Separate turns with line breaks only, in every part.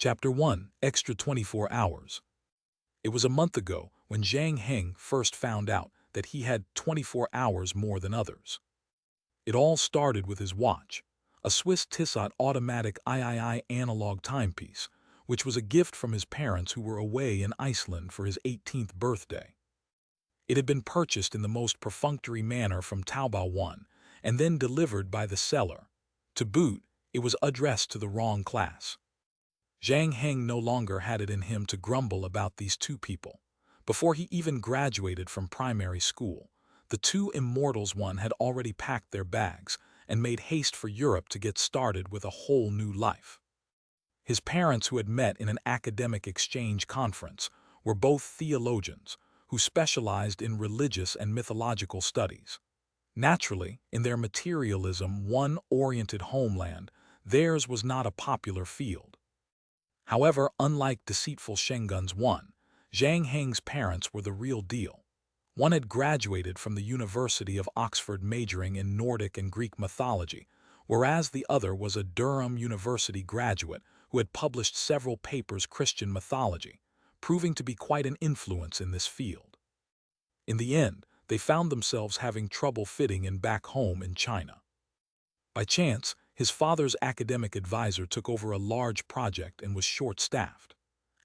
Chapter 1, Extra 24 Hours. It was a month ago when Zhang Heng first found out that he had 24 hours more than others. It all started with his watch, a Swiss Tissot automatic III analog timepiece, which was a gift from his parents who were away in Iceland for his 18th birthday. It had been purchased in the most perfunctory manner from Taobao 1 and then delivered by the seller. To boot, it was addressed to the wrong class. Zhang Heng no longer had it in him to grumble about these two people. Before he even graduated from primary school, the two immortals one had already packed their bags and made haste for Europe to get started with a whole new life. His parents, who had met in an academic exchange conference, were both theologians who specialized in religious and mythological studies. Naturally, in their materialism one-oriented homeland, theirs was not a popular field. However, unlike deceitful Shengun's one, Zhang Heng's parents were the real deal. One had graduated from the University of Oxford majoring in Nordic and Greek mythology, whereas the other was a Durham University graduate who had published several papers Christian mythology, proving to be quite an influence in this field. In the end, they found themselves having trouble fitting in back home in China. By chance, his father's academic advisor took over a large project and was short-staffed.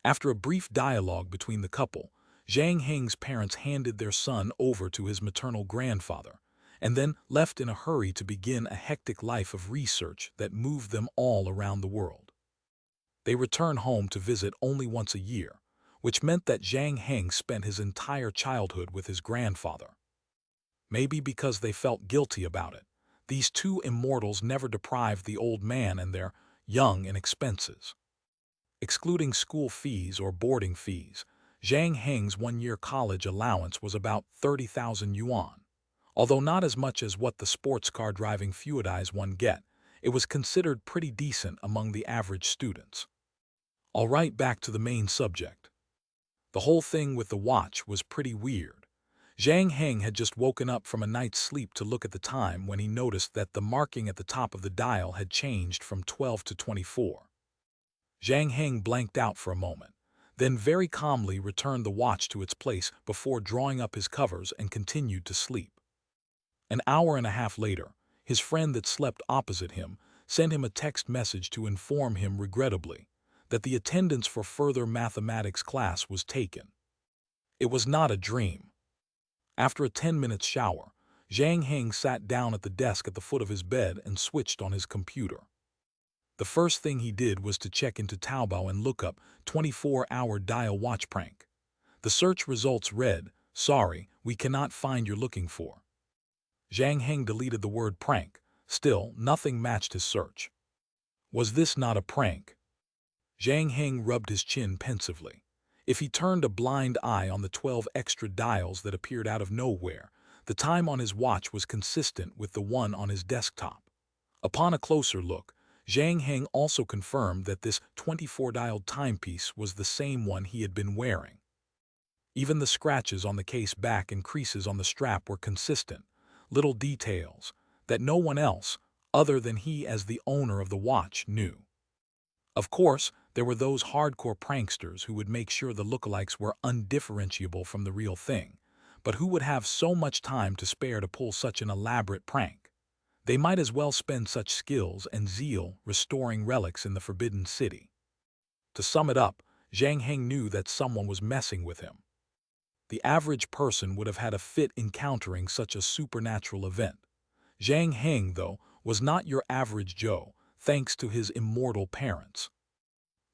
After a brief dialogue between the couple, Zhang Heng's parents handed their son over to his maternal grandfather, and then left in a hurry to begin a hectic life of research that moved them all around the world. They returned home to visit only once a year, which meant that Zhang Heng spent his entire childhood with his grandfather. Maybe because they felt guilty about it, these two immortals never deprived the old man and their young in expenses. Excluding school fees or boarding fees, Zhang Heng's one-year college allowance was about 30,000 yuan. Although not as much as what the sports car driving feudais one get, it was considered pretty decent among the average students. All right, back to the main subject. The whole thing with the watch was pretty weird. Zhang Heng had just woken up from a night's sleep to look at the time when he noticed that the marking at the top of the dial had changed from 12 to 24. Zhang Heng blanked out for a moment, then very calmly returned the watch to its place before drawing up his covers and continued to sleep. An hour and a half later, his friend that slept opposite him sent him a text message to inform him regrettably that the attendance for further mathematics class was taken. It was not a dream. After a 10-minute shower, Zhang Heng sat down at the desk at the foot of his bed and switched on his computer. The first thing he did was to check into Taobao and look up 24-hour dial watch prank. The search results read, "Sorry, we cannot find you're looking for." Zhang Heng deleted the word prank. Still, nothing matched his search. Was this not a prank? Zhang Heng rubbed his chin pensively. If he turned a blind eye on the 12 extra dials that appeared out of nowhere, the time on his watch was consistent with the one on his desktop. Upon a closer look, Zhang Heng also confirmed that this 24-dialed timepiece was the same one he had been wearing. Even the scratches on the case back and creases on the strap were consistent, little details that no one else, other than he as the owner of the watch, knew. Of course, there were those hardcore pranksters who would make sure the lookalikes were undifferentiable from the real thing, but who would have so much time to spare to pull such an elaborate prank? They might as well spend such skills and zeal restoring relics in the Forbidden City. To sum it up, Zhang Heng knew that someone was messing with him. The average person would have had a fit encountering such a supernatural event. Zhang Heng, though, was not your average Joe, thanks to his immortal parents.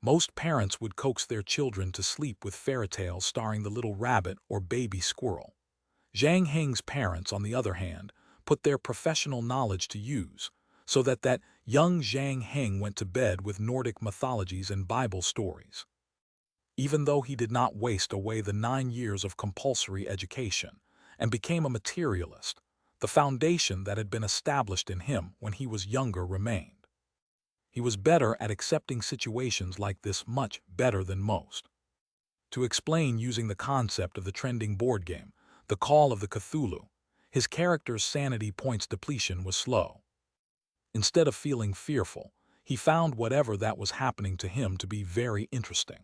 Most parents would coax their children to sleep with fairy tales starring the little rabbit or baby squirrel. Zhang Heng's parents, on the other hand, put their professional knowledge to use, so that young Zhang Heng went to bed with Nordic mythologies and Bible stories. Even though he did not waste away the 9 years of compulsory education and became a materialist, the foundation that had been established in him when he was younger remained. He was better at accepting situations like this, much better than most. To explain using the concept of the trending board game, The Call of the Cthulhu, his character's sanity points depletion was slow. Instead of feeling fearful, He found whatever that was happening to him to be very interesting.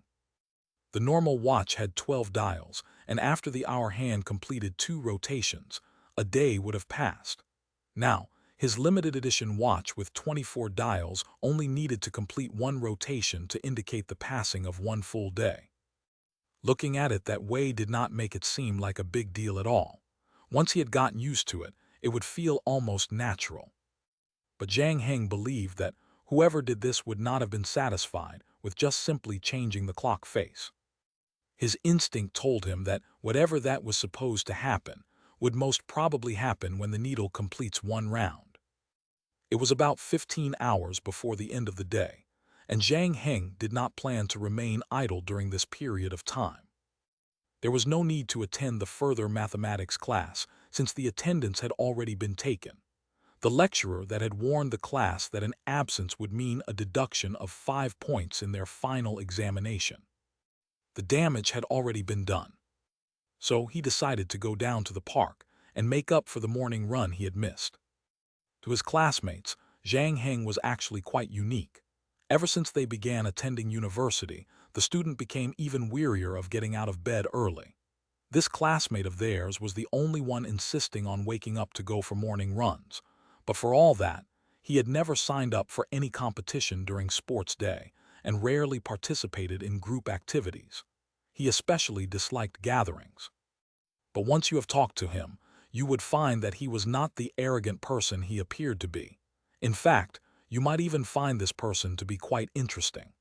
The normal watch had 12 dials, and after the hour hand completed 2 rotations, a day would have passed. Now, his limited edition watch with 24 dials only needed to complete 1 rotation to indicate the passing of 1 full day. Looking at it that way did not make it seem like a big deal at all. Once he had gotten used to it, it would feel almost natural. But Zhang Heng believed that whoever did this would not have been satisfied with just simply changing the clock face. His instinct told him that whatever that was supposed to happen would most probably happen when the needle completes 1 round. It was about 15 hours before the end of the day, and Zhang Heng did not plan to remain idle during this period of time. There was no need to attend the further mathematics class since the attendance had already been taken. The lecturer that had warned the class that an absence would mean a deduction of 5 points in their final examination. The damage had already been done. So he decided to go down to the park and make up for the morning run he had missed. To his classmates, Zhang Heng was actually quite unique. Ever since they began attending university, the student became even wearier of getting out of bed early. This classmate of theirs was the only one insisting on waking up to go for morning runs. But for all that, he had never signed up for any competition during sports day and rarely participated in group activities. He especially disliked gatherings. But once you have talked to him, you would find that he was not the arrogant person he appeared to be. In fact, you might even find this person to be quite interesting.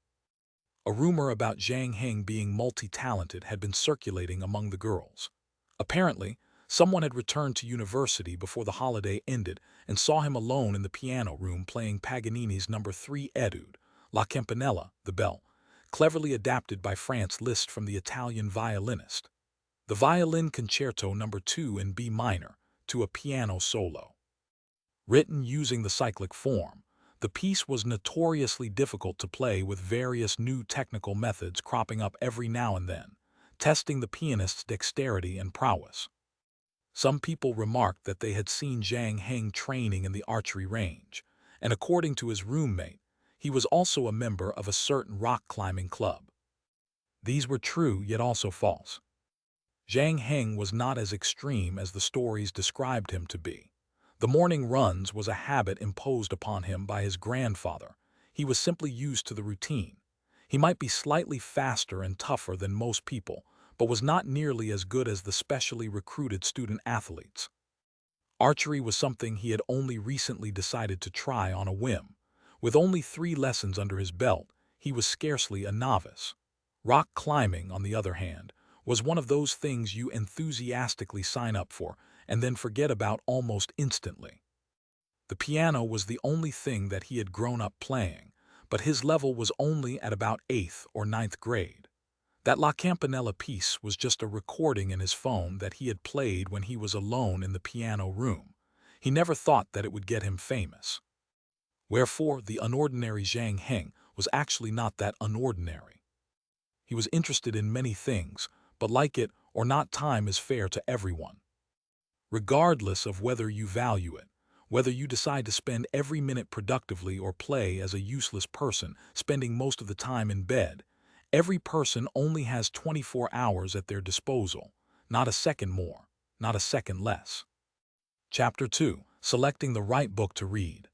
A rumor about Zhang Heng being multi-talented had been circulating among the girls. Apparently, someone had returned to university before the holiday ended and saw him alone in the piano room playing Paganini's No. 3 Etude, La Campanella, the Bell, cleverly adapted by Franz Liszt from the Italian violinist. The Violin Concerto No. 2 in B minor, to a piano solo. Written using the cyclic form, the piece was notoriously difficult to play with various new technical methods cropping up every now and then, testing the pianist's dexterity and prowess. Some people remarked that they had seen Zhang Heng training in the archery range, and according to his roommate, he was also a member of a certain rock climbing club. These were true yet also false. Zhang Heng was not as extreme as the stories described him to be. The morning runs was a habit imposed upon him by his grandfather. He was simply used to the routine. He might be slightly faster and tougher than most people, but was not nearly as good as the specially recruited student athletes. Archery was something he had only recently decided to try on a whim. With only 3 lessons under his belt, he was scarcely a novice. Rock climbing, on the other hand, was one of those things you enthusiastically sign up for and then forget about almost instantly. The piano was the only thing that he had grown up playing, but his level was only at about 8th or 9th grade. That La Campanella piece was just a recording in his phone that he had played when he was alone in the piano room. He never thought that it would get him famous. Wherefore, the unordinary Zhang Heng was actually not that unordinary. He was interested in many things, but like it or not, time is fair to everyone. Regardless of whether you value it, whether you decide to spend every minute productively or play as a useless person, spending most of the time in bed, every person only has 24 hours at their disposal, not a second more, not a second less. Chapter 2. Selecting the right book to read.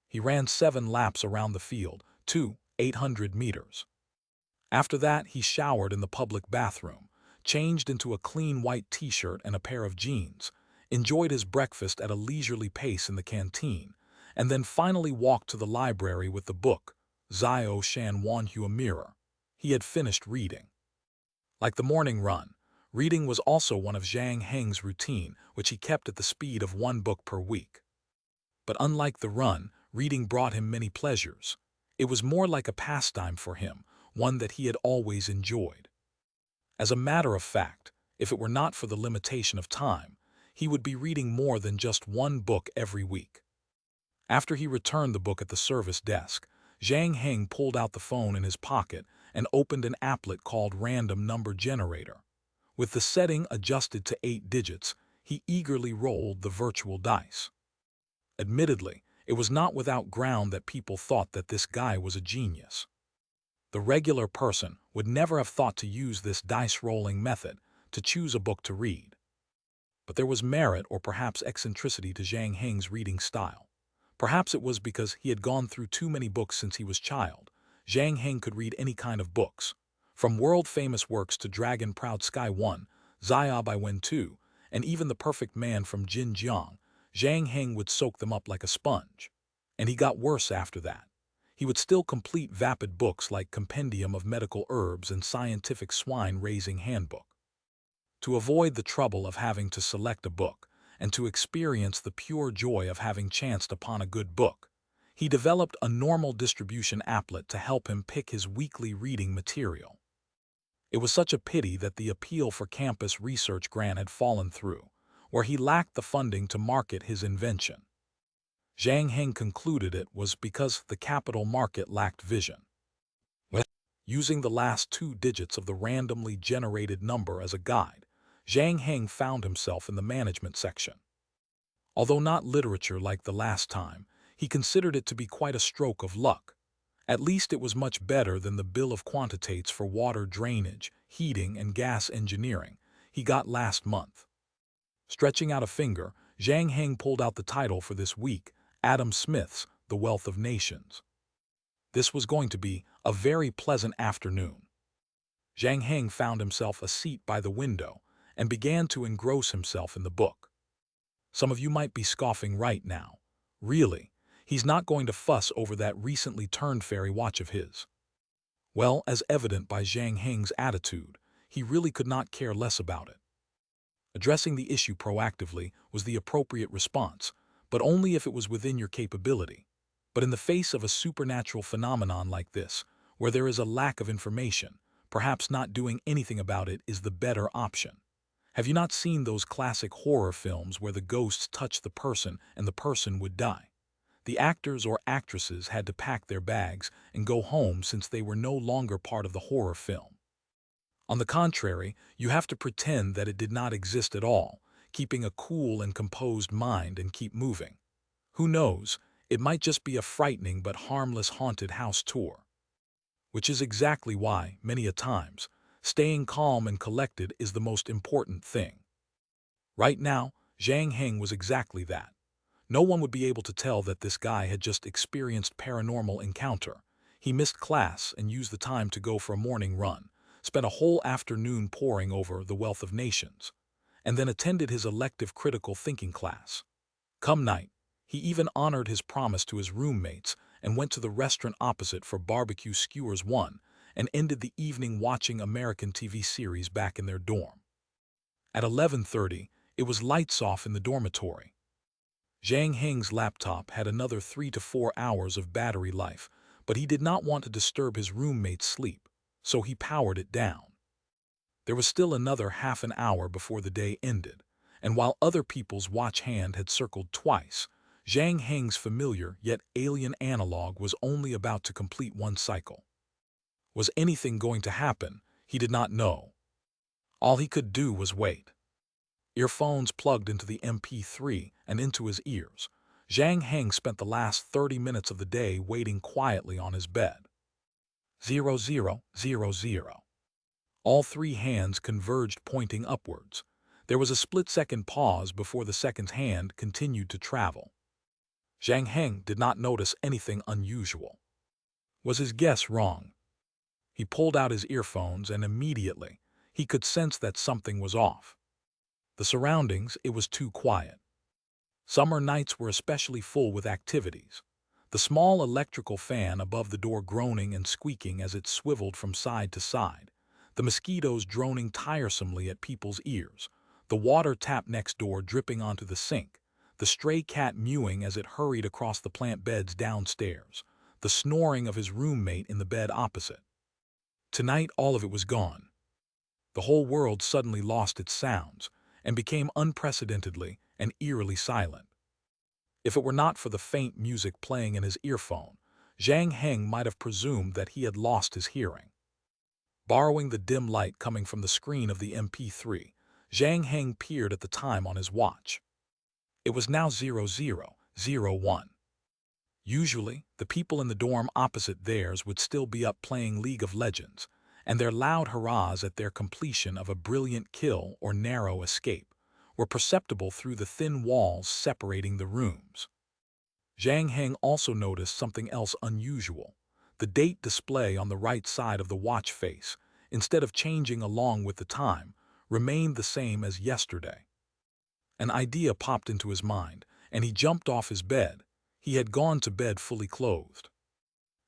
He ran 7 laps around the field, 800 meters. After that, he showered in the public bathroom, changed into a clean white t-shirt and a pair of jeans, enjoyed his breakfast at a leisurely pace in the canteen, and then finally walked to the library with the book, Zio Shan Wanhua Mirror. He had finished reading. Like the morning run, reading was also one of Zhang Heng's routine, which he kept at the speed of 1 book per week. But unlike the run, reading brought him many pleasures. It was more like a pastime for him, one that he had always enjoyed. As a matter of fact, if it were not for the limitation of time, he would be reading more than just 1 book every week. After he returned the book at the service desk, Zhang Heng pulled out the phone in his pocket and opened an applet called Random Number Generator. With the setting adjusted to 8 digits, he eagerly rolled the virtual dice. Admittedly, It was not without ground that people thought that this guy was a genius. The regular person would never have thought to use this dice-rolling method to choose a book to read. But there was merit or perhaps eccentricity to Zhang Heng's reading style. Perhaps it was because he had gone through too many books since he was a child. Zhang Heng could read any kind of books, from world-famous works to Dragon Proud Sky 1, Zaya by Wen 2, and even The Perfect Man from Jin Jiang. Zhang Heng would soak them up like a sponge. And he got worse after that. He would still complete vapid books like Compendium of Medical Herbs and Scientific Swine-Raising Handbook. To avoid the trouble of having to select a book, and to experience the pure joy of having chanced upon a good book, he developed a normal distribution applet to help him pick his weekly reading material. It was such a pity that the appeal for campus research grant had fallen through, where he lacked the funding to market his invention. Zhang Heng concluded it was because the capital market lacked vision. Using the last 2 digits of the randomly generated number as a guide, Zhang Heng found himself in the management section. Although not literature like the last time, he considered it to be quite a stroke of luck. At least it was much better than the bill of quantitates for water drainage, heating, and gas engineering he got last month. Stretching out a finger, Zhang Heng pulled out the title for this week, Adam Smith's The Wealth of Nations. This was going to be a very pleasant afternoon. Zhang Heng found himself a seat by the window and began to engross himself in the book. Some of you might be scoffing right now. Really, he's not going to fuss over that recently turned fairy watch of his. Well, as evident by Zhang Heng's attitude, he really could not care less about it. Addressing the issue proactively was the appropriate response, but only if it was within your capability. But in the face of a supernatural phenomenon like this, where there is a lack of information, perhaps not doing anything about it is the better option. Have you not seen those classic horror films where the ghosts touched the person and the person would die? The actors or actresses had to pack their bags and go home since they were no longer part of the horror film. On the contrary, you have to pretend that it did not exist at all, keeping a cool and composed mind and keep moving. Who knows, it might just be a frightening but harmless haunted house tour. Which is exactly why, many a times, staying calm and collected is the most important thing. Right now, Zhang Heng was exactly that. No one would be able to tell that this guy had just experienced paranormal encounter. He missed class and used the time to go for a morning run, spent a whole afternoon poring over The Wealth of Nations, and then attended his elective critical thinking class. Come night, he even honored his promise to his roommates and went to the restaurant opposite for barbecue skewers 1 and ended the evening watching American TV series back in their dorm. At 11:30, it was lights off in the dormitory. Zhang Heng's laptop had another 3 to 4 hours of battery life, but he did not want to disturb his roommate's sleep, so he powered it down. There was still another half an hour before the day ended, and while other people's watch hand had circled twice, Zhang Heng's familiar yet alien analog was only about to complete 1 cycle. Was anything going to happen? He did not know. All he could do was wait. Earphones plugged into the MP3 and into his ears, Zhang Heng spent the last 30 minutes of the day waiting quietly on his bed. 0000. All 3 hands converged, pointing upwards. There was a split-second pause before the second hand continued to travel. Zhang Heng did not notice anything unusual. Was his guess wrong? He pulled out his earphones and immediately he could sense that something was off. The surroundings, it was too quiet. Summer nights were especially full with activities. The small electrical fan above the door groaning and squeaking as it swiveled from side to side, the mosquitoes droning tiresomely at people's ears, the water tap next door dripping onto the sink, the stray cat mewing as it hurried across the plant beds downstairs, the snoring of his roommate in the bed opposite. Tonight all of it was gone. The whole world suddenly lost its sounds and became unprecedentedly and eerily silent. If it were not for the faint music playing in his earphone, Zhang Heng might have presumed that he had lost his hearing. Borrowing the dim light coming from the screen of the MP3, Zhang Heng peered at the time on his watch. It was now 00:01. Usually, the people in the dorm opposite theirs would still be up playing League of Legends, and their loud hurrahs at their completion of a brilliant kill or narrow escape were perceptible through the thin walls separating the rooms. Zhang Heng also noticed something else unusual. The date display on the right side of the watch face, instead of changing along with the time, remained the same as yesterday. An idea popped into his mind, and he jumped off his bed. He had gone to bed fully clothed.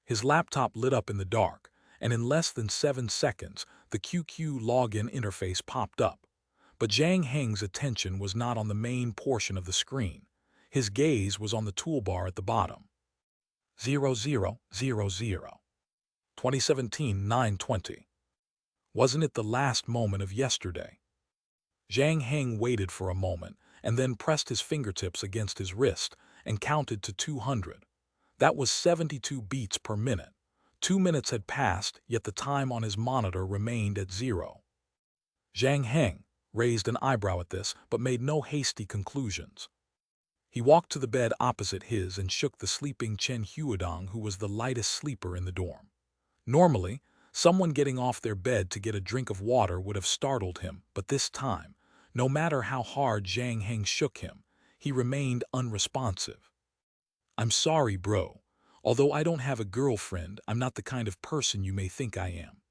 His laptop lit up in the dark, and in less than 7 seconds, the QQ login interface popped up. But Zhang Heng's attention was not on the main portion of the screen. His gaze was on the toolbar at the bottom. 0000. 2017 9/20. Wasn't it the last moment of yesterday? Zhang Heng waited for a moment and then pressed his fingertips against his wrist and counted to 200. That was 72 beats per minute. 2 minutes had passed, yet the time on his monitor remained at 0. Zhang Heng raised an eyebrow at this, but made no hasty conclusions. He walked to the bed opposite his and shook the sleeping Chen Huadong, who was the lightest sleeper in the dorm. Normally, someone getting off their bed to get a drink of water would have startled him, but this time, no matter how hard Zhang Heng shook him, he remained unresponsive. "I'm sorry, bro. Although I don't have a girlfriend, I'm not the kind of person you may think I am."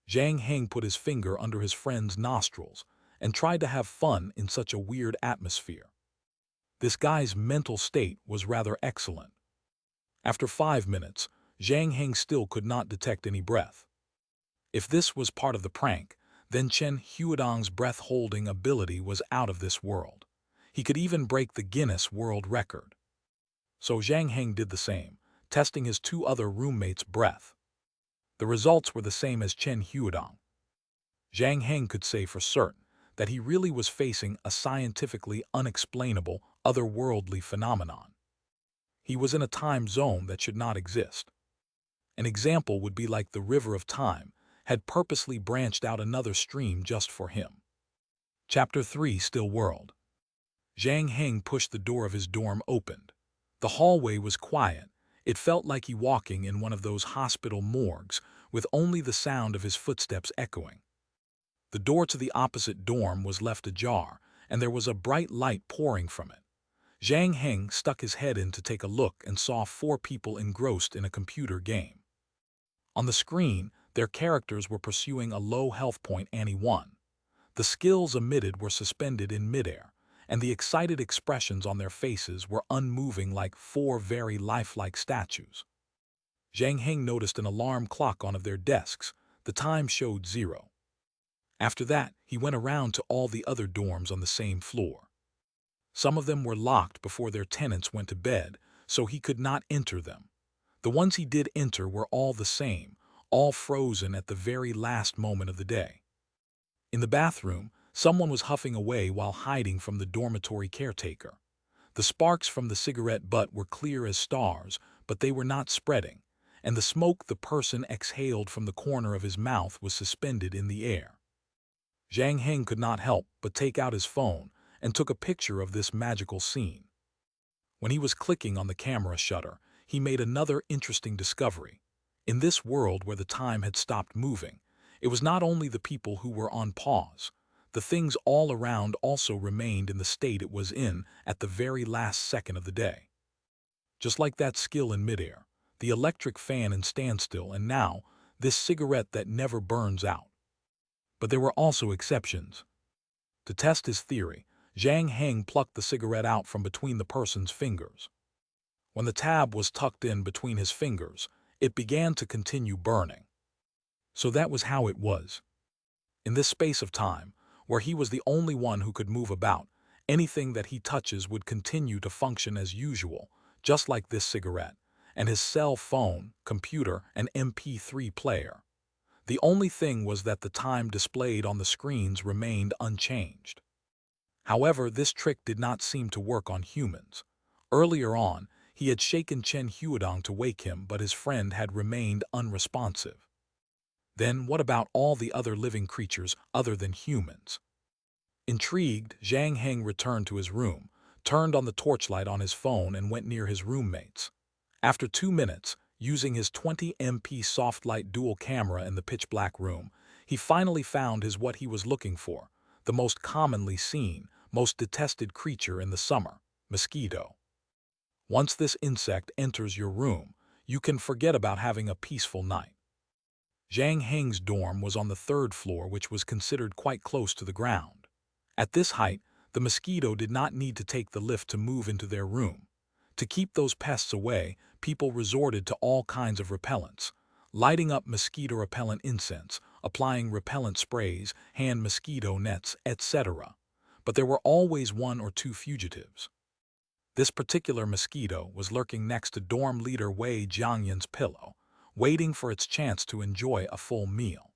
Zhang Heng put his finger under his friend's nostrils and tried to have fun in such a weird atmosphere. This guy's mental state was rather excellent. After 5 minutes, Zhang Heng still could not detect any breath. If this was part of the prank, then Chen Huadong's breath-holding ability was out of this world. He could even break the Guinness World Record. So Zhang Heng did the same, testing his 2 other roommates' breath. The results were the same as Chen Huadong. Zhang Heng could say for certain that he really was facing a scientifically unexplainable, otherworldly phenomenon. He was in a time zone that should not exist. An example would be like the river of time had purposely branched out another stream just for him. Chapter 3, Still World. Zhang Heng pushed the door of his dorm opened. The hallway was quiet. It felt like he walking in one of those hospital morgues with only the sound of his footsteps echoing. The door to the opposite dorm was left ajar, and there was a bright light pouring from it. Zhang Heng stuck his head in to take a look and saw 4 people engrossed in a computer game. On the screen, their characters were pursuing a low health point Annie-1. The skills emitted were suspended in midair, and the excited expressions on their faces were unmoving like 4 very lifelike statues. Zhang Heng noticed an alarm clock on of their desks. The time showed 0. After that, he went around to all the other dorms on the same floor. Some of them were locked before their tenants went to bed, so he could not enter them. The ones he did enter were all the same, all frozen at the very last moment of the day. In the bathroom, someone was huffing away while hiding from the dormitory caretaker. The sparks from the cigarette butt were clear as stars, but they were not spreading, and the smoke the person exhaled from the corner of his mouth was suspended in the air. Zhang Heng could not help but take out his phone and took a picture of this magical scene. When he was clicking on the camera shutter, he made another interesting discovery. In this world where the time had stopped moving, it was not only the people who were on pause. The things all around also remained in the state it was in at the very last second of the day. Just like that skill in midair, the electric fan in standstill, and now this cigarette that never burns out. But there were also exceptions. To test his theory, Zhang Heng plucked the cigarette out from between the person's fingers. When the tab was tucked in between his fingers, it began to continue burning. So that was how it was. In this space of time, where he was the only one who could move about, anything that he touches would continue to function as usual, just like this cigarette, and his cell phone, computer, and MP3 player. The only thing was that the time displayed on the screens remained unchanged. However, this trick did not seem to work on humans. Earlier on, he had shaken Chen Huadong to wake him, but his friend had remained unresponsive. Then what about all the other living creatures other than humans? Intrigued, Zhang Heng returned to his room, turned on the torchlight on his phone and went near his roommates. After 2 minutes, using his 20 MP soft-light dual camera in the pitch-black room, he finally found his what he was looking for, the most commonly seen, most detested creature in the summer, mosquito. Once this insect enters your room, you can forget about having a peaceful night. Zhang Heng's dorm was on the 3rd floor, which was considered quite close to the ground. At this height, the mosquito did not need to take the lift to move into their room. To keep those pests away, people resorted to all kinds of repellents, lighting up mosquito-repellent incense, applying repellent sprays, hand mosquito nets, etc. But there were always 1 or 2 fugitives. This particular mosquito was lurking next to dorm leader Wei Jiangyan's pillow, waiting for its chance to enjoy a full meal.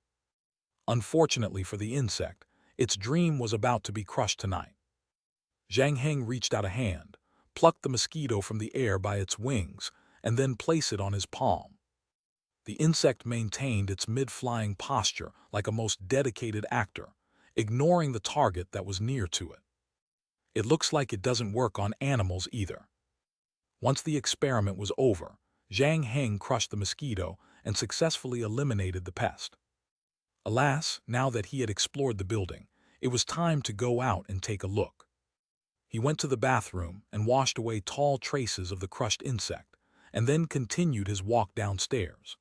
Unfortunately for the insect, its dream was about to be crushed tonight. Zhang Heng reached out a hand, plucked the mosquito from the air by its wings, and then placed it on his palm. The insect maintained its mid-flying posture like a most dedicated actor, ignoring the target that was near to it. It looks like it doesn't work on animals either. Once the experiment was over, Zhang Heng crushed the mosquito and successfully eliminated the pest. Alas, now that he had explored the building, it was time to go out and take a look. He went to the bathroom and washed away tall traces of the crushed insect, and then continued his walk downstairs.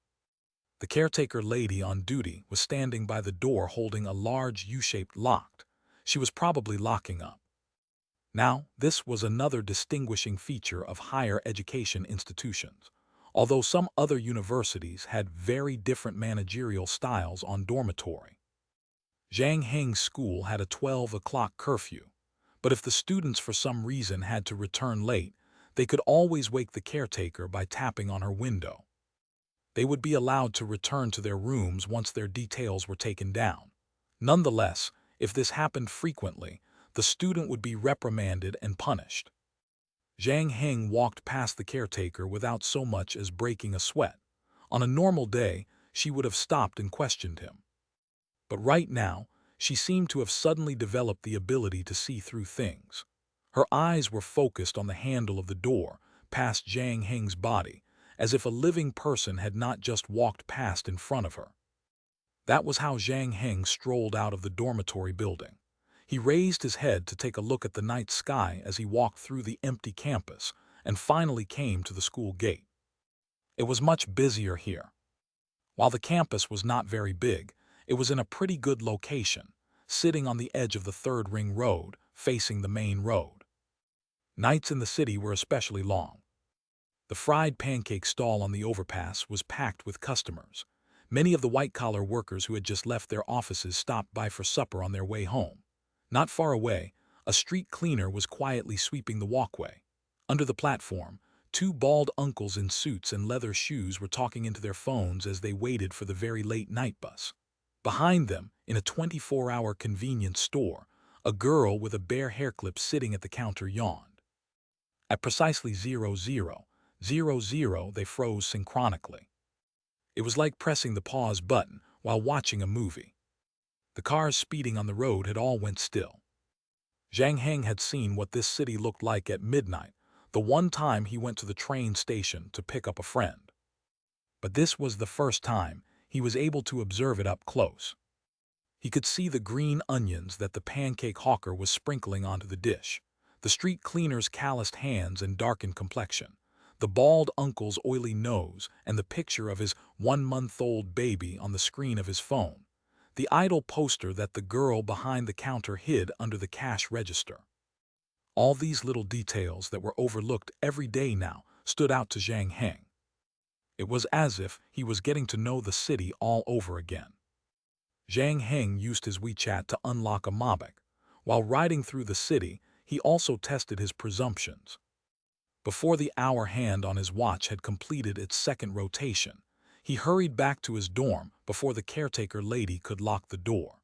The caretaker lady on duty was standing by the door holding a large U-shaped lock. She was probably locking up. Now, this was another distinguishing feature of higher education institutions. Although some other universities had very different managerial styles on dormitory. Zhang Heng's school had a 12 o'clock curfew, but if the students for some reason had to return late, they could always wake the caretaker by tapping on her window. They would be allowed to return to their rooms once their details were taken down. Nonetheless, if this happened frequently, the student would be reprimanded and punished. Zhang Heng walked past the caretaker without so much as breaking a sweat. On a normal day, she would have stopped and questioned him. But right now, she seemed to have suddenly developed the ability to see through things. Her eyes were focused on the handle of the door, past Zhang Heng's body, as if a living person had not just walked past in front of her. That was how Zhang Heng strolled out of the dormitory building. He raised his head to take a look at the night sky as he walked through the empty campus and finally came to the school gate. It was much busier here. While the campus was not very big, it was in a pretty good location, sitting on the edge of the 3rd Ring Road, facing the main road. Nights in the city were especially long. The fried pancake stall on the overpass was packed with customers. Many of the white-collar workers who had just left their offices stopped by for supper on their way home. Not far away, a street cleaner was quietly sweeping the walkway. Under the platform, 2 bald uncles in suits and leather shoes were talking into their phones as they waited for the very late night bus. Behind them, in a 24-hour convenience store, a girl with a bare hair clip sitting at the counter yawned. At precisely 00:00, they froze synchronically. It was like pressing the pause button while watching a movie. The cars speeding on the road had all went still. Zhang Heng had seen what this city looked like at midnight, the one time he went to the train station to pick up a friend. But this was the first time he was able to observe it up close. He could see the green onions that the pancake hawker was sprinkling onto the dish, the street cleaner's calloused hands and darkened complexion, the bald uncle's oily nose, and the picture of his 1-month-old baby on the screen of his phone, the idle poster that the girl behind the counter hid under the cash register. All these little details that were overlooked every day now stood out to Zhang Heng. It was as if he was getting to know the city all over again. Zhang Heng used his WeChat to unlock a Mavic. While riding through the city, he also tested his presumptions. Before the hour hand on his watch had completed its 2nd rotation, he hurried back to his dorm before the caretaker lady could lock the door.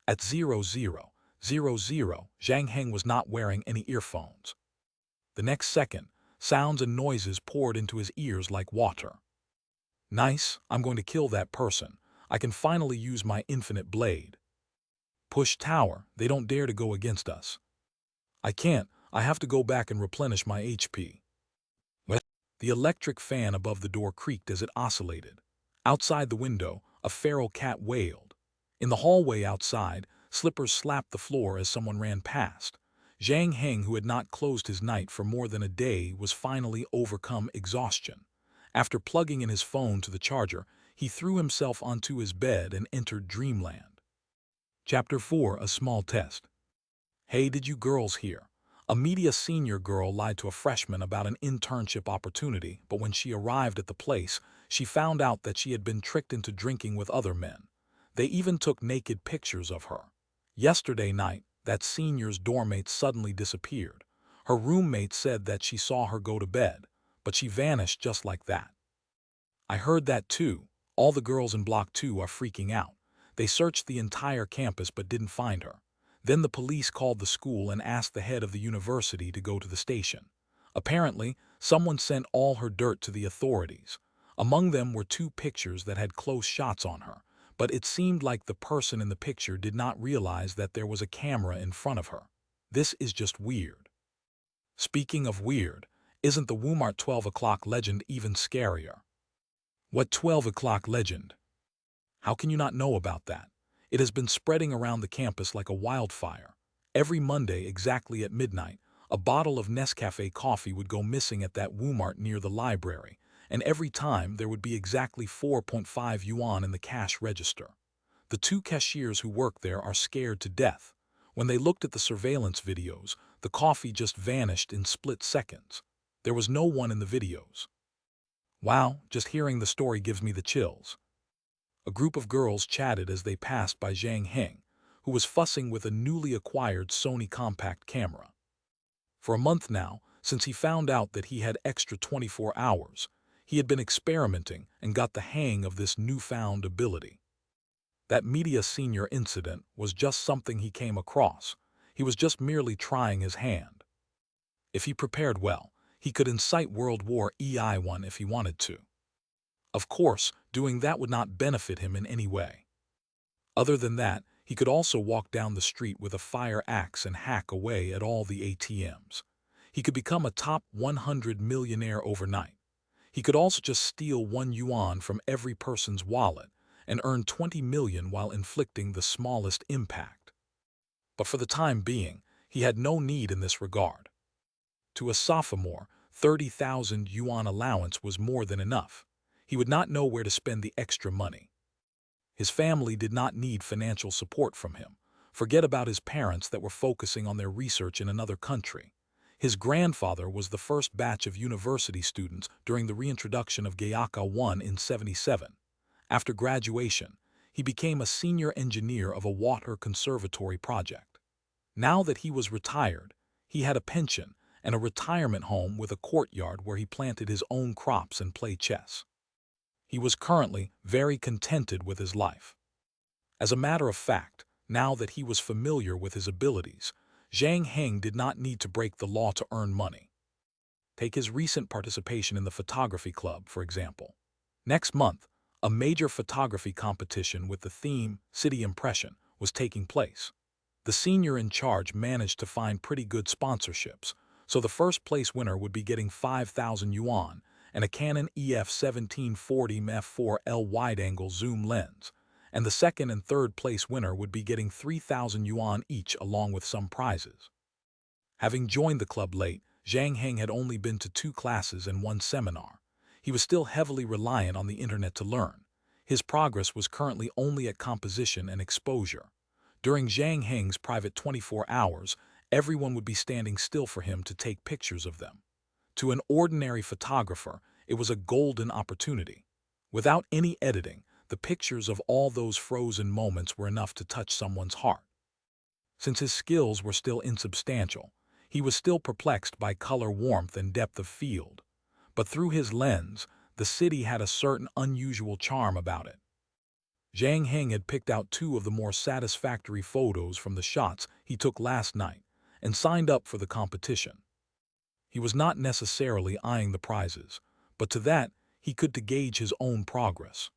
At 00:00, Zhang Heng was not wearing any earphones. The next second, sounds and noises poured into his ears like water. Nice, I'm going to kill that person. I can finally use my infinite blade. Push tower, they don't dare to go against us. I can't, I have to go back and replenish my HP. The electric fan above the door creaked as it oscillated. Outside the window, a feral cat wailed. In the hallway outside, slippers slapped the floor as someone ran past. Zhang Heng, who had not closed his night for more than a day, was finally overcome exhaustion. After plugging in his phone to the charger, he threw himself onto his bed and entered dreamland. Chapter 4: A Small Test. Hey, did you girls hear? A media senior girl lied to a freshman about an internship opportunity, but when she arrived at the place, she found out that she had been tricked into drinking with other men. They even took naked pictures of her. Yesterday night, that senior's dormmate suddenly disappeared. Her roommate said that she saw her go to bed, but she vanished just like that. I heard that too. All the girls in Block 2 are freaking out. They searched the entire campus but didn't find her. Then the police called the school and asked the head of the university to go to the station. Apparently, someone sent all her dirt to the authorities. Among them were 2 pictures that had close shots on her, but it seemed like the person in the picture did not realize that there was a camera in front of her. This is just weird. Speaking of weird, isn't the Walmart 12 o'clock legend even scarier? What 12 o'clock legend? How can you not know about that? It has been spreading around the campus like a wildfire. Every Monday, exactly at midnight, a bottle of Nescafe coffee would go missing at that Walmart near the library, and every time there would be exactly 4.5 yuan in the cash register. The 2 cashiers who work there are scared to death. When they looked at the surveillance videos, the coffee just vanished in split seconds. There was no one in the videos. Wow, just hearing the story gives me the chills. A group of girls chatted as they passed by Zhang Heng, who was fussing with a newly acquired Sony compact camera. For a month now, since he found out that he had extra 24 hours, he had been experimenting and got the hang of this newfound ability. That media senior incident was just something he came across. He was just merely trying his hand. If he prepared well, he could incite World War EI1 if he wanted to. Of course, doing that would not benefit him in any way. Other than that, he could also walk down the street with a fire axe and hack away at all the ATMs. He could become a top 100 millionaire overnight. He could also just steal 1 yuan from every person's wallet and earn 20 million while inflicting the smallest impact. But for the time being, he had no need in this regard. To a sophomore, 30,000 yuan allowance was more than enough. He would not know where to spend the extra money. His family did not need financial support from him. Forget about his parents that were focusing on their research in another country. His grandfather was the first batch of university students during the reintroduction of Gayaka 1 in '77. After graduation, he became a senior engineer of a water conservatory project. Now that he was retired, he had a pension and a retirement home with a courtyard where he planted his own crops and played chess. He was currently very contented with his life. As a matter of fact, now that he was familiar with his abilities, Zhang Heng did not need to break the law to earn money. Take his recent participation in the photography club, for example. Next month, a major photography competition with the theme City Impression was taking place. The senior in charge managed to find pretty good sponsorships, so the first place winner would be getting 5,000 yuan and a Canon EF 1740 f4L wide-angle zoom lens, and the second and third place winner would be getting 3,000 yuan each along with some prizes. Having joined the club late, Zhang Heng had only been to 2 classes and 1 seminar. He was still heavily reliant on the internet to learn. His progress was currently only at composition and exposure. During Zhang Heng's private 24 hours, everyone would be standing still for him to take pictures of them. To an ordinary photographer, it was a golden opportunity. Without any editing, the pictures of all those frozen moments were enough to touch someone's heart. Since his skills were still insubstantial, he was still perplexed by color warmth and depth of field. But through his lens, the city had a certain unusual charm about it. Zhang Heng had picked out 2 of the more satisfactory photos from the shots he took last night and signed up for the competition. He was not necessarily eyeing the prizes, but to that he could to gauge his own progress.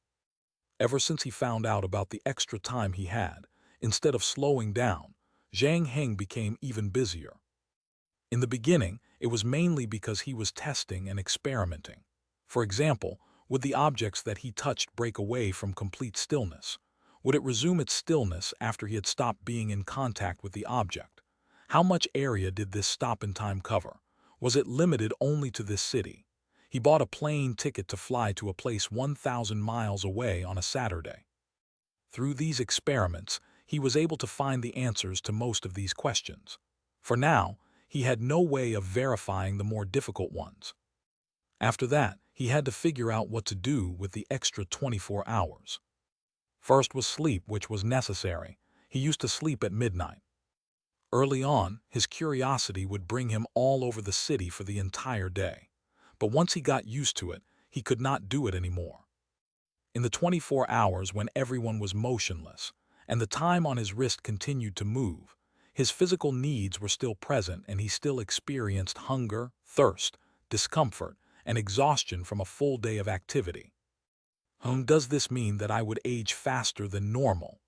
Ever since he found out about the extra time he had, instead of slowing down, Zhang Heng became even busier. In the beginning, it was mainly because he was testing and experimenting. For example, would the objects that he touched break away from complete stillness? Would it resume its stillness after he had stopped being in contact with the object? How much area did this stop in time cover? Was it limited only to this city? He bought a plane ticket to fly to a place 1,000 miles away on a Saturday. Through these experiments, he was able to find the answers to most of these questions. For now, he had no way of verifying the more difficult ones. After that, he had to figure out what to do with the extra 24 hours. First was sleep, which was necessary. He used to sleep at midnight. Early on, his curiosity would bring him all over the city for the entire day. But once he got used to it, he could not do it anymore. In the 24 hours when everyone was motionless, and the time on his wrist continued to move, his physical needs were still present and he still experienced hunger, thirst, discomfort, and exhaustion from a full day of activity. Does this mean that I would age faster than normal?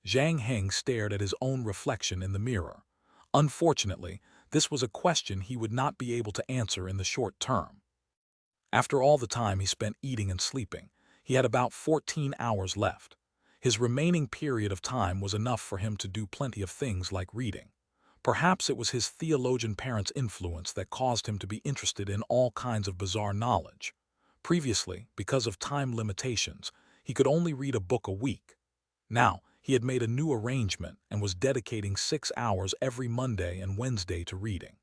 Zhang Heng stared at his own reflection in the mirror. Unfortunately, this was a question he would not be able to answer in the short term. After all the time he spent eating and sleeping, he had about 14 hours left. His remaining period of time was enough for him to do plenty of things like reading. Perhaps it was his theologian parents' influence that caused him to be interested in all kinds of bizarre knowledge. Previously, because of time limitations, he could only read a book a week. Now, he had made a new arrangement and was dedicating 6 hours every Monday and Wednesday to reading.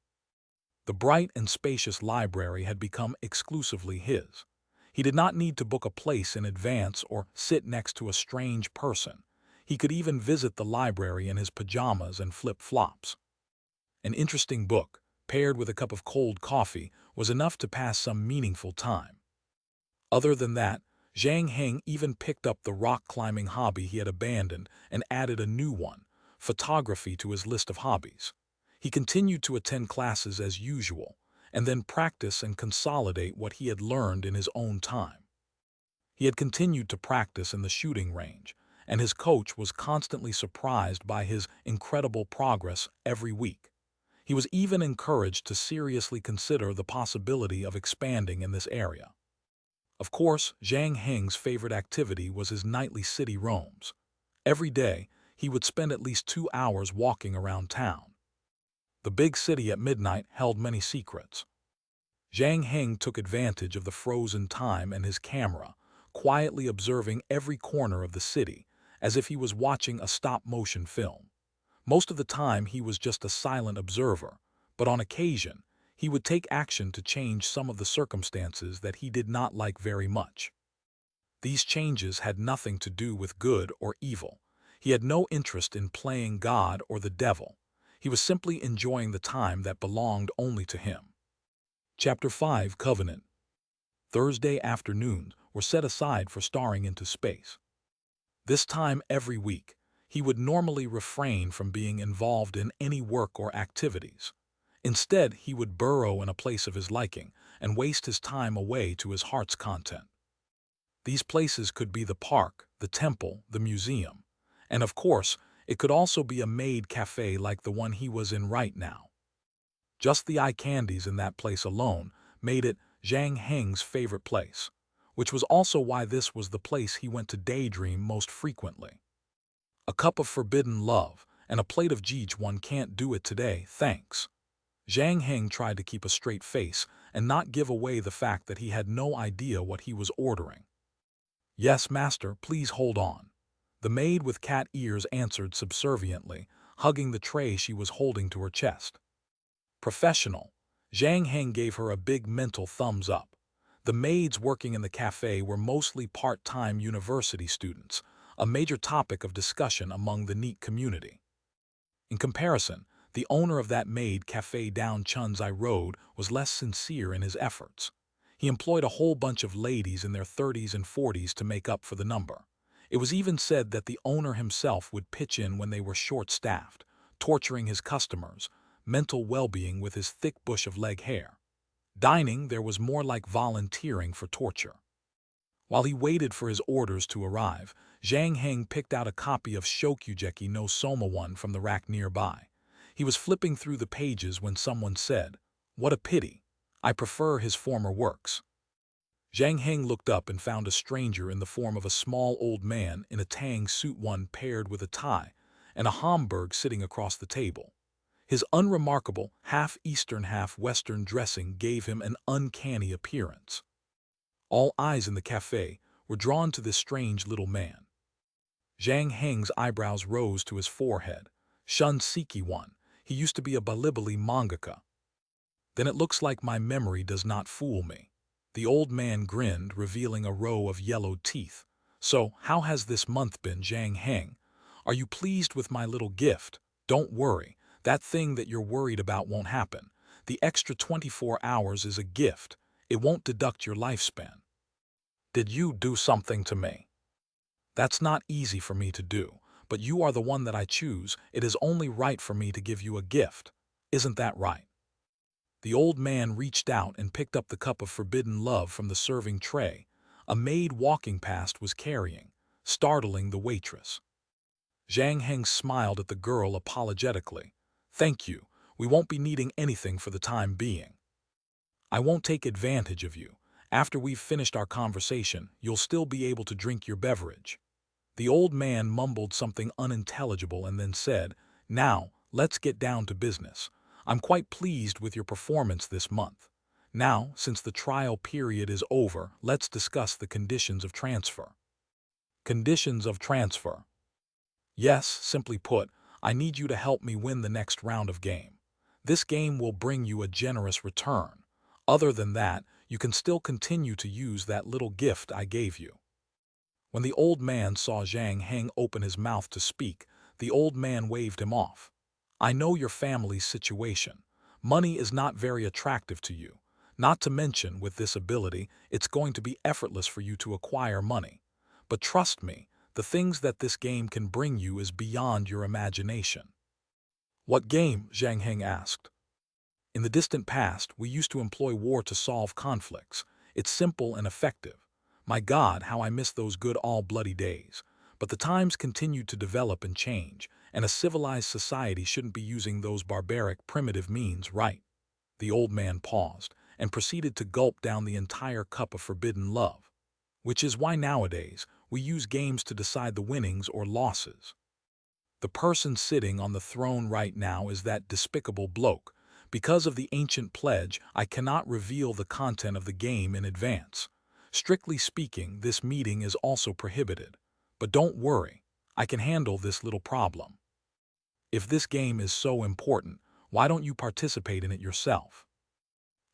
The bright and spacious library had become exclusively his. He did not need to book a place in advance or sit next to a strange person. He could even visit the library in his pajamas and flip-flops. An interesting book, paired with a cup of cold coffee, was enough to pass some meaningful time. Other than that, Zhang Heng even picked up the rock-climbing hobby he had abandoned and added a new one, photography, to his list of hobbies. He continued to attend classes as usual, and then practice and consolidate what he had learned in his own time. He had continued to practice in the shooting range, and his coach was constantly surprised by his incredible progress every week. He was even encouraged to seriously consider the possibility of expanding in this area. Of course, Zhang Heng's favorite activity was his nightly city roams. Every day, he would spend at least 2 hours walking around town. The big city at midnight held many secrets. Zhang Heng took advantage of the frozen time and his camera, quietly observing every corner of the city, as if he was watching a stop-motion film. Most of the time he was just a silent observer, but on occasion, he would take action to change some of the circumstances that he did not like very much. These changes had nothing to do with good or evil. He had no interest in playing God or the devil. He was simply enjoying the time that belonged only to him. Chapter 5: Covenant. Thursday afternoons were set aside for staring into space. This time every week, he would normally refrain from being involved in any work or activities. Instead, he would burrow in a place of his liking and waste his time away to his heart's content. These places could be the park, the temple, the museum, and of course, it could also be a maid cafe like the one he was in right now. Just the eye candies in that place alone made it Zhang Heng's favorite place, which was also why this was the place he went to daydream most frequently. A cup of forbidden love and a plate of jeej, one can't do it today, thanks. Zhang Heng tried to keep a straight face and not give away the fact that he had no idea what he was ordering. Yes, master, please hold on. The maid with cat ears answered subserviently, hugging the tray she was holding to her chest. Professional. Zhang Heng gave her a big mental thumbs up. The maids working in the cafe were mostly part-time university students, a major topic of discussion among the NEET community. In comparison, the owner of that maid cafe down Chunzai Road was less sincere in his efforts. He employed a whole bunch of ladies in their 30s and 40s to make up for the number. It was even said that the owner himself would pitch in when they were short-staffed, torturing his customers' mental well-being with his thick bush of leg hair. Dining there was more like volunteering for torture. While he waited for his orders to arrive, Zhang Heng picked out a copy of Shokugeki no Soma 1 from the rack nearby. He was flipping through the pages when someone said, What a pity. I prefer his former works. Zhang Heng looked up and found a stranger in the form of a small old man in a tang suit, one paired with a tie, and a Homburg sitting across the table. His unremarkable, half-Eastern half-Western dressing gave him an uncanny appearance. All eyes in the cafe were drawn to this strange little man. Zhang Heng's eyebrows rose to his forehead. Shun Siki one, he used to be a Balibali mangaka. Then it looks like my memory does not fool me. The old man grinned, revealing a row of yellowed teeth. So, how has this month been, Zhang Heng? Are you pleased with my little gift? Don't worry, that thing that you're worried about won't happen. The extra 24 hours is a gift. It won't deduct your lifespan. Did you do something to me? That's not easy for me to do, but you are the one that I choose. It is only right for me to give you a gift. Isn't that right? The old man reached out and picked up the cup of forbidden love from the serving tray. A maid walking past was carrying, startling the waitress. Zhang Heng smiled at the girl apologetically. Thank you, we won't be needing anything for the time being. I won't take advantage of you. After we've finished our conversation, you'll still be able to drink your beverage. The old man mumbled something unintelligible and then said, Now, let's get down to business. I'm quite pleased with your performance this month. Now, since the trial period is over, let's discuss the conditions of transfer. Conditions of transfer. Yes, simply put, I need you to help me win the next round of game. This game will bring you a generous return. Other than that, you can still continue to use that little gift I gave you. When the old man saw Zhang Heng open his mouth to speak, the old man waved him off. I know your family's situation. Money is not very attractive to you. Not to mention, with this ability, it's going to be effortless for you to acquire money. But trust me, the things that this game can bring you is beyond your imagination. What game? Zhang Heng asked. In the distant past, we used to employ war to solve conflicts. It's simple and effective. My God, how I miss those good all-bloody days. But the times continue to develop and change, and a civilized society shouldn't be using those barbaric, primitive means, right? The old man paused and proceeded to gulp down the entire cup of forbidden love. Which is why nowadays, we use games to decide the winnings or losses. The person sitting on the throne right now is that despicable bloke. Because of the ancient pledge, I cannot reveal the content of the game in advance. Strictly speaking, this meeting is also prohibited. But don't worry, I can handle this little problem. If this game is so important, why don't you participate in it yourself?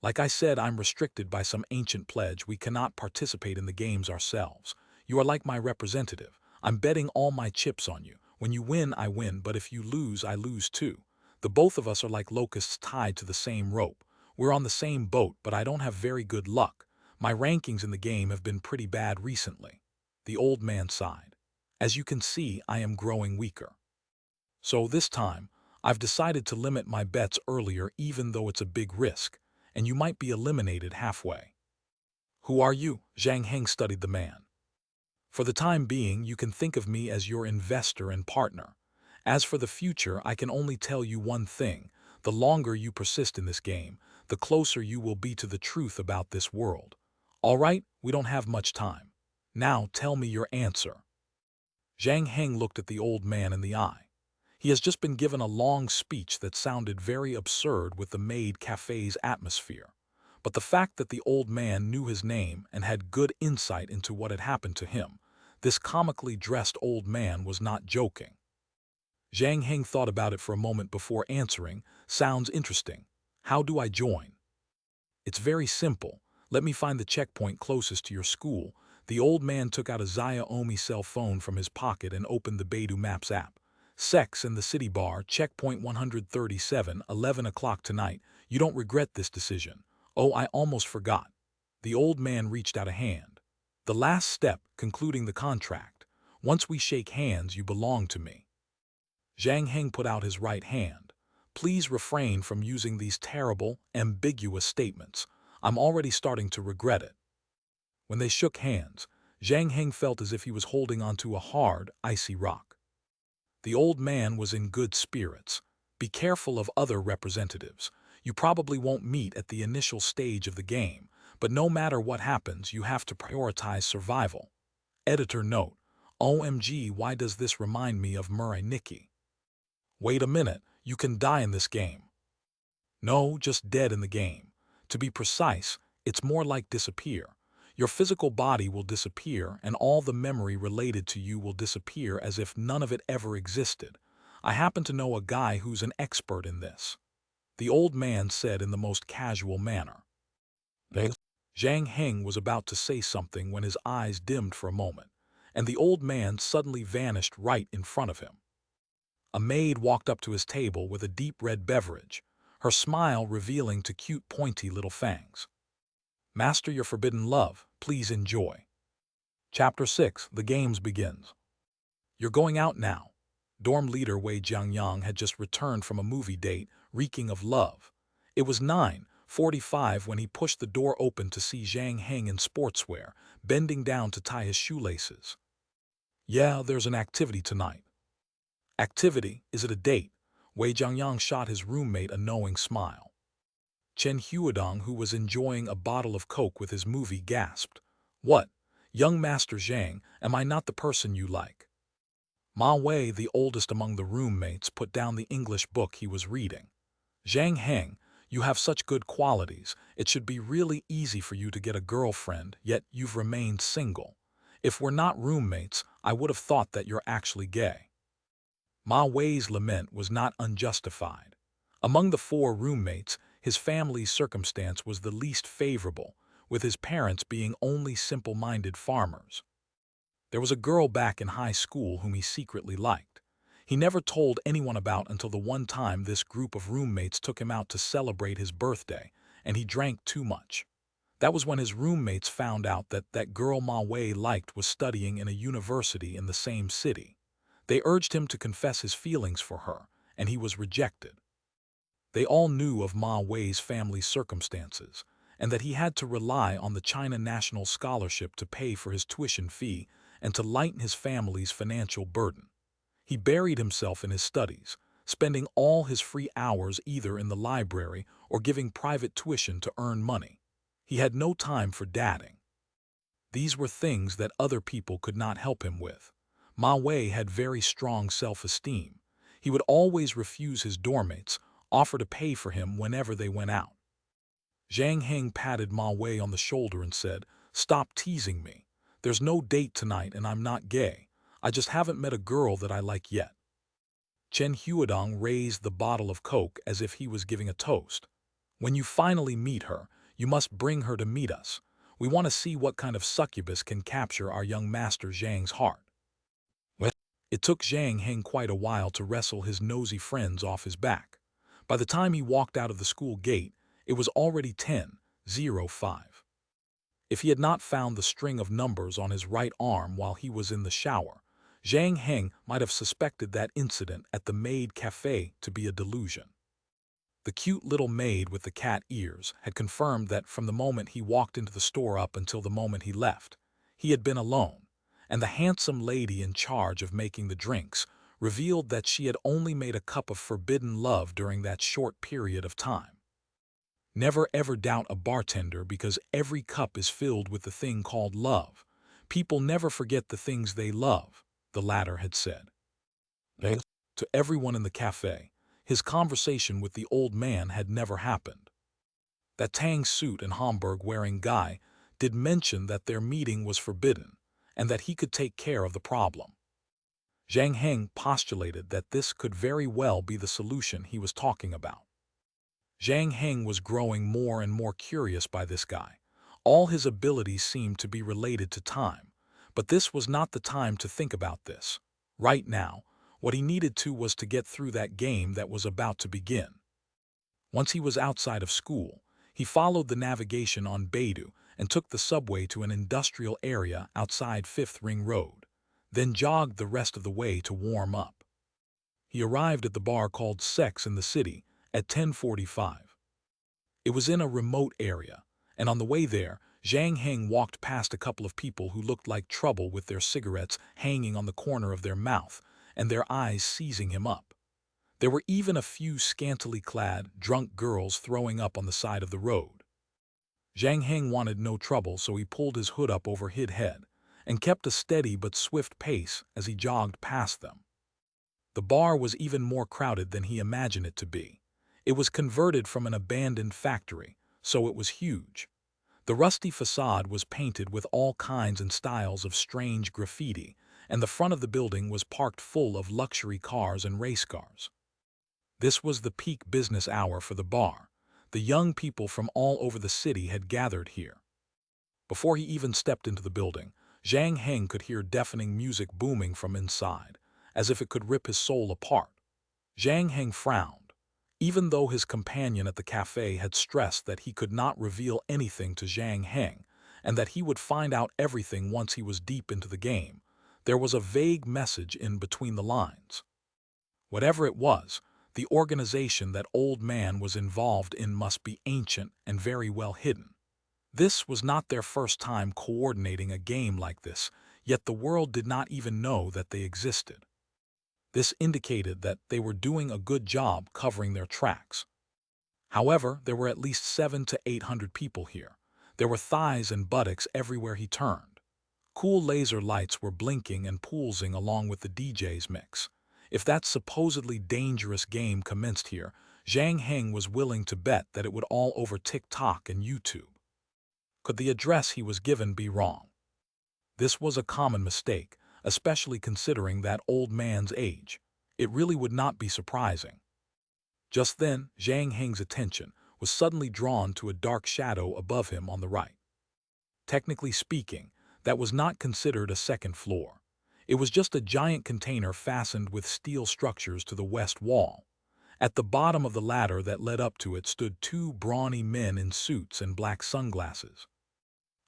Like I said, I'm restricted by some ancient pledge. We cannot participate in the games ourselves. You are like my representative. I'm betting all my chips on you. When you win, I win, but if you lose, I lose too. The both of us are like locusts tied to the same rope. We're on the same boat, but I don't have very good luck. My rankings in the game have been pretty bad recently. The old man sighed. As you can see, I am growing weaker. So this time, I've decided to limit my bets earlier even though it's a big risk, and you might be eliminated halfway. Who are you? Zhang Heng studied the man. For the time being, you can think of me as your investor and partner. As for the future, I can only tell you one thing. The longer you persist in this game, the closer you will be to the truth about this world. All right, we don't have much time. Now tell me your answer. Zhang Heng looked at the old man in the eye. He has just been given a long speech that sounded very absurd with the maid cafe's atmosphere. But the fact that the old man knew his name and had good insight into what had happened to him, this comically dressed old man was not joking. Zhang Heng thought about it for a moment before answering. Sounds interesting. How do I join? It's very simple. Let me find the checkpoint closest to your school. The old man took out a Xiaomi cell phone from his pocket and opened the Beidou Maps app. Sex in the city bar, checkpoint 137, 11 o'clock tonight. You don't regret this decision. Oh, I almost forgot. The old man reached out a hand. The last step, concluding the contract. Once we shake hands, you belong to me. Zhang Heng put out his right hand. Please refrain from using these terrible, ambiguous statements. I'm already starting to regret it. When they shook hands, Zhang Heng felt as if he was holding onto a hard, icy rock. The old man was in good spirits. Be careful of other representatives. You probably won't meet at the initial stage of the game, but no matter what happens, you have to prioritize survival. Editor note: OMG, why does this remind me of Murray Nicky? Wait a minute, you can die in this game. No, just dead in the game. To be precise, it's more like disappear. Your physical body will disappear, and all the memory related to you will disappear as if none of it ever existed. I happen to know a guy who's an expert in this, the old man said in the most casual manner. Zhang Heng was about to say something when his eyes dimmed for a moment, and the old man suddenly vanished right in front of him. A maid walked up to his table with a deep red beverage, her smile revealing to cute pointy little fangs. Master your forbidden love, please enjoy. Chapter 6, The Games begins. You're going out now. Dorm leader Wei Jiangyang had just returned from a movie date, reeking of love. It was 9:45 when he pushed the door open to see Zhang Heng in sportswear, bending down to tie his shoelaces. Yeah, there's an activity tonight. Activity? Is it a date? Wei Jiangyang shot his roommate a knowing smile. Chen Huadong, who was enjoying a bottle of Coke with his movie, gasped. What? Young Master Zhang, am I not the person you like? Ma Wei, the oldest among the roommates, put down the English book he was reading. Zhang Heng, you have such good qualities. It should be really easy for you to get a girlfriend, yet you've remained single. If we're not roommates, I would have thought that you're actually gay. Ma Wei's lament was not unjustified. Among the 4 roommates, his family's circumstance was the least favorable, with his parents being only simple-minded farmers. There was a girl back in high school whom he secretly liked. He never told anyone about until the one time this group of roommates took him out to celebrate his birthday, and he drank too much. That was when his roommates found out that that girl Ma Wei liked was studying in a university in the same city. They urged him to confess his feelings for her, and he was rejected. They all knew of Ma Wei's family circumstances, and that he had to rely on the China National Scholarship to pay for his tuition fee and to lighten his family's financial burden. He buried himself in his studies, spending all his free hours either in the library or giving private tuition to earn money. He had no time for dating. These were things that other people could not help him with. Ma Wei had very strong self-esteem. He would always refuse his dormmates, offer to pay for him whenever they went out. Zhang Heng patted Ma Wei on the shoulder and said, "Stop teasing me. There's no date tonight and I'm not gay. I just haven't met a girl that I like yet." Chen Huadong raised the bottle of Coke as if he was giving a toast. "When you finally meet her, you must bring her to meet us. We want to see what kind of succubus can capture our young master Zhang's heart." It took Zhang Heng quite a while to wrestle his nosy friends off his back. By the time he walked out of the school gate, it was already 10:05. If he had not found the string of numbers on his right arm while he was in the shower, Zhang Heng might have suspected that incident at the maid cafe to be a delusion. The cute little maid with the cat ears had confirmed that from the moment he walked into the store up until the moment he left, he had been alone, and the handsome lady in charge of making the drinks revealed that she had only made a cup of forbidden love during that short period of time. Never ever doubt a bartender because every cup is filled with the thing called love. People never forget the things they love, the latter had said. To everyone in the cafe, his conversation with the old man had never happened. That tang suit and Homburg-wearing guy did mention that their meeting was forbidden, and that he could take care of the problem. Zhang Heng postulated that this could very well be the solution he was talking about. Zhang Heng was growing more and more curious by this guy. All his abilities seemed to be related to time, but this was not the time to think about this. Right now, what he needed to was to get through that game that was about to begin. Once he was outside of school, he followed the navigation on Beidou and took the subway to an industrial area outside Fifth Ring Road, then jogged the rest of the way to warm up. He arrived at the bar called Sex in the City at 10:45. It was in a remote area, and on the way there, Zhang Heng walked past a couple of people who looked like trouble with their cigarettes hanging on the corner of their mouth and their eyes seizing him up. There were even a few scantily clad, drunk girls throwing up on the side of the road. Zhang Heng wanted no trouble, so he pulled his hood up over his head and kept a steady but swift pace as he jogged past them. The bar was even more crowded than he imagined it to be. It was converted from an abandoned factory, so it was huge. The rusty facade was painted with all kinds and styles of strange graffiti, and the front of the building was parked full of luxury cars and race cars. This was the peak business hour for the bar. The young people from all over the city had gathered here. Before he even stepped into the building, Zhang Heng could hear deafening music booming from inside, as if it could rip his soul apart. Zhang Heng frowned. Even though his companion at the cafe had stressed that he could not reveal anything to Zhang Heng, and that he would find out everything once he was deep into the game, there was a vague message in between the lines. Whatever it was, the organization that old man was involved in must be ancient and very well hidden. This was not their first time coordinating a game like this, yet the world did not even know that they existed. This indicated that they were doing a good job covering their tracks. However, there were at least 700 to 800 people here. There were thighs and buttocks everywhere he turned. Cool laser lights were blinking and pulsing along with the DJ's mix. If that supposedly dangerous game commenced here, Zhang Heng was willing to bet that it would all over TikTok and YouTube. Could the address he was given be wrong? This was a common mistake, especially considering that old man's age. It really would not be surprising. Just then, Zhang Heng's attention was suddenly drawn to a dark shadow above him on the right. Technically speaking, that was not considered a second floor. It was just a giant container fastened with steel structures to the west wall. At the bottom of the ladder that led up to it stood two brawny men in suits and black sunglasses.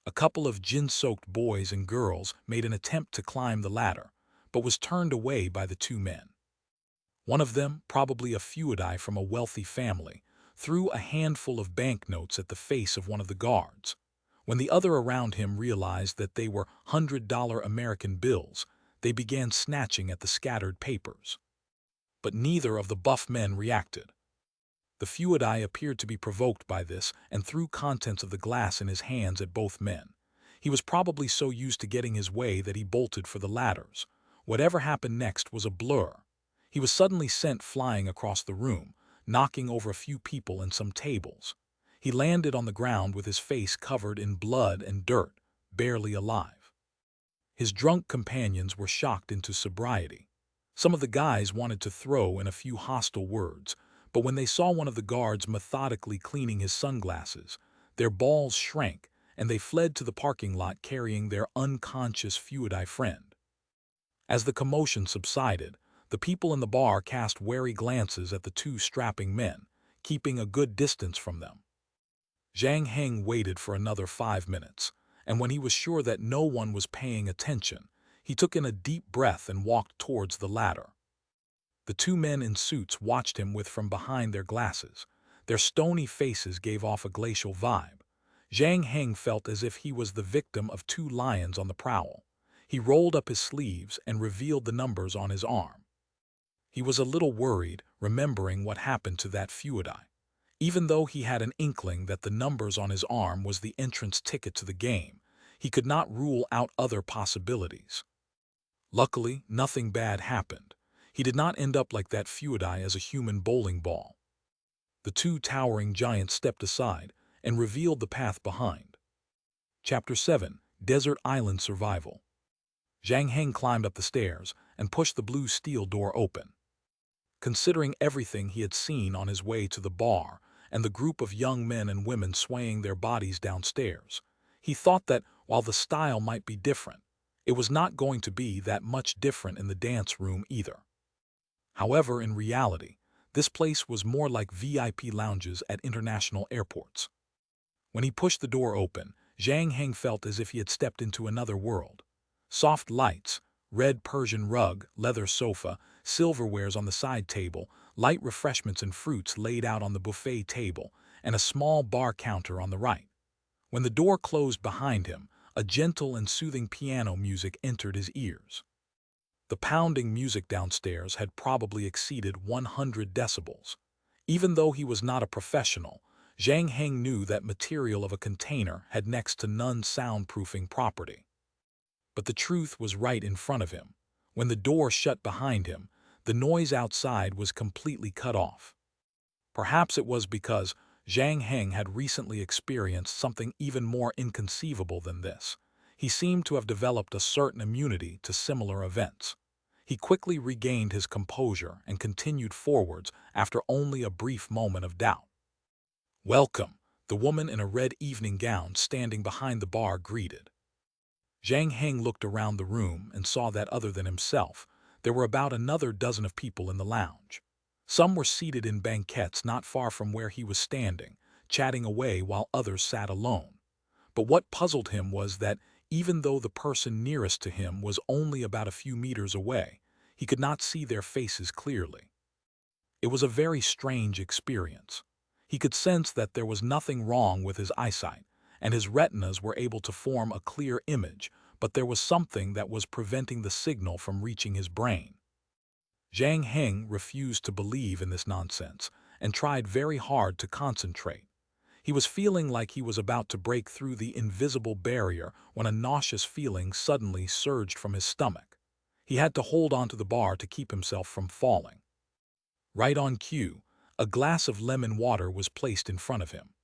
A couple of gin-soaked boys and girls made an attempt to climb the ladder, but was turned away by the two men. One of them, probably a feudai from a wealthy family, threw a handful of banknotes at the face of one of the guards. When the other around him realized that they were $100 American bills, they began snatching at the scattered papers. But neither of the buff men reacted. The feudai appeared to be provoked by this and threw contents of the glass in his hands at both men. He was probably so used to getting his way that he bolted for the ladders. Whatever happened next was a blur. He was suddenly sent flying across the room, knocking over a few people and some tables. He landed on the ground with his face covered in blood and dirt, barely alive. His drunk companions were shocked into sobriety. Some of the guys wanted to throw in a few hostile words, but when they saw one of the guards methodically cleaning his sunglasses, their balls shrank and they fled to the parking lot carrying their unconscious feudai friend. As the commotion subsided, the people in the bar cast wary glances at the two strapping men, keeping a good distance from them. Zhang Heng waited for another 5 minutes, and when he was sure that no one was paying attention, he took in a deep breath and walked towards the ladder. The two men in suits watched him with from behind their glasses. Their stony faces gave off a glacial vibe. Zhang Heng felt as if he was the victim of two lions on the prowl. He rolled up his sleeves and revealed the numbers on his arm. He was a little worried, remembering what happened to that feudai. Even though he had an inkling that the numbers on his arm was the entrance ticket to the game, he could not rule out other possibilities. Luckily, nothing bad happened. He did not end up like that feudai as a human bowling ball. The two towering giants stepped aside and revealed the path behind. Chapter 7: Desert Island Survival. Zhang Heng climbed up the stairs and pushed the blue steel door open. Considering everything he had seen on his way to the bar and the group of young men and women swaying their bodies downstairs, he thought that, while the style might be different, it was not going to be that much different in the dance room either. However, in reality, this place was more like VIP lounges at international airports. When he pushed the door open, Zhang Heng felt as if he had stepped into another world. Soft lights, red Persian rug, leather sofa, silverwares on the side table, light refreshments and fruits laid out on the buffet table, and a small bar counter on the right. When the door closed behind him, a gentle and soothing piano music entered his ears. The pounding music downstairs had probably exceeded 100 decibels. Even though he was not a professional, Zhang Heng knew that material of a container had next to none soundproofing property. But the truth was right in front of him. When the door shut behind him, the noise outside was completely cut off. Perhaps it was because Zhang Heng had recently experienced something even more inconceivable than this. He seemed to have developed a certain immunity to similar events. He quickly regained his composure and continued forwards after only a brief moment of doubt. "Welcome," the woman in a red evening gown standing behind the bar greeted. Zhang Heng looked around the room and saw that other than himself, there were about another dozen of people in the lounge. Some were seated in banquettes not far from where he was standing, chatting away while others sat alone. But what puzzled him was that even though the person nearest to him was only about a few meters away, he could not see their faces clearly. It was a very strange experience. He could sense that there was nothing wrong with his eyesight, and his retinas were able to form a clear image, but there was something that was preventing the signal from reaching his brain. Zhang Heng refused to believe in this nonsense and tried very hard to concentrate. He was feeling like he was about to break through the invisible barrier when a nauseous feeling suddenly surged from his stomach. He had to hold onto the bar to keep himself from falling. Right on cue, a glass of lemon water was placed in front of him.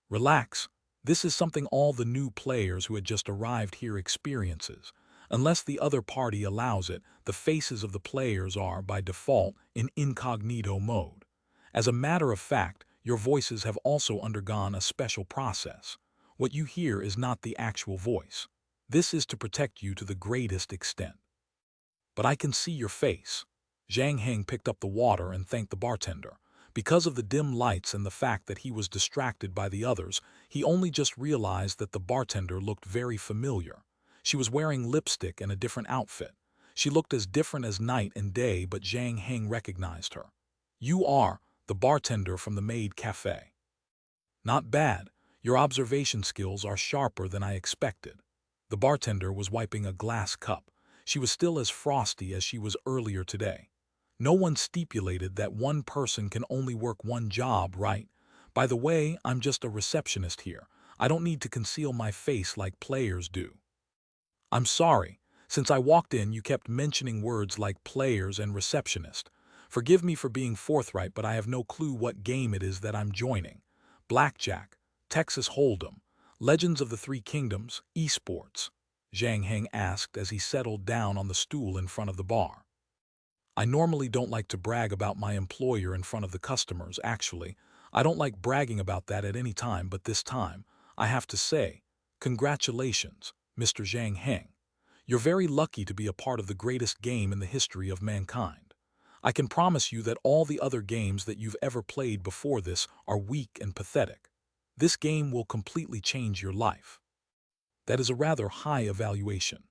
"Relax. This is something all the new players who had just arrived here experiences. Unless the other party allows it, the faces of the players are, by default, in incognito mode. As a matter of fact, your voices have also undergone a special process. What you hear is not the actual voice. This is to protect you to the greatest extent. But I can see your face." Zhang Heng picked up the water and thanked the bartender. Because of the dim lights and the fact that he was distracted by the others, he only just realized that the bartender looked very familiar. She was wearing lipstick and a different outfit. She looked as different as night and day, but Zhang Heng recognized her. "You are the bartender from the Maid Cafe." "Not bad. Your observation skills are sharper than I expected." The bartender was wiping a glass cup. She was still as frosty as she was earlier today. "No one stipulated that one person can only work one job, right? By the way, I'm just a receptionist here. I don't need to conceal my face like players do." "I'm sorry. Since I walked in, you kept mentioning words like players and receptionist. Forgive me for being forthright, but I have no clue what game it is that I'm joining. Blackjack, Texas Hold'em, Legends of the Three Kingdoms, esports?" Zhang Heng asked as he settled down on the stool in front of the bar. "I normally don't like to brag about my employer in front of the customers, actually. I don't like bragging about that at any time, but this time, I have to say, congratulations, Mr. Zhang Heng. You're very lucky to be a part of the greatest game in the history of mankind. I can promise you that all the other games that you've ever played before this are weak and pathetic. This game will completely change your life." "That is a rather high evaluation."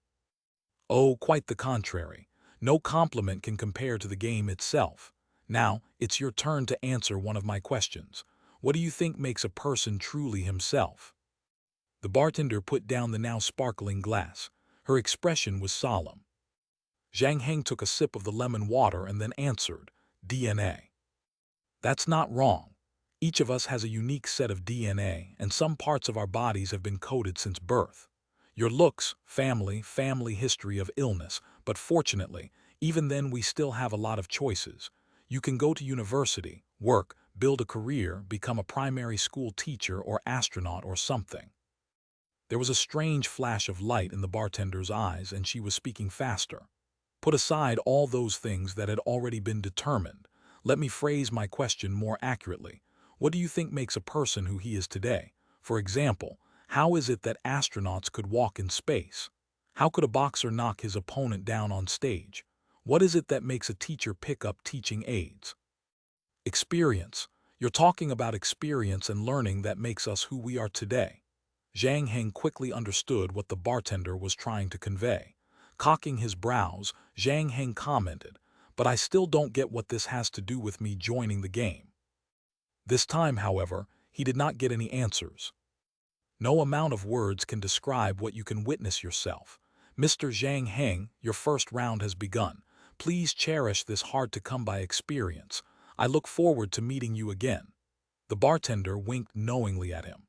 "Oh, quite the contrary. No compliment can compare to the game itself. Now, it's your turn to answer one of my questions. What do you think makes a person truly himself?" The bartender put down the now sparkling glass. Her expression was solemn. Zhang Heng took a sip of the lemon water and then answered, "DNA." "That's not wrong. Each of us has a unique set of DNA, and some parts of our bodies have been coded since birth. Your looks, family history of illness, but fortunately, even then we still have a lot of choices. You can go to university, work, build a career, become a primary school teacher or astronaut or something." There was a strange flash of light in the bartender's eyes, and she was speaking faster. "Put aside all those things that had already been determined. Let me phrase my question more accurately. What do you think makes a person who he is today? For example, how is it that astronauts could walk in space? How could a boxer knock his opponent down on stage? What is it that makes a teacher pick up teaching aids?" "Experience. You're talking about experience and learning that makes us who we are today." Zhang Heng quickly understood what the bartender was trying to convey. Cocking his brows, Zhang Heng commented, "But I still don't get what this has to do with me joining the game." This time, however, he did not get any answers. No amount of words can describe what you can witness yourself. "Mr. Zhang Heng, your first round has begun. Please cherish this hard-to-come-by experience. I look forward to meeting you again." The bartender winked knowingly at him.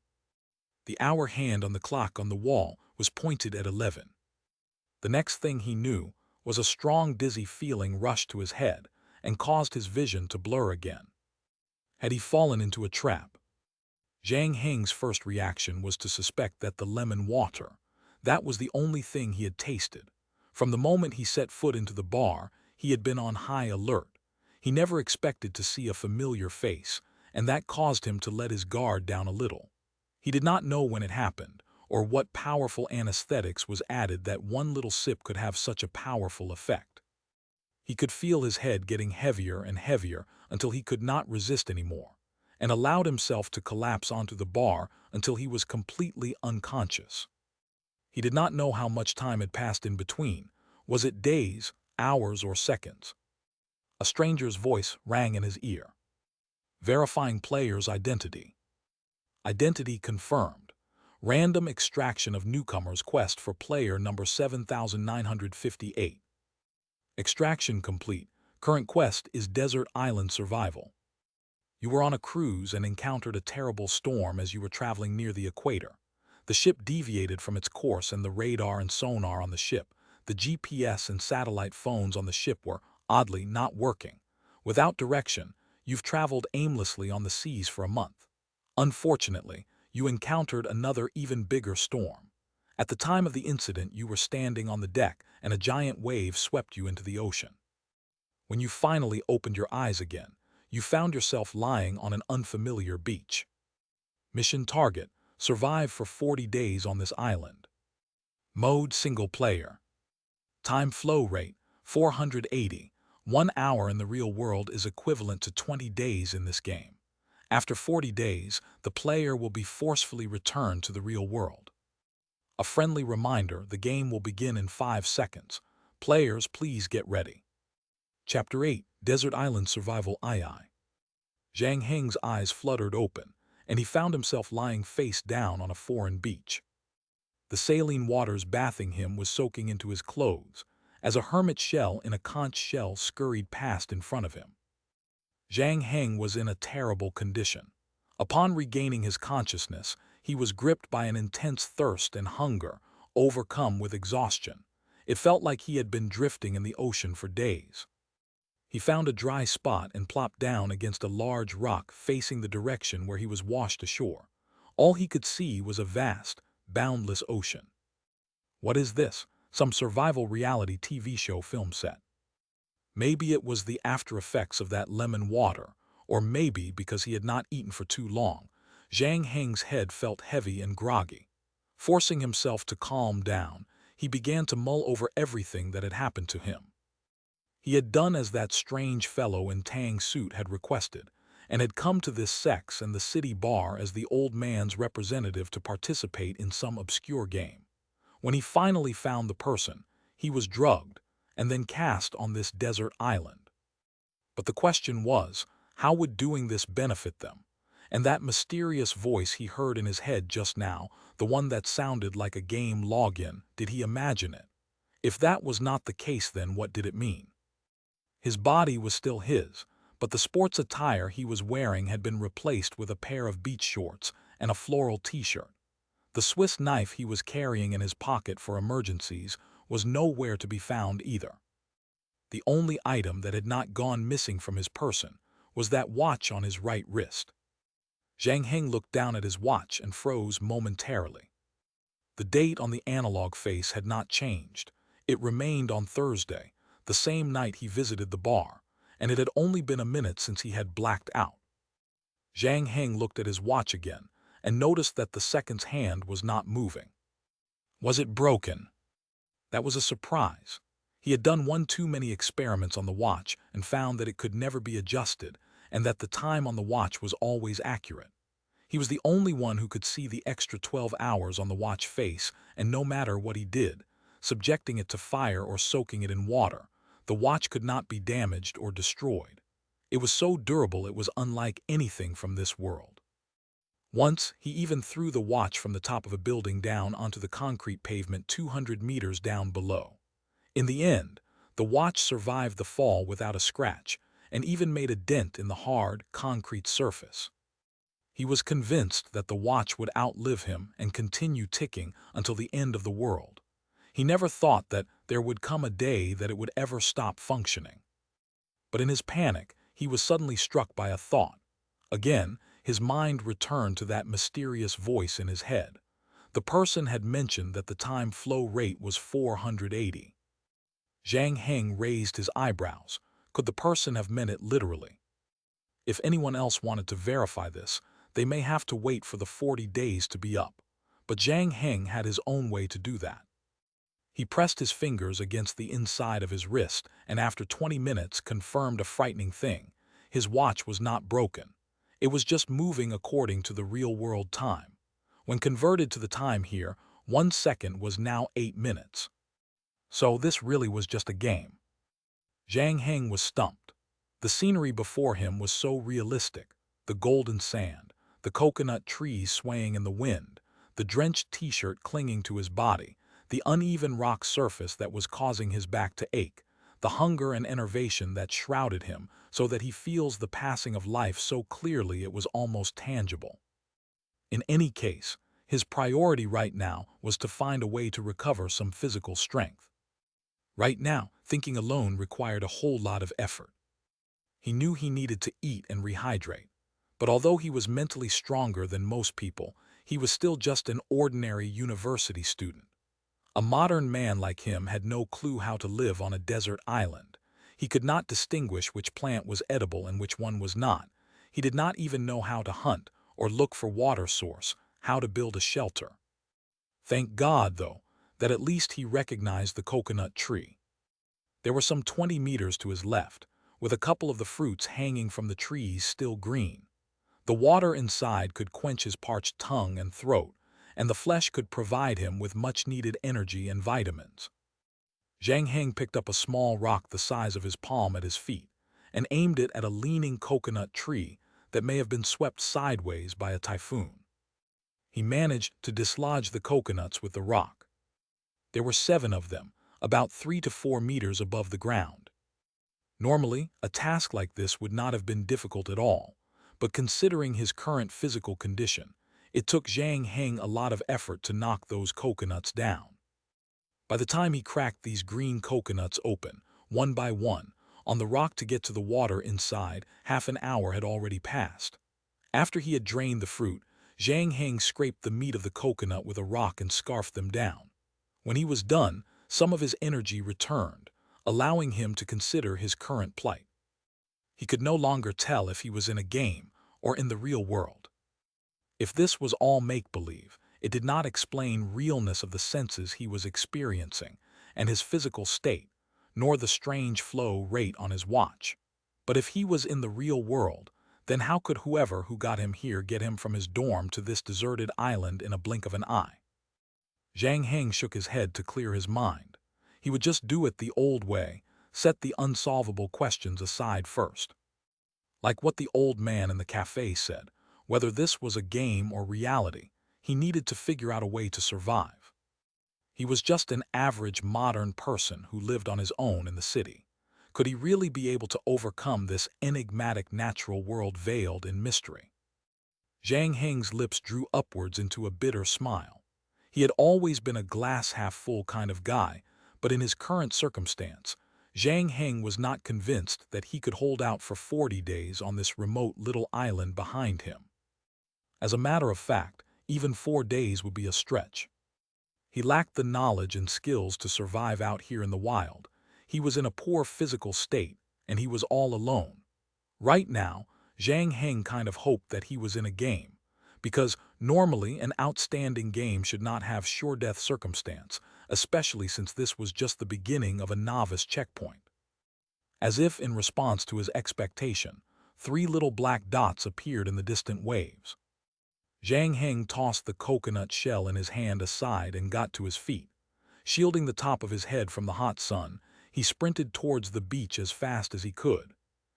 The hour hand on the clock on the wall was pointed at 11. The next thing he knew was a strong dizzy feeling rushed to his head and caused his vision to blur again. Had he fallen into a trap? Zhang Heng's first reaction was to suspect that the lemon water, that was the only thing he had tasted. From the moment he set foot into the bar, he had been on high alert. He never expected to see a familiar face, and that caused him to let his guard down a little. He did not know when it happened, or what powerful anesthetics was added that one little sip could have such a powerful effect. He could feel his head getting heavier and heavier until he could not resist anymore, and allowed himself to collapse onto the bar until he was completely unconscious. He did not know how much time had passed in between. Was it days, hours, or seconds? A stranger's voice rang in his ear. Verifying player's identity. Identity confirmed. Random extraction of newcomer's quest for player number 7958. Extraction complete. Current quest is Desert Island Survival. You were on a cruise and encountered a terrible storm as you were traveling near the equator. The ship deviated from its course, and the radar and sonar on the ship, the GPS and satellite phones on the ship were, oddly, not working. Without direction, you've traveled aimlessly on the seas for a month. Unfortunately, you encountered another even bigger storm. At the time of the incident, you were standing on the deck and a giant wave swept you into the ocean. When you finally opened your eyes again, you found yourself lying on an unfamiliar beach. Mission target: survive for 40 days on this island. Mode: single player. Time flow rate: 480. 1 hour in the real world is equivalent to 20 days in this game. After 40 days, the player will be forcefully returned to the real world. A friendly reminder: the game will begin in 5 seconds. Players, please get ready. Chapter 8: Desert Island Survival II. Zhang Heng's eyes fluttered open, and he found himself lying face down on a foreign beach. The saline waters bathing him was soaking into his clothes, as a hermit shell in a conch shell scurried past in front of him. Zhang Heng was in a terrible condition. Upon regaining his consciousness, he was gripped by an intense thirst and hunger, overcome with exhaustion. It felt like he had been drifting in the ocean for days. He found a dry spot and plopped down against a large rock facing the direction where he was washed ashore. All he could see was a vast, boundless ocean. What is this? Some survival reality TV show film set. Maybe it was the after effects of that lemon water, or maybe because he had not eaten for too long. Zhang Heng's head felt heavy and groggy. Forcing himself to calm down, he began to mull over everything that had happened to him. He had done as that strange fellow in tang suit had requested, and had come to this sex and the city bar as the old man's representative to participate in some obscure game. When he finally found the person, he was drugged and then cast on this desert island. But the question was, how would doing this benefit them? And that mysterious voice he heard in his head just now, the one that sounded like a game login, did he imagine it? If that was not the case, then what did it mean? His body was still his, but the sports attire he was wearing had been replaced with a pair of beach shorts and a floral t-shirt. The Swiss knife he was carrying in his pocket for emergencies was nowhere to be found either. The only item that had not gone missing from his person was that watch on his right wrist. Zhang Heng looked down at his watch and froze momentarily. The date on the analog face had not changed. It remained on Thursday, the same night he visited the bar, and it had only been a minute since he had blacked out. Zhang Heng looked at his watch again and noticed that the seconds hand was not moving. Was it broken? That was a surprise. He had done one too many experiments on the watch and found that it could never be adjusted, and that the time on the watch was always accurate. He was the only one who could see the extra 12 hours on the watch face, and no matter what he did, subjecting it to fire or soaking it in water, the watch could not be damaged or destroyed. It was so durable it was unlike anything from this world. Once, he even threw the watch from the top of a building down onto the concrete pavement 200 meters down below. In the end, the watch survived the fall without a scratch, and even made a dent in the hard, concrete surface. He was convinced that the watch would outlive him and continue ticking until the end of the world. He never thought that there would come a day that it would ever stop functioning. But in his panic, he was suddenly struck by a thought. Again, his mind returned to that mysterious voice in his head. The person had mentioned that the time flow rate was 480. Zhang Heng raised his eyebrows. Could the person have meant it literally? If anyone else wanted to verify this, they may have to wait for the 40 days to be up. But Zhang Heng had his own way to do that. He pressed his fingers against the inside of his wrist and after 20 minutes confirmed a frightening thing. His watch was not broken. It was just moving according to the real-world time. When converted to the time here, 1 second was now 8 minutes. So this really was just a game. Zhang Heng was stumped. The scenery before him was so realistic. The golden sand, the coconut trees swaying in the wind, the drenched t-shirt clinging to his body, the uneven rock surface that was causing his back to ache, the hunger and enervation that shrouded him so that he feels the passing of life so clearly it was almost tangible. In any case, his priority right now was to find a way to recover some physical strength. Right now, thinking alone required a whole lot of effort. He knew he needed to eat and rehydrate. But although he was mentally stronger than most people, he was still just an ordinary university student. A modern man like him had no clue how to live on a desert island. He could not distinguish which plant was edible and which one was not. He did not even know how to hunt or look for water source, how to build a shelter. Thank God, though, that at least he recognized the coconut tree. There were some 20 meters to his left, with a couple of the fruits hanging from the trees still green. The water inside could quench his parched tongue and throat, and the flesh could provide him with much-needed energy and vitamins. Zhang Heng picked up a small rock the size of his palm at his feet and aimed it at a leaning coconut tree that may have been swept sideways by a typhoon. He managed to dislodge the coconuts with the rock. There were 7 of them, about 3 to 4 meters above the ground. Normally, a task like this would not have been difficult at all, but considering his current physical condition, it took Zhang Heng a lot of effort to knock those coconuts down. By the time he cracked these green coconuts open, one by one, on the rock to get to the water inside, half an hour had already passed. After he had drained the fruit, Zhang Heng scraped the meat of the coconut with a rock and scarfed them down. When he was done, some of his energy returned, allowing him to consider his current plight. He could no longer tell if he was in a game or in the real world. If this was all make-believe, it did not explain realness of the senses he was experiencing and his physical state, nor the strange flow rate on his watch. But if he was in the real world, then how could whoever who got him here get him from his dorm to this deserted island in a blink of an eye? Zhang Heng shook his head to clear his mind. He would just do it the old way, set the unsolvable questions aside first. Like what the old man in the cafe said, whether this was a game or reality, he needed to figure out a way to survive. He was just an average modern person who lived on his own in the city. Could he really be able to overcome this enigmatic natural world veiled in mystery? Zhang Heng's lips drew upwards into a bitter smile. He had always been a glass-half-full kind of guy, but in his current circumstance, Zhang Heng was not convinced that he could hold out for 40 days on this remote little island behind him. As a matter of fact, even 4 days would be a stretch. He lacked the knowledge and skills to survive out here in the wild. He was in a poor physical state, and he was all alone. Right now, Zhang Heng kind of hoped that he was in a game, because normally an outstanding game should not have sure-death circumstance, especially since this was just the beginning of a novice checkpoint. As if in response to his expectation, 3 little black dots appeared in the distant waves. Zhang Heng tossed the coconut shell in his hand aside and got to his feet. Shielding the top of his head from the hot sun, he sprinted towards the beach as fast as he could.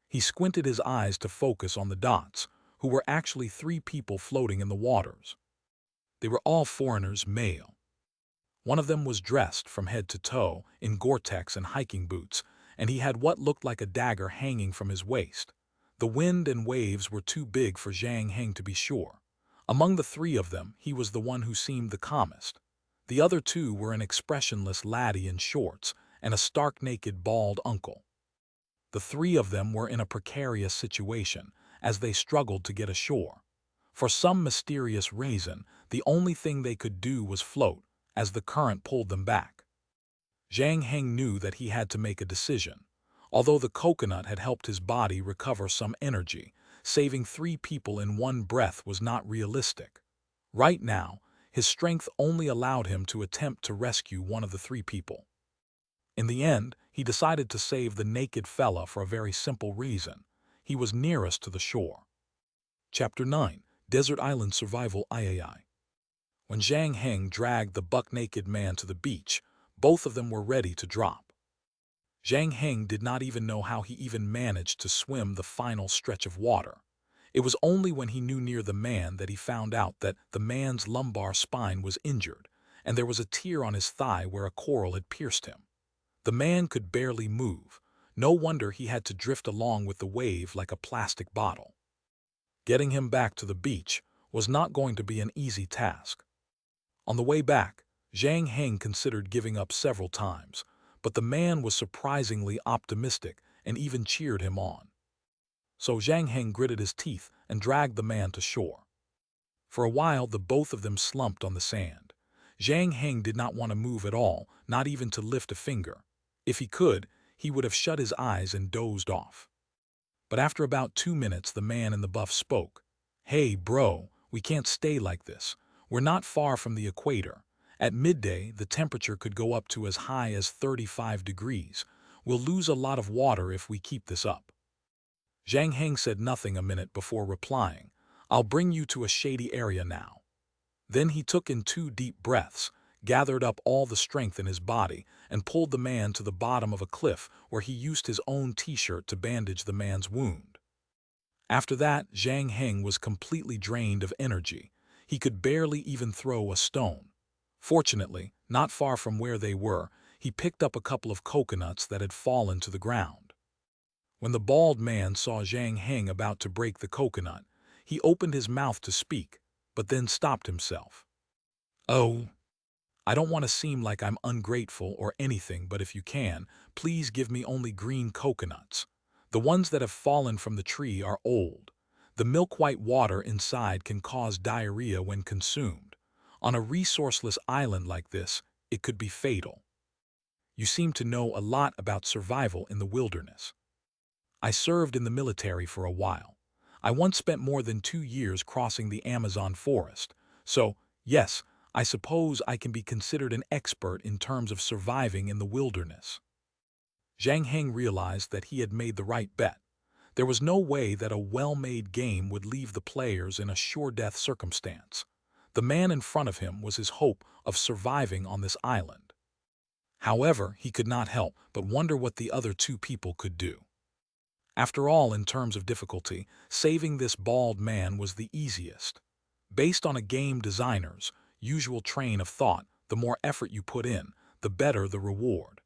He squinted his eyes to focus on the dots, who were actually 3 people floating in the waters. They were all foreigners, male. One of them was dressed from head to toe in Gore-Tex and hiking boots, and he had what looked like a dagger hanging from his waist. The wind and waves were too big for Zhang Heng to be sure. Among the 3 of them, he was the one who seemed the calmest. The other 2 were an expressionless laddie in shorts and a stark-naked bald uncle. The 3 of them were in a precarious situation as they struggled to get ashore. For some mysterious reason, the only thing they could do was float, as the current pulled them back. Zhang Heng knew that he had to make a decision. Although the coconut had helped his body recover some energy, saving 3 people in one breath was not realistic. Right now, his strength only allowed him to attempt to rescue one of the 3 people. In the end, he decided to save the naked fella for a very simple reason. He was nearest to the shore. Chapter 9. Desert Island Survival III. When Zhang Heng dragged the buck-naked man to the beach, both of them were ready to drop. Zhang Heng did not even know how he even managed to swim the final stretch of water. It was only when he knew near the man that he found out that the man's lumbar spine was injured, and there was a tear on his thigh where a coral had pierced him. The man could barely move. No wonder he had to drift along with the wave like a plastic bottle. Getting him back to the beach was not going to be an easy task. On the way back, Zhang Heng considered giving up several times, but the man was surprisingly optimistic and even cheered him on. So Zhang Heng gritted his teeth and dragged the man to shore. For a while, the both of them slumped on the sand. Zhang Heng did not want to move at all, not even to lift a finger. If he could, he would have shut his eyes and dozed off. But after about 2 minutes, the man in the buff spoke. "Hey, bro, we can't stay like this. We're not far from the equator. At midday, the temperature could go up to as high as 35 degrees. We'll lose a lot of water if we keep this up." Zhang Heng said nothing a minute before replying, "I'll bring you to a shady area now." Then he took in 2 deep breaths, gathered up all the strength in his body, and pulled the man to the bottom of a cliff where he used his own t-shirt to bandage the man's wound. After that, Zhang Heng was completely drained of energy. He could barely even throw a stone. Fortunately, not far from where they were, he picked up a couple of coconuts that had fallen to the ground. When the bald man saw Zhang Heng about to break the coconut, he opened his mouth to speak, but then stopped himself. "Oh, I don't want to seem like I'm ungrateful or anything, but if you can, please give me only green coconuts. The ones that have fallen from the tree are old. The milk-white water inside can cause diarrhea when consumed. On a resourceless island like this, it could be fatal. You seem to know a lot about survival in the wilderness." "I served in the military for a while. I once spent more than 2 years crossing the Amazon forest. So, yes, I suppose I can be considered an expert in terms of surviving in the wilderness." Zhang Heng realized that he had made the right bet. There was no way that a well-made game would leave the players in a sure-death circumstance. The man in front of him was his hope of surviving on this island. However, he could not help but wonder what the other 2 people could do. After all, in terms of difficulty, saving this bald man was the easiest. Based on a game designer's usual train of thought, the more effort you put in, the better the reward.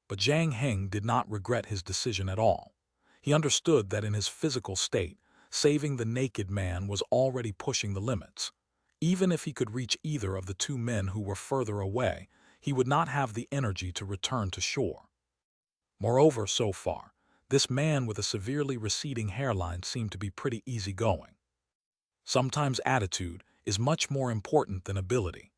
But Zhang Heng did not regret his decision at all. He understood that in his physical state, saving the naked man was already pushing the limits. Even if he could reach either of the 2 men who were further away, he would not have the energy to return to shore. Moreover, so far, this man with a severely receding hairline seemed to be pretty easygoing. Sometimes attitude is much more important than ability.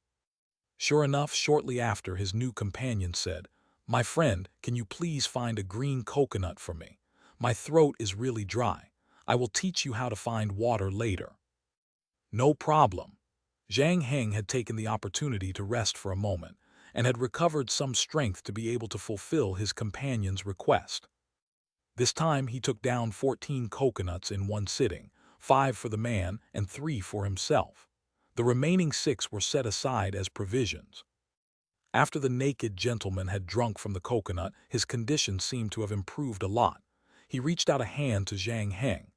Sure enough, shortly after, his new companion said, "My friend, can you please find a green coconut for me? My throat is really dry. I will teach you how to find water later." "No problem." Zhang Heng had taken the opportunity to rest for a moment and had recovered some strength to be able to fulfill his companion's request. This time he took down 14 coconuts in one sitting, 5 for the man and 3 for himself. The remaining 6 were set aside as provisions. After the naked gentleman had drunk from the coconut, his condition seemed to have improved a lot. He reached out a hand to Zhang Heng.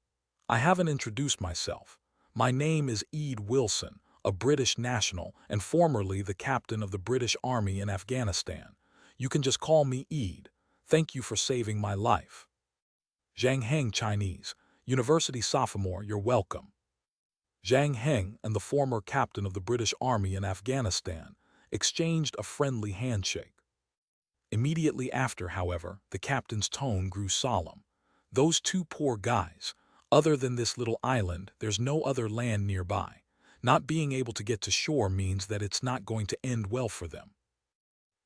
I haven't introduced myself. My name is Ede Wilson, a British national and formerly the captain of the British Army in Afghanistan. You can just call me Ede. Thank you for saving my life. Zhang Heng, Chinese, university sophomore, you're welcome. Zhang Heng and the former captain of the British Army in Afghanistan exchanged a friendly handshake. Immediately after, however, the captain's tone grew solemn. Those two poor guys. Other than this little island, there's no other land nearby. Not being able to get to shore means that it's not going to end well for them.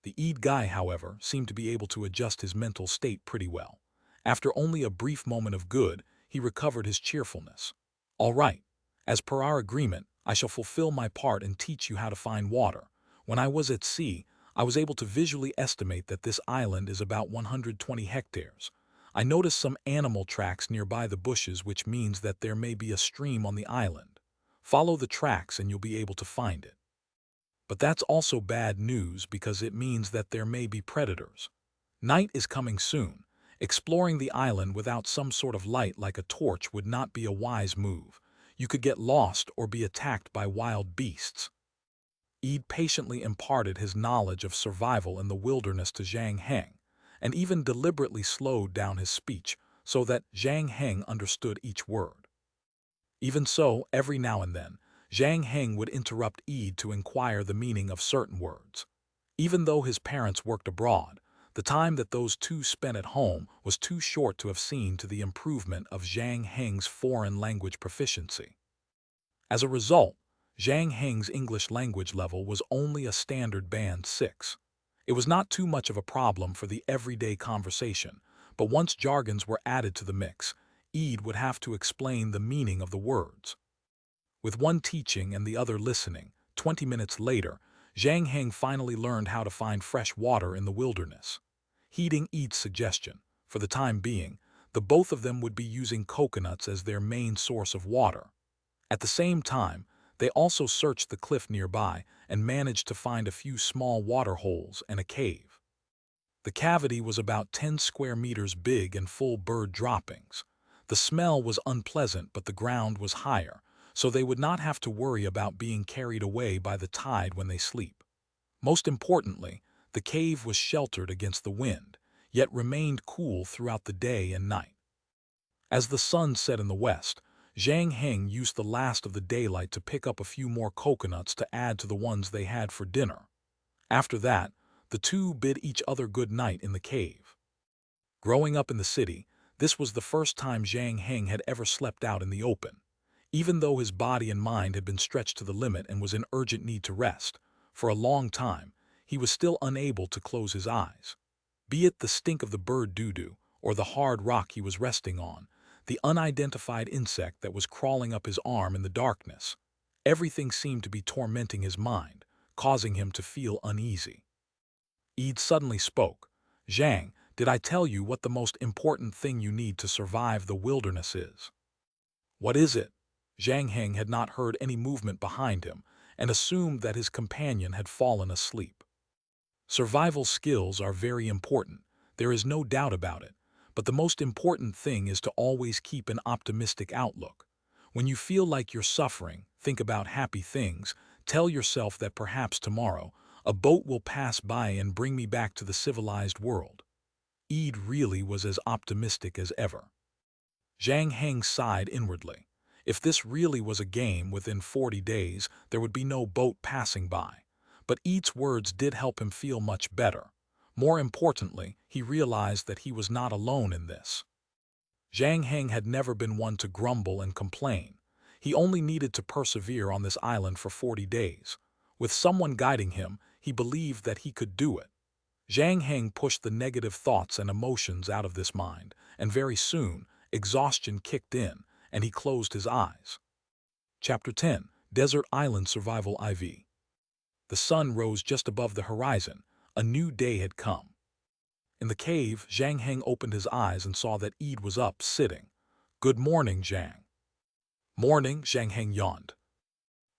The Ede guy, however, seemed to be able to adjust his mental state pretty well. After only a brief moment of good, he recovered his cheerfulness. All right. As per our agreement, I shall fulfill my part and teach you how to find water. When I was at sea, I was able to visually estimate that this island is about 120 hectares. I noticed some animal tracks nearby the bushes, which means that there may be a stream on the island. Follow the tracks and you'll be able to find it. But that's also bad news because it means that there may be predators. Night is coming soon. Exploring the island without some sort of light like a torch would not be a wise move. You could get lost or be attacked by wild beasts. Ede patiently imparted his knowledge of survival in the wilderness to Zhang Heng, and even deliberately slowed down his speech so that Zhang Heng understood each word. Even so, every now and then, Zhang Heng would interrupt Ede to inquire the meaning of certain words. Even though his parents worked abroad, the time that those two spent at home was too short to have seen to the improvement of Zhang Heng's foreign language proficiency. As a result, Zhang Heng's English language level was only a standard band 6. It was not too much of a problem for the everyday conversation, but once jargons were added to the mix, Ede would have to explain the meaning of the words. With one teaching and the other listening, 20 minutes later, Zhang Heng finally learned how to find fresh water in the wilderness. Heeding Ede's suggestion, for the time being, the both of them would be using coconuts as their main source of water. At the same time, they also searched the cliff nearby and managed to find a few small water holes and a cave. The cavity was about 10 square meters big and full bird droppings. The smell was unpleasant, but the ground was higher, so they would not have to worry about being carried away by the tide when they sleep. Most importantly, the cave was sheltered against the wind, yet remained cool throughout the day and night. As the sun set in the west, Zhang Heng used the last of the daylight to pick up a few more coconuts to add to the ones they had for dinner. After that, the two bid each other good night in the cave. Growing up in the city, this was the first time Zhang Heng had ever slept out in the open. Even though his body and mind had been stretched to the limit and was in urgent need to rest, for a long time, he was still unable to close his eyes. Be it the stink of the bird doo-doo or the hard rock he was resting on, the unidentified insect that was crawling up his arm in the darkness, everything seemed to be tormenting his mind, causing him to feel uneasy. Ede suddenly spoke. "Zhang, did I tell you what the most important thing you need to survive the wilderness is?" "What is it?" Zhang Heng had not heard any movement behind him and assumed that his companion had fallen asleep. Survival skills are very important, there is no doubt about it, but the most important thing is to always keep an optimistic outlook. When you feel like you're suffering, think about happy things, tell yourself that perhaps tomorrow, a boat will pass by and bring me back to the civilized world. Ede really was as optimistic as ever. Zhang Heng sighed inwardly. If this really was a game, within 40 days, there would be no boat passing by. But Ede's words did help him feel much better. More importantly, he realized that he was not alone in this. Zhang Heng had never been one to grumble and complain. He only needed to persevere on this island for 40 days. With someone guiding him, he believed that he could do it. Zhang Heng pushed the negative thoughts and emotions out of this mind, and very soon, exhaustion kicked in, and he closed his eyes. Chapter 10: Desert Island Survival IV. The sun rose just above the horizon. A new day had come. In the cave, Zhang Heng opened his eyes and saw that Ede was up, sitting. "Good morning, Zhang." "Morning," Zhang Heng yawned.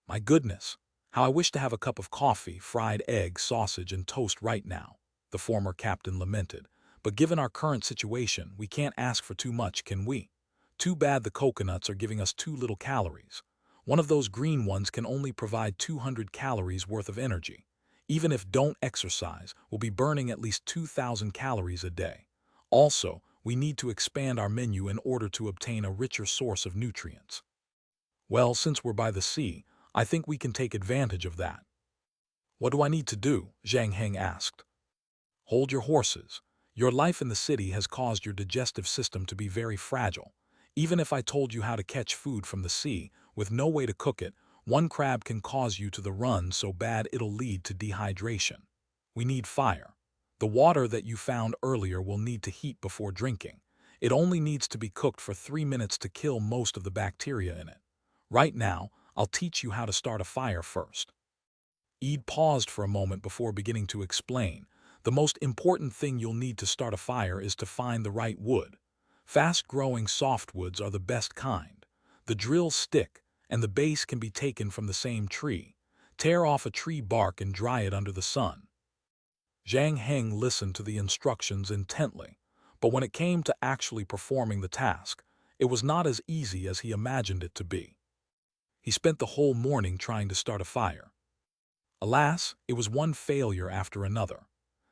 "My goodness, how I wish to have a cup of coffee, fried egg, sausage, and toast right now," the former captain lamented. "But given our current situation, we can't ask for too much, can we?" Too bad the coconuts are giving us too little calories. One of those green ones can only provide 200 calories worth of energy. Even if don't exercise, we'll be burning at least 2,000 calories a day. Also, we need to expand our menu in order to obtain a richer source of nutrients. Well, since we're by the sea, I think we can take advantage of that. What do I need to do? Zhang Heng asked. Hold your horses. Your life in the city has caused your digestive system to be very fragile. Even if I told you how to catch food from the sea, with no way to cook it, one crab can cause you to the run so bad it'll lead to dehydration. We need fire. The water that you found earlier will need to heat before drinking. It only needs to be cooked for 3 minutes to kill most of the bacteria in it. Right now, I'll teach you how to start a fire first. Eid paused for a moment before beginning to explain. The most important thing you'll need to start a fire is to find the right wood. Fast-growing softwoods are the best kind. The drills stick, and the base can be taken from the same tree. Tear off a tree bark and dry it under the sun. Zhang Heng listened to the instructions intently, but when it came to actually performing the task, it was not as easy as he imagined it to be. He spent the whole morning trying to start a fire. Alas, it was one failure after another.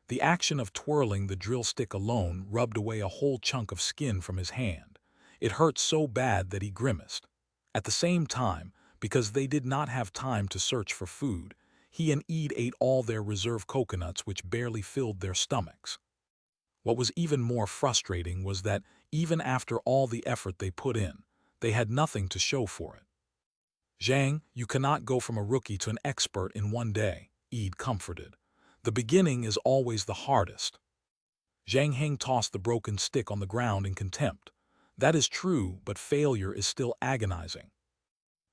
The action of twirling the drill stick alone rubbed away a whole chunk of skin from his hand. It hurt so bad that he grimaced. At the same time, because they did not have time to search for food, he and Eid ate all their reserve coconuts, which barely filled their stomachs. What was even more frustrating was that, even after all the effort they put in, they had nothing to show for it. Zhang, you cannot go from a rookie to an expert in one day, Eid comforted. The beginning is always the hardest. Zhang Heng tossed the broken stick on the ground in contempt. That is true, but failure is still agonizing.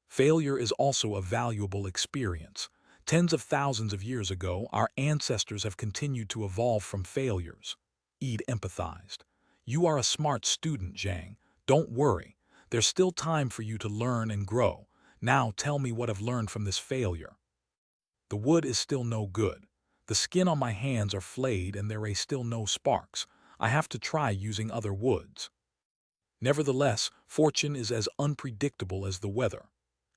Failure is also a valuable experience. Tens of thousands of years ago, our ancestors have continued to evolve from failures. Eid empathized. You are a smart student, Zhang. Don't worry. There's still time for you to learn and grow. Now tell me what I've learned from this failure. The wood is still no good. The skin on my hands are flayed and there are still no sparks. I have to try using other woods. Nevertheless, fortune is as unpredictable as the weather.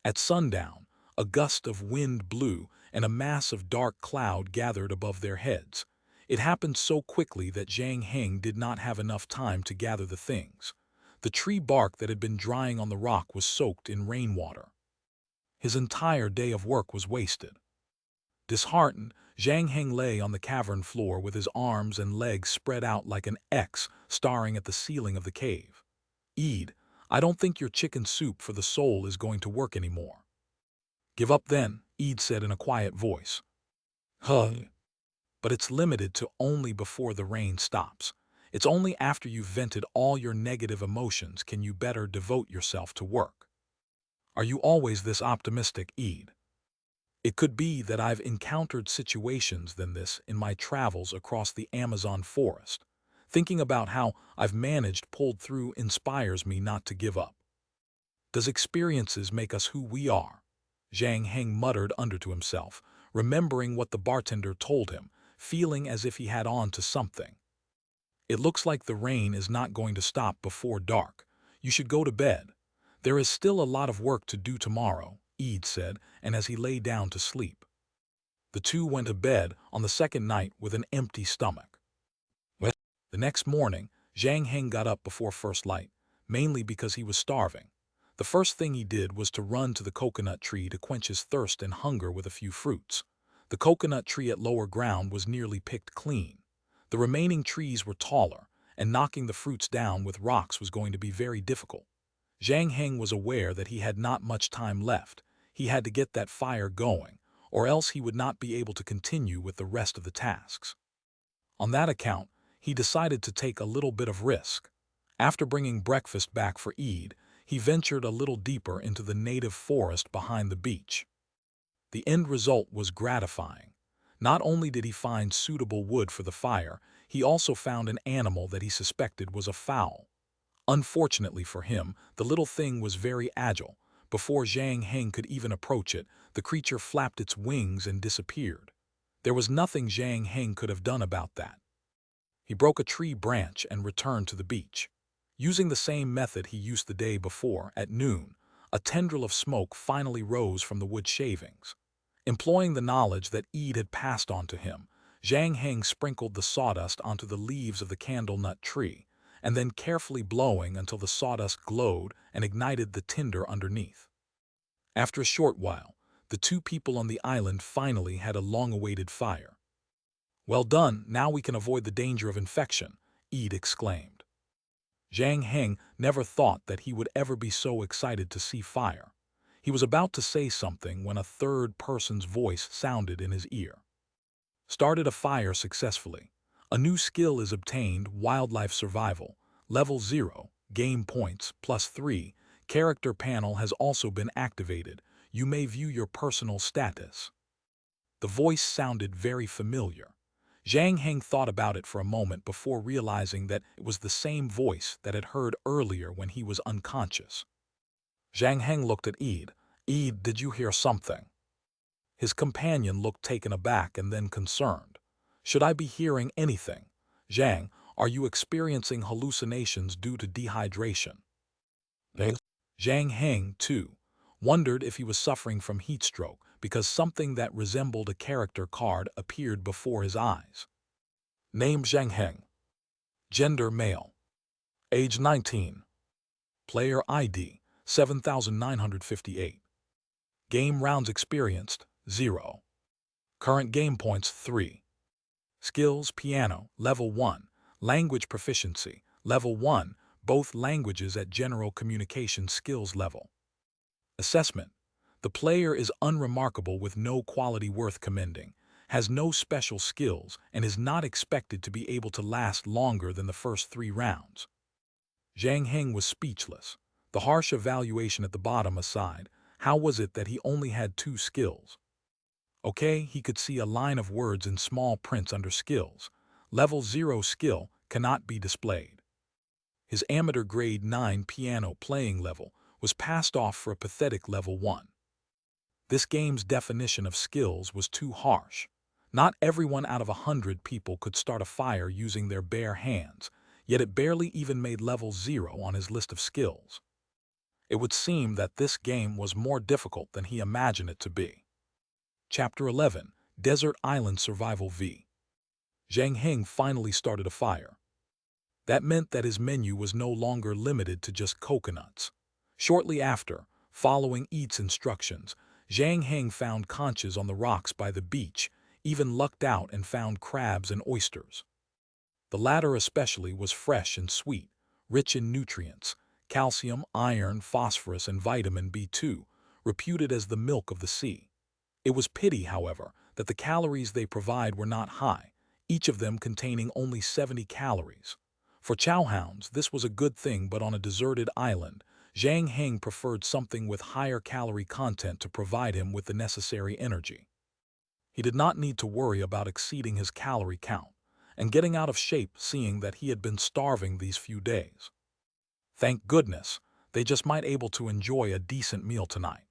At sundown, a gust of wind blew and a mass of dark cloud gathered above their heads. It happened so quickly that Zhang Heng did not have enough time to gather the things. The tree bark that had been drying on the rock was soaked in rainwater. His entire day of work was wasted. Disheartened, Zhang Heng lay on the cavern floor with his arms and legs spread out like an X, staring at the ceiling of the cave. Eid, I don't think your chicken soup for the soul is going to work anymore. Give up then, Eid said in a quiet voice. Huh. But it's limited to only before the rain stops. It's only after you've vented all your negative emotions can you better devote yourself to work. Are you always this optimistic, Eid? It could be that I've encountered situations than this in my travels across the Amazon forest. Thinking about how I've pulled through inspires me not to give up. Does experiences make us who we are? Zhang Heng muttered under to himself, remembering what the bartender told him, feeling as if he had on to something. It looks like the rain is not going to stop before dark. You should go to bed. There is still a lot of work to do tomorrow, Eid said, and as he lay down to sleep. The two went to bed on the second night with an empty stomach. The next morning, Zhang Heng got up before first light, mainly because he was starving. The first thing he did was to run to the coconut tree to quench his thirst and hunger with a few fruits. The coconut tree at lower ground was nearly picked clean. The remaining trees were taller, and knocking the fruits down with rocks was going to be very difficult. Zhang Heng was aware that he had not much time left. He had to get that fire going, or else he would not be able to continue with the rest of the tasks. On that account, he decided to take a little bit of risk. After bringing breakfast back for Eid, he ventured a little deeper into the native forest behind the beach. The end result was gratifying. Not only did he find suitable wood for the fire, he also found an animal that he suspected was a fowl. Unfortunately for him, the little thing was very agile. Before Zhang Heng could even approach it, the creature flapped its wings and disappeared. There was nothing Zhang Heng could have done about that. He broke a tree branch and returned to the beach. Using the same method he used the day before, at noon, a tendril of smoke finally rose from the wood shavings. Employing the knowledge that Eid had passed on to him, Zhang Heng sprinkled the sawdust onto the leaves of the candle nut tree, and then carefully blowing until the sawdust glowed and ignited the tinder underneath. After a short while, the two people on the island finally had a long-awaited fire. "Well done, now we can avoid the danger of infection," Eid exclaimed. Zhang Heng never thought that he would ever be so excited to see fire. He was about to say something when a third person's voice sounded in his ear. "Started a fire successfully. A new skill is obtained, wildlife survival, level 0, game points, +3, character panel has also been activated. You may view your personal status." The voice sounded very familiar. Zhang Heng thought about it for a moment before realizing that it was the same voice that had heard earlier when he was unconscious. Zhang Heng looked at Eid. "Eid, did you hear something?" His companion looked taken aback and then concerned. "Should I be hearing anything? Zhang, are you experiencing hallucinations due to dehydration?" Yes. Zhang Heng, too, wondered if he was suffering from heat stroke because something that resembled a character card appeared before his eyes. Name Zhang Heng. Gender male. Age 19. Player ID 7958. Game rounds experienced 0. Current game points 3. Skills piano level 1. Language proficiency level 1. Both languages at general communication skills level. Assessment. The player is unremarkable with no quality worth commending, has no special skills, and is not expected to be able to last longer than the first 3 rounds. Zhang Heng was speechless. The harsh evaluation at the bottom aside, how was it that he only had 2 skills? Okay, he could see a line of words in small prints under skills. Level 0 skill cannot be displayed. His amateur grade 9 piano playing level was passed off for a pathetic level 1. This game's definition of skills was too harsh. Not everyone out of 100 people could start a fire using their bare hands, yet it barely even made level 0 on his list of skills. It would seem that this game was more difficult than he imagined it to be. Chapter 11, Desert Island Survival V. Zhang Heng finally started a fire. That meant that his menu was no longer limited to just coconuts. Shortly after, following Eid's instructions, Zhang Heng found conches on the rocks by the beach, even lucked out and found crabs and oysters. The latter especially was fresh and sweet, rich in nutrients, calcium, iron, phosphorus, and vitamin B2, reputed as the milk of the sea. It was pity, however, that the calories they provide were not high, each of them containing only 70 calories. For chowhounds, this was a good thing, but on a deserted island, Zhang Heng preferred something with higher calorie content to provide him with the necessary energy. He did not need to worry about exceeding his calorie count and getting out of shape, seeing that he had been starving these few days. Thank goodness, they just might able to enjoy a decent meal tonight.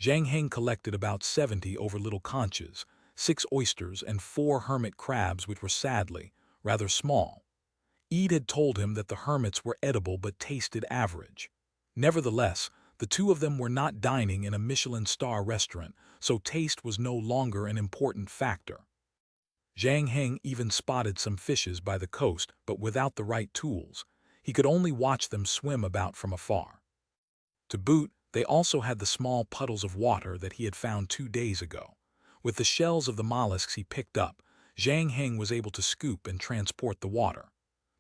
Zhang Heng collected about 70 over little conches, 6 oysters, and 4 hermit crabs, which were sadly rather small. Eid had told him that the hermits were edible but tasted average. Nevertheless, the two of them were not dining in a Michelin star restaurant, so taste was no longer an important factor. Zhang Heng even spotted some fishes by the coast, but without the right tools, he could only watch them swim about from afar. To boot, they also had the small puddles of water that he had found 2 days ago. With the shells of the mollusks he picked up, Zhang Heng was able to scoop and transport the water.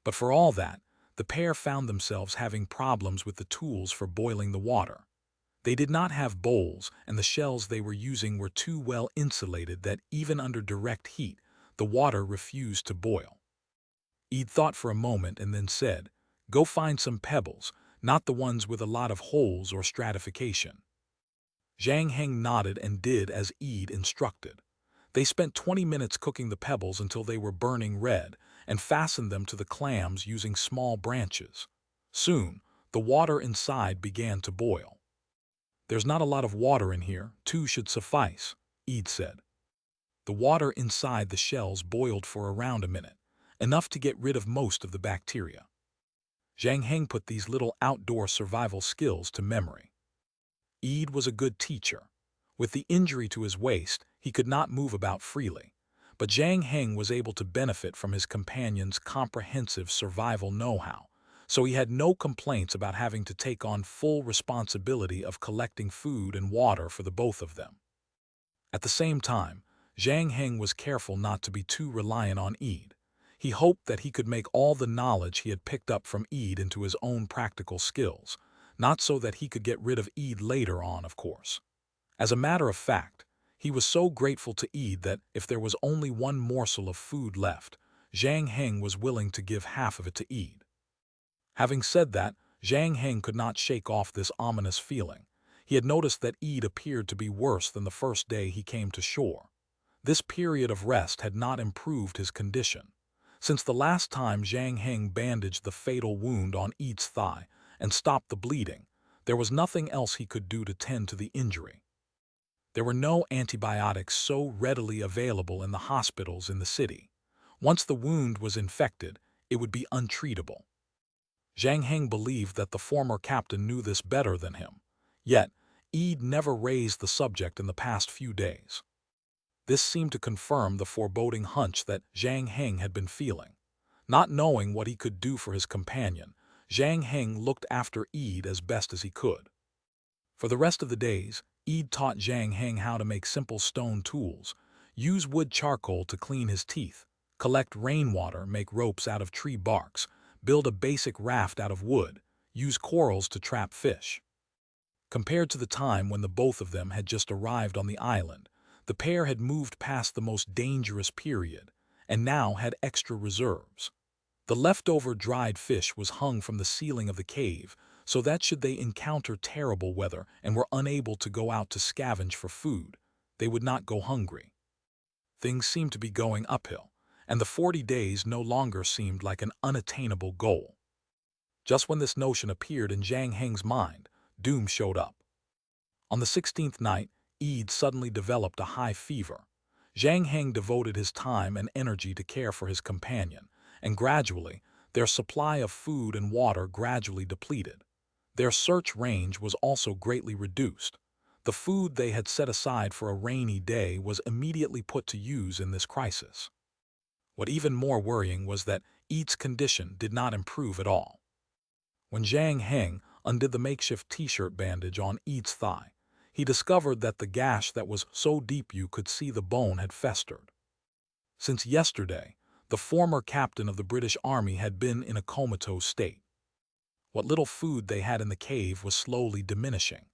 But for all that, the pair found themselves having problems with the tools for boiling the water. They did not have bowls, and the shells they were using were too well insulated that even under direct heat, the water refused to boil. Eid thought for a moment and then said, "Go find some pebbles, not the ones with a lot of holes or stratification." Zhang Heng nodded and did as Eid instructed. They spent 20 minutes cooking the pebbles until they were burning red and fastened them to the clams using small branches. Soon, the water inside began to boil. "There's not a lot of water in here, 2 should suffice," Eid said. The water inside the shells boiled for around a minute, enough to get rid of most of the bacteria. Zhang Heng put these little outdoor survival skills to memory. Eid was a good teacher. With the injury to his waist, he could not move about freely. But Zhang Heng was able to benefit from his companion's comprehensive survival know-how, so he had no complaints about having to take on full responsibility of collecting food and water for the both of them. At the same time, Zhang Heng was careful not to be too reliant on Eid. He hoped that he could make all the knowledge he had picked up from Eid into his own practical skills, not so that he could get rid of Eid later on, of course. As a matter of fact, he was so grateful to Eid that if there was only one morsel of food left, Zhang Heng was willing to give half of it to Eid. Having said that, Zhang Heng could not shake off this ominous feeling. He had noticed that Eid appeared to be worse than the first day he came to shore. This period of rest had not improved his condition. Since the last time Zhang Heng bandaged the fatal wound on Eid's thigh and stopped the bleeding, there was nothing else he could do to tend to the injury. There were no antibiotics so readily available in the hospitals in the city. Once the wound was infected, it would be untreatable. Zhang Heng believed that the former captain knew this better than him. Yet, Eid never raised the subject in the past few days. This seemed to confirm the foreboding hunch that Zhang Heng had been feeling. Not knowing what he could do for his companion, Zhang Heng looked after Eid as best as he could. For the rest of the days, Eid taught Zhang Heng how to make simple stone tools, use wood charcoal to clean his teeth, collect rainwater, make ropes out of tree barks, build a basic raft out of wood, use corals to trap fish. Compared to the time when the both of them had just arrived on the island, the pair had moved past the most dangerous period, and now had extra reserves. The leftover dried fish was hung from the ceiling of the cave, so that should they encounter terrible weather and were unable to go out to scavenge for food, they would not go hungry. Things seemed to be going uphill, and the 40 days no longer seemed like an unattainable goal. Just when this notion appeared in Zhang Heng's mind, doom showed up. On the 16th night, Eid suddenly developed a high fever. Zhang Heng devoted his time and energy to care for his companion, and gradually, their supply of food and water gradually depleted. Their search range was also greatly reduced. The food they had set aside for a rainy day was immediately put to use in this crisis. What even more worrying was that Eid's condition did not improve at all. When Zhang Heng undid the makeshift t-shirt bandage on Eid's thigh, he discovered that the gash that was so deep you could see the bone had festered. Since yesterday, the former captain of the British Army had been in a comatose state. What little food they had in the cave was slowly diminishing.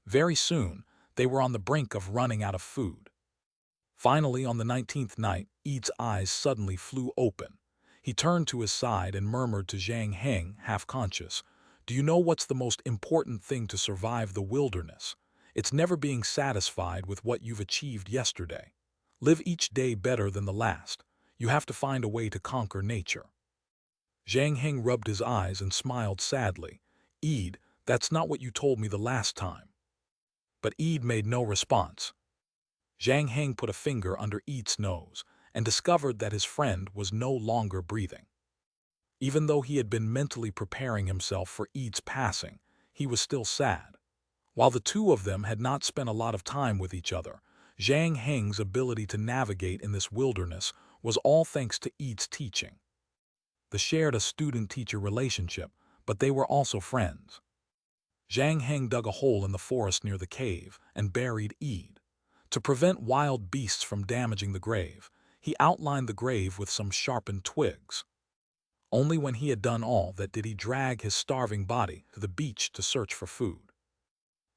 Very soon, they were on the brink of running out of food. Finally, on the 19th night, Eid's eyes suddenly flew open. He turned to his side and murmured to Zhang Heng, half-conscious, "Do you know what's the most important thing to survive the wilderness? It's never being satisfied with what you've achieved yesterday. Live each day better than the last. You have to find a way to conquer nature." Zhang Heng rubbed his eyes and smiled sadly. "Eid, that's not what you told me the last time." But Eid made no response. Zhang Heng put a finger under Eid's nose and discovered that his friend was no longer breathing. Even though he had been mentally preparing himself for Eid's passing, he was still sad. While the two of them had not spent a lot of time with each other, Zhang Heng's ability to navigate in this wilderness was all thanks to Eid's teaching. They shared a student-teacher relationship, but they were also friends. Zhang Heng dug a hole in the forest near the cave and buried Eid. To prevent wild beasts from damaging the grave, he outlined the grave with some sharpened twigs. Only when he had done all that did he drag his starving body to the beach to search for food.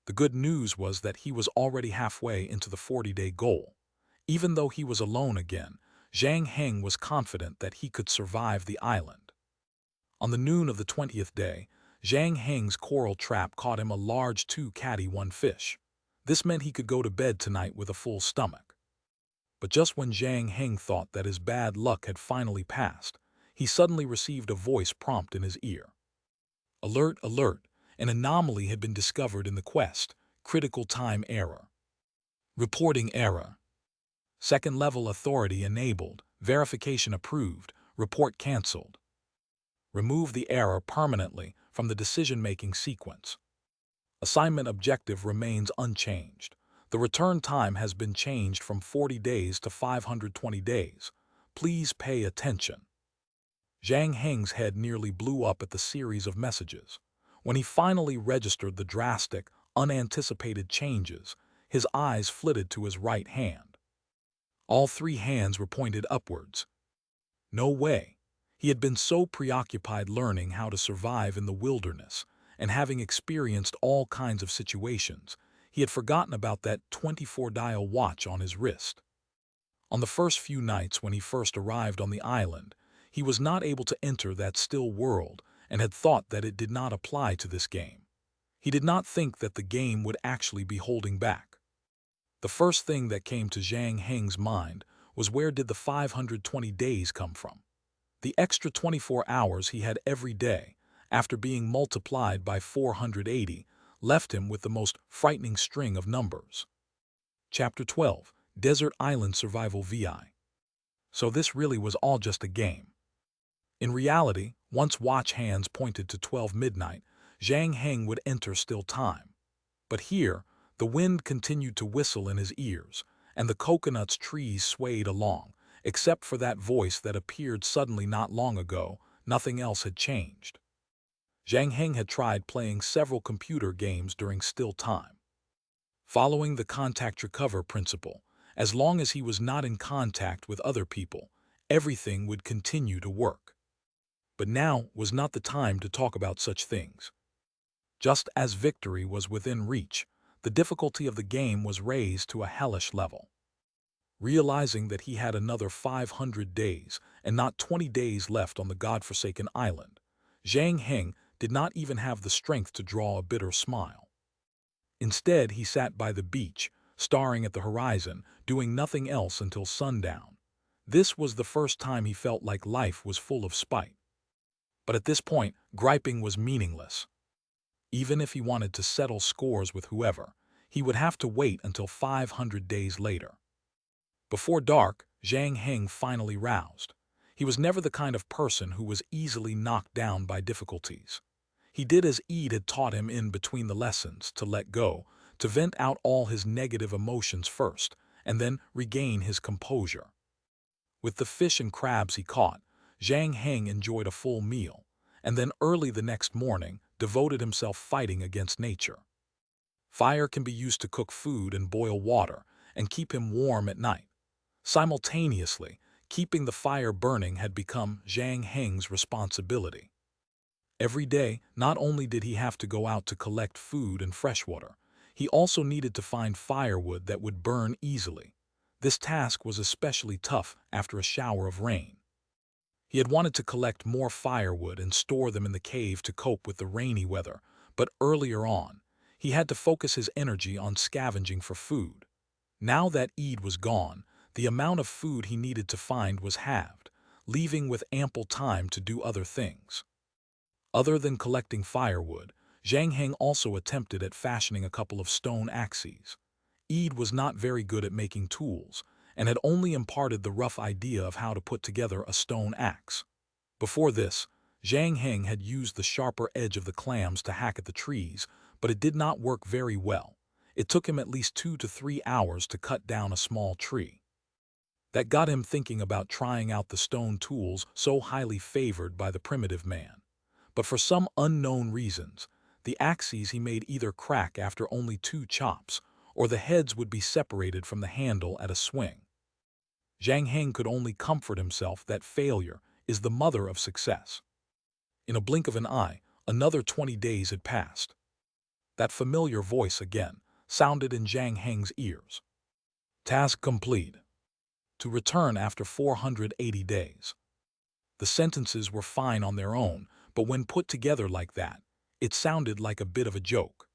The good news was that he was already halfway into the 40-day goal. Even though he was alone again, Zhang Heng was confident that he could survive the island. On the noon of the 20th day, Zhang Heng's coral trap caught him a large 2-catty-1 fish. This meant he could go to bed tonight with a full stomach. But just when Zhang Heng thought that his bad luck had finally passed, he suddenly received a voice prompt in his ear. "Alert, alert! An anomaly had been discovered in the quest. Critical time error. Reporting error. Second-level authority enabled. Verification approved. Report cancelled." Remove the error permanently from the decision-making sequence. Assignment objective remains unchanged. The return time has been changed from 40 days to 520 days. Please pay attention. Zhang Heng's head nearly blew up at the series of messages. When he finally registered the drastic, unanticipated changes, his eyes flitted to his right hand. All three hands were pointed upwards. No way. He had been so preoccupied learning how to survive in the wilderness, and having experienced all kinds of situations, he had forgotten about that 24-dial watch on his wrist. On the first few nights when he first arrived on the island, he was not able to enter that still world and had thought that it did not apply to this game. He did not think that the game would actually be holding back. The first thing that came to Zhang Heng's mind was, where did the 520 days come from? The extra 24 hours he had every day, after being multiplied by 480, left him with the most frightening string of numbers. Chapter 12, Desert Island Survival VI. So this really was all just a game. In reality, once watch hands pointed to 12 midnight, Zhang Heng would enter still time. But here, the wind continued to whistle in his ears, and the coconut's trees swayed along. Except for that voice that appeared suddenly not long ago, nothing else had changed. Zhang Heng had tried playing several computer games during still time. Following the contact recover principle, as long as he was not in contact with other people, everything would continue to work. But now was not the time to talk about such things. Just as victory was within reach, the difficulty of the game was raised to a hellish level. Realizing that he had another 500 days and not 20 days left on the godforsaken island, Zhang Heng did not even have the strength to draw a bitter smile. Instead, he sat by the beach, staring at the horizon, doing nothing else until sundown. This was the first time he felt like life was full of spite. But at this point, griping was meaningless. Even if he wanted to settle scores with whoever, he would have to wait until 500 days later. Before dark, Zhang Heng finally roused. He was never the kind of person who was easily knocked down by difficulties. He did as Eid had taught him in between the lessons, to let go, to vent out all his negative emotions first, and then regain his composure. With the fish and crabs he caught, Zhang Heng enjoyed a full meal, and then early the next morning devoted himself fighting against nature. Fire can be used to cook food and boil water, and keep him warm at night. Simultaneously, keeping the fire burning had become Zhang Heng's responsibility. Every day, not only did he have to go out to collect food and fresh water, he also needed to find firewood that would burn easily. This task was especially tough after a shower of rain. He had wanted to collect more firewood and store them in the cave to cope with the rainy weather, but earlier on, he had to focus his energy on scavenging for food. Now that Eid was gone, the amount of food he needed to find was halved, leaving with ample time to do other things. Other than collecting firewood, Zhang Heng also attempted at fashioning a couple of stone axes. Eid was not very good at making tools, and had only imparted the rough idea of how to put together a stone axe. Before this, Zhang Heng had used the sharper edge of the clams to hack at the trees, but it did not work very well. It took him at least 2 to 3 hours to cut down a small tree. That got him thinking about trying out the stone tools so highly favored by the primitive man. But for some unknown reasons, the axes he made either crack after only 2 chops, or the heads would be separated from the handle at a swing. Zhang Heng could only comfort himself that failure is the mother of success. In a blink of an eye, another 20 days had passed. That familiar voice again sounded in Zhang Heng's ears. Task complete. To return after 480 days. The sentences were fine on their own, but when put together like that, it sounded like a bit of a joke.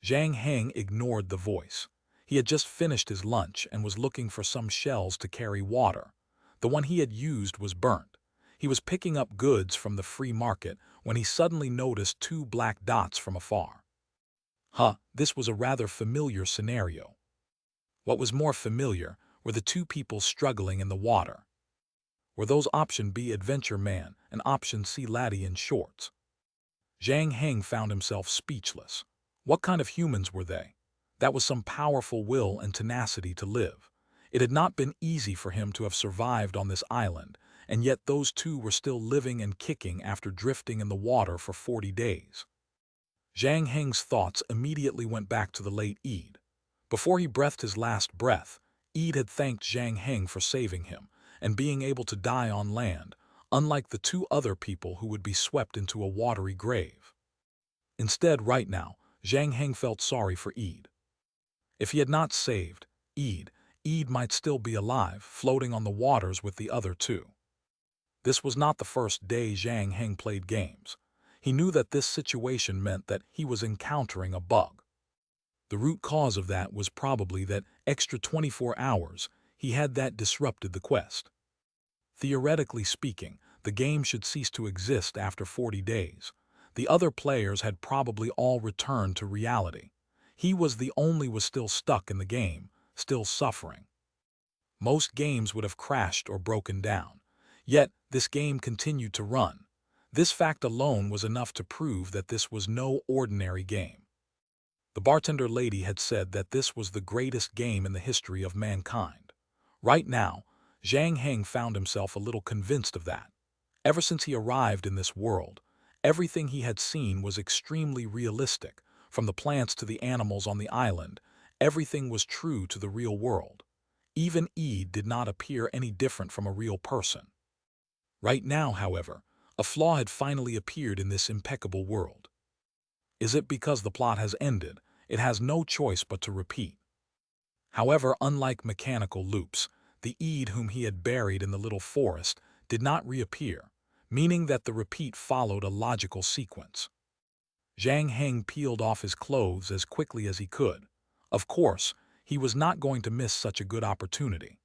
Zhang Heng ignored the voice. He had just finished his lunch and was looking for some shells to carry water. The one he had used was burnt. He was picking up goods from the free market when he suddenly noticed 2 black dots from afar. This was a rather familiar scenario. What was more familiar were the 2 people struggling in the water. Were those option B adventure man and option C laddie in shorts? Zhang Heng found himself speechless. What kind of humans were they? That was some powerful will and tenacity to live. It had not been easy for him to have survived on this island, and yet those two were still living and kicking after drifting in the water for 40 days. Zhang Heng's thoughts immediately went back to the late Eid. Before he breathed his last breath, Eid had thanked Zhang Heng for saving him and being able to die on land, unlike the two other people who would be swept into a watery grave. Instead, right now, Zhang Heng felt sorry for Eid. If he had not saved Eid might still be alive, floating on the waters with the other two. This was not the first day Zhang Heng played games. He knew that this situation meant that he was encountering a bug. The root cause of that was probably that extra 24 hours he had that disrupted the quest. Theoretically speaking, the game should cease to exist after 40 days. The other players had probably all returned to reality. He was the only was still stuck in the game, still suffering. Most games would have crashed or broken down. Yet, this game continued to run. This fact alone was enough to prove that this was no ordinary game. The bartender lady had said that this was the greatest game in the history of mankind. Right now, Zhang Heng found himself a little convinced of that. Ever since he arrived in this world, everything he had seen was extremely realistic. From the plants to the animals on the island, everything was true to the real world. Even Eid did not appear any different from a real person. Right now, however, a flaw had finally appeared in this impeccable world. Is it because the plot has ended? It has no choice but to repeat. However, unlike mechanical loops, the Eid whom he had buried in the little forest did not reappear, meaning that the repeat followed a logical sequence. Zhang Heng peeled off his clothes as quickly as he could. Of course, he was not going to miss such a good opportunity.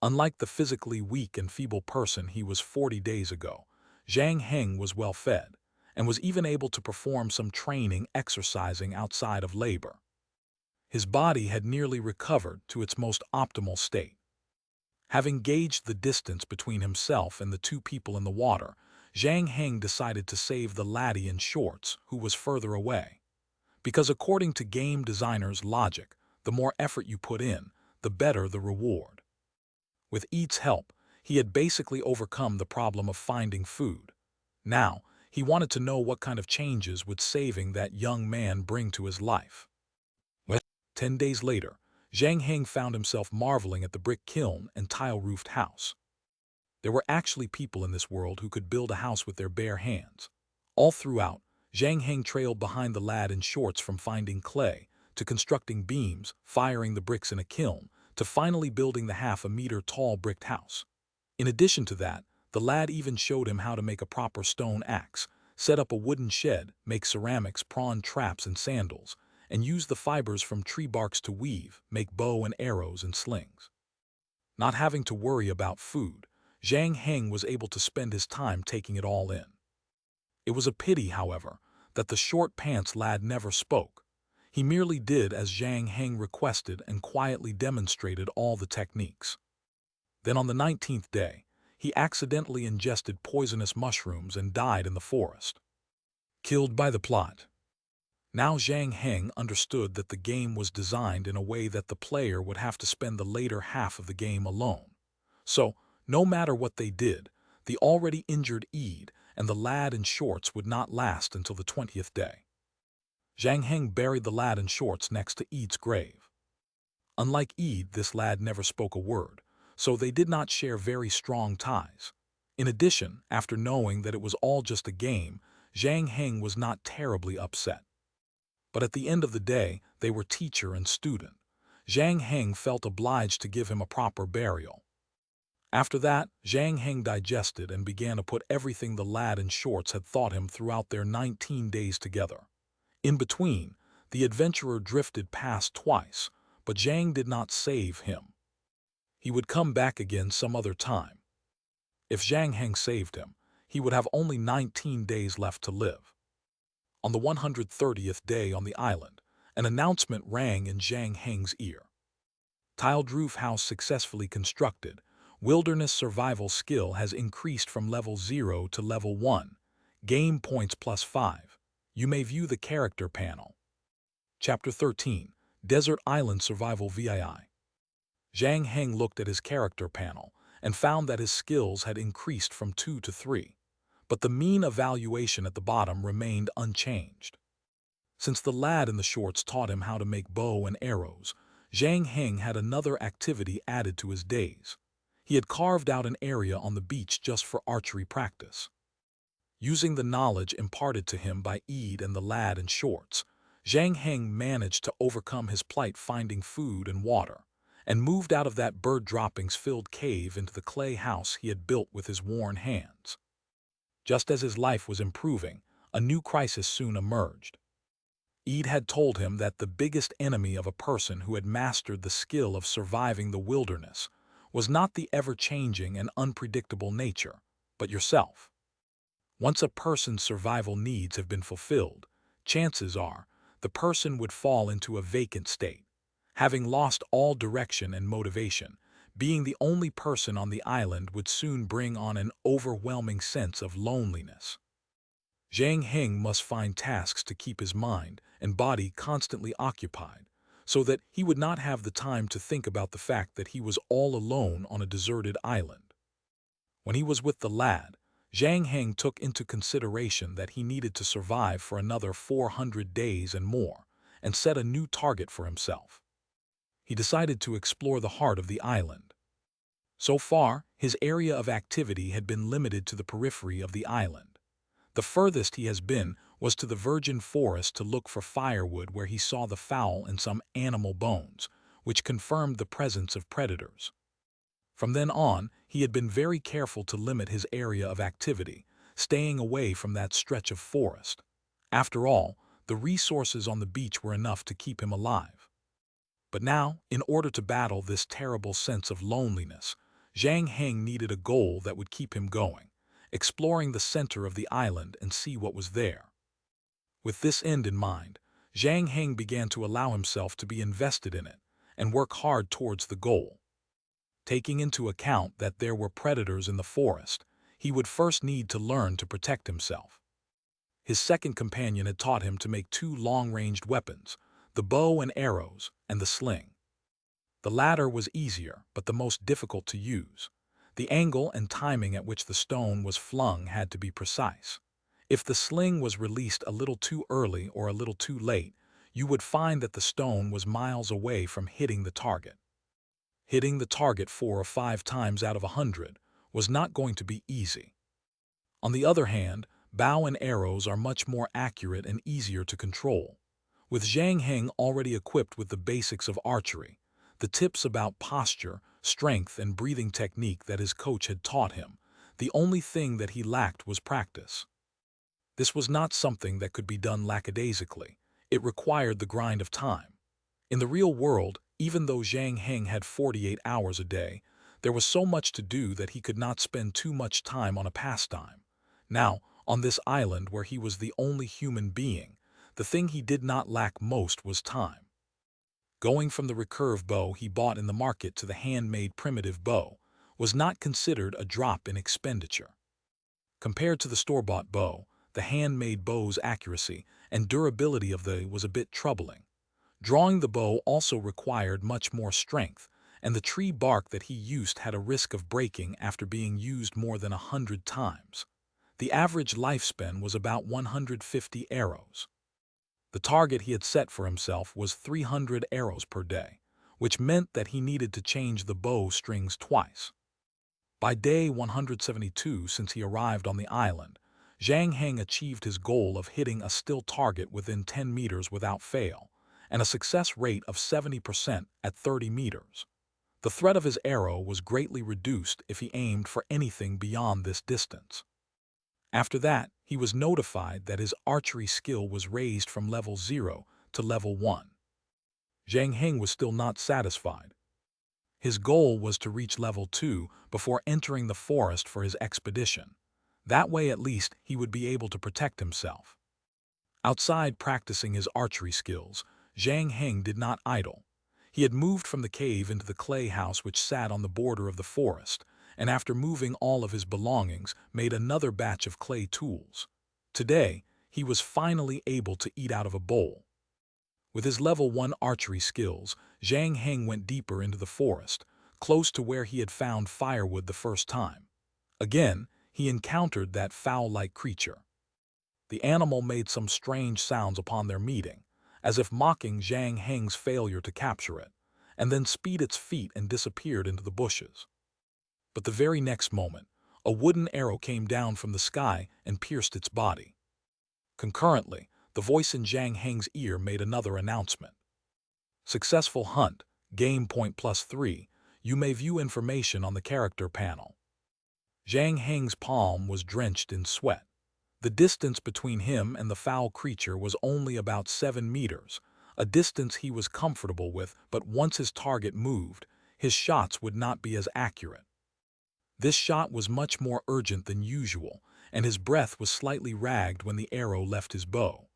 Unlike the physically weak and feeble person he was 40 days ago, Zhang Heng was well fed and was even able to perform some training exercising outside of labor. His body had nearly recovered to its most optimal state. Having gauged the distance between himself and the two people in the water, Zhang Heng decided to save the laddie in shorts who was further away. Because according to game designers' logic, the more effort you put in, the better the reward. With Eid's help, he had basically overcome the problem of finding food. Now, he wanted to know what kind of changes would saving that young man bring to his life. 10 days later, Zhang Heng found himself marveling at the brick kiln and tile-roofed house. There were actually people in this world who could build a house with their bare hands. All throughout, Zhang Heng trailed behind the lad in shorts from finding clay, to constructing beams, firing the bricks in a kiln, to finally building the half-a-meter-tall bricked house. In addition to that, the lad even showed him how to make a proper stone axe, set up a wooden shed, make ceramics, prawn traps and sandals, and use the fibers from tree barks to weave, make bow and arrows and slings. Not having to worry about food, Zhang Heng was able to spend his time taking it all in. It was a pity, however, that the short pants lad never spoke. He merely did as Zhang Heng requested and quietly demonstrated all the techniques. Then on the 19th day, he accidentally ingested poisonous mushrooms and died in the forest. Killed by the plot. Now Zhang Heng understood that the game was designed in a way that the player would have to spend the later half of the game alone. So, no matter what they did, the already injured Eid and the lad in shorts would not last until the 20th day. Zhang Heng buried the lad in shorts next to Eid's grave. Unlike Eid, this lad never spoke a word, so they did not share very strong ties. In addition, after knowing that it was all just a game, Zhang Heng was not terribly upset. But at the end of the day, they were teacher and student. Zhang Heng felt obliged to give him a proper burial. After that, Zhang Heng digested and began to put everything the lad in shorts had taught him throughout their 19 days together. In between, the adventurer drifted past twice, but Zhang did not save him. He would come back again some other time. If Zhang Heng saved him, he would have only 19 days left to live. On the 130th day on the island, an announcement rang in Zhang Heng's ear. Tiled roof house successfully constructed. Wilderness survival skill has increased from level 0 to level 1. Game points +5. You may view the character panel. Chapter 13. Desert Island Survival VII. Zhang Heng looked at his character panel and found that his skills had increased from 2 to 3, but the mean evaluation at the bottom remained unchanged. Since the lad in the shorts taught him how to make bow and arrows, Zhang Heng had another activity added to his days. He had carved out an area on the beach just for archery practice. Using the knowledge imparted to him by Eid and the lad in shorts, Zhang Heng managed to overcome his plight finding food and water, and moved out of that bird-droppings-filled cave into the clay house he had built with his worn hands. Just as his life was improving, a new crisis soon emerged. Eid had told him that the biggest enemy of a person who had mastered the skill of surviving the wilderness was not the ever-changing and unpredictable nature, but yourself. Once a person's survival needs have been fulfilled, chances are the person would fall into a vacant state, having lost all direction and motivation. Being the only person on the island would soon bring on an overwhelming sense of loneliness. Zhang Heng must find tasks to keep his mind and body constantly occupied, so that he would not have the time to think about the fact that he was all alone on a deserted island. When he was with the lad, Zhang Heng took into consideration that he needed to survive for another 400 days and more, and set a new target for himself. He decided to explore the heart of the island. So far, his area of activity had been limited to the periphery of the island. The furthest he has been was to the virgin forest to look for firewood, where he saw the fowl and some animal bones, which confirmed the presence of predators. From then on, he had been very careful to limit his area of activity, staying away from that stretch of forest. After all, the resources on the beach were enough to keep him alive. But now, in order to battle this terrible sense of loneliness, Zhang Heng needed a goal that would keep him going, exploring the center of the island and see what was there. With this end in mind, Zhang Heng began to allow himself to be invested in it and work hard towards the goal. Taking into account that there were predators in the forest, he would first need to learn to protect himself. His second companion had taught him to make 2 long-ranged weapons, the bow and arrows, and the sling. The latter was easier, but the most difficult to use. The angle and timing at which the stone was flung had to be precise. If the sling was released a little too early or a little too late, you would find that the stone was miles away from hitting the target. Hitting the target 4 or 5 times out of 100 was not going to be easy. On the other hand, bow and arrows are much more accurate and easier to control. With Zhang Heng already equipped with the basics of archery, the tips about posture, strength, and breathing technique that his coach had taught him, the only thing that he lacked was practice. This was not something that could be done lackadaisically. It required the grind of time. In the real world, even though Zhang Heng had 48 hours a day, there was so much to do that he could not spend too much time on a pastime. Now, on this island where he was the only human being, the thing he did not lack most was time. Going from the recurve bow he bought in the market to the handmade primitive bow was not considered a drop in expenditure. Compared to the store-bought bow, the handmade bow's accuracy and durability of the was a bit troubling. Drawing the bow also required much more strength, and the tree bark that he used had a risk of breaking after being used more than 100 times. The average lifespan was about 150 arrows. The target he had set for himself was 300 arrows per day, which meant that he needed to change the bow strings twice. By day 172 since he arrived on the island, Zhang Heng achieved his goal of hitting a still target within 10 meters without fail, and a success rate of 70% at 30 meters. The threat of his arrow was greatly reduced if he aimed for anything beyond this distance. After that, he was notified that his archery skill was raised from level 0 to level 1. Zhang Heng was still not satisfied. His goal was to reach level 2 before entering the forest for his expedition. That way at least he would be able to protect himself. Outside practicing his archery skills, Zhang Heng did not idle. He had moved from the cave into the clay house which sat on the border of the forest, and after moving all of his belongings, made another batch of clay tools. Today, he was finally able to eat out of a bowl. With his level 1 archery skills, Zhang Heng went deeper into the forest, close to where he had found firewood the first time. Again, he encountered that fowl-like creature. The animal made some strange sounds upon their meeting, as if mocking Zhang Heng's failure to capture it, and then speed its feet and disappeared into the bushes. But the very next moment, a wooden arrow came down from the sky and pierced its body. Concurrently, the voice in Zhang Heng's ear made another announcement. Successful hunt, game point +3, you may view information on the character panel. Zhang Heng's palm was drenched in sweat. The distance between him and the foul creature was only about 7 meters, a distance he was comfortable with, but once his target moved, his shots would not be as accurate. This shot was much more urgent than usual, and his breath was slightly ragged when the arrow left his bow.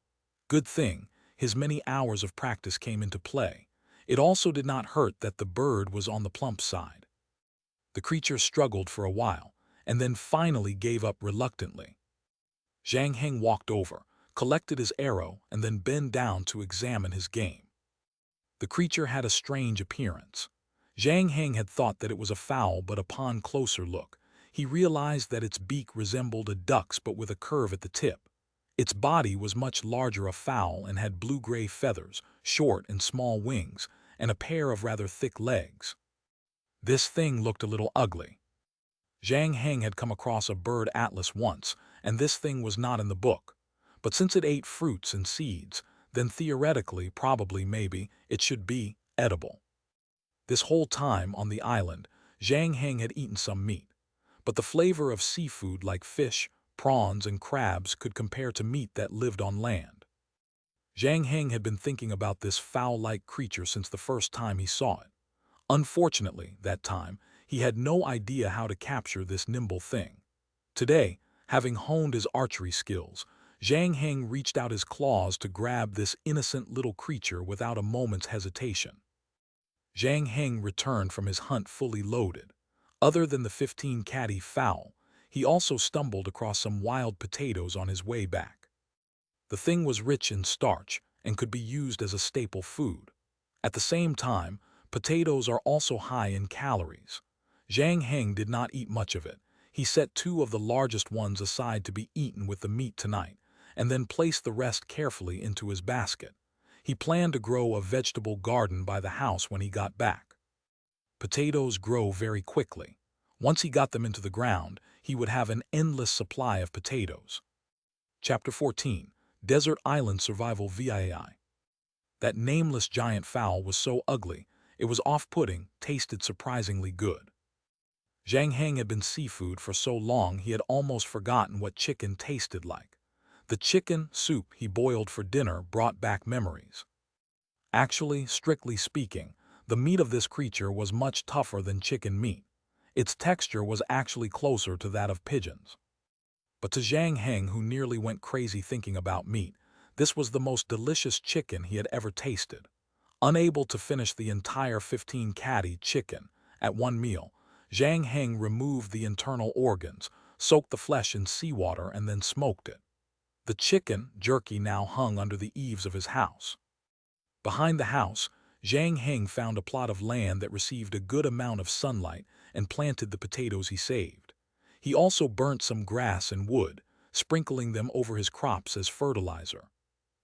Good thing, his many hours of practice came into play. It also did not hurt that the bird was on the plump side. The creature struggled for a while, and then finally gave up reluctantly. Zhang Heng walked over, collected his arrow, and then bent down to examine his game. The creature had a strange appearance. Zhang Heng had thought that it was a fowl, but upon closer look, he realized that its beak resembled a duck's but with a curve at the tip. Its body was much larger a fowl and had blue-gray feathers, short and small wings, and a pair of rather thick legs. This thing looked a little ugly. Zhang Heng had come across a bird atlas once, and this thing was not in the book. But since it ate fruits and seeds, then theoretically, probably, maybe, it should be edible. This whole time on the island, Zhang Heng had eaten some meat, but the flavor of seafood like fish, prawns, and crabs could compare to meat that lived on land. Zhang Heng had been thinking about this fowl-like creature since the first time he saw it. Unfortunately, that time, he had no idea how to capture this nimble thing. Today, having honed his archery skills, Zhang Heng reached out his claws to grab this innocent little creature without a moment's hesitation. Zhang Heng returned from his hunt fully loaded. Other than the 15 catty fowl, he also stumbled across some wild potatoes on his way back. The thing was rich in starch and could be used as a staple food. At the same time, potatoes are also high in calories. Zhang Heng did not eat much of it. He set 2 of the largest ones aside to be eaten with the meat tonight, and then placed the rest carefully into his basket. He planned to grow a vegetable garden by the house when he got back. Potatoes grow very quickly. Once he got them into the ground, he would have an endless supply of potatoes. Chapter 14. Desert Island Survival VII. That nameless giant fowl was so ugly, it was off-putting, tasted surprisingly good. Zhang Heng had been seafood for so long he had almost forgotten what chicken tasted like. The chicken soup he boiled for dinner brought back memories. Actually, strictly speaking, the meat of this creature was much tougher than chicken meat. Its texture was actually closer to that of pigeons. But to Zhang Heng, who nearly went crazy thinking about meat, this was the most delicious chicken he had ever tasted. Unable to finish the entire 15 catty chicken at one meal, Zhang Heng removed the internal organs, soaked the flesh in seawater, and then smoked it. The chicken jerky now hung under the eaves of his house. Behind the house, Zhang Heng found a plot of land that received a good amount of sunlight and planted the potatoes he saved. He also burnt some grass and wood, sprinkling them over his crops as fertilizer.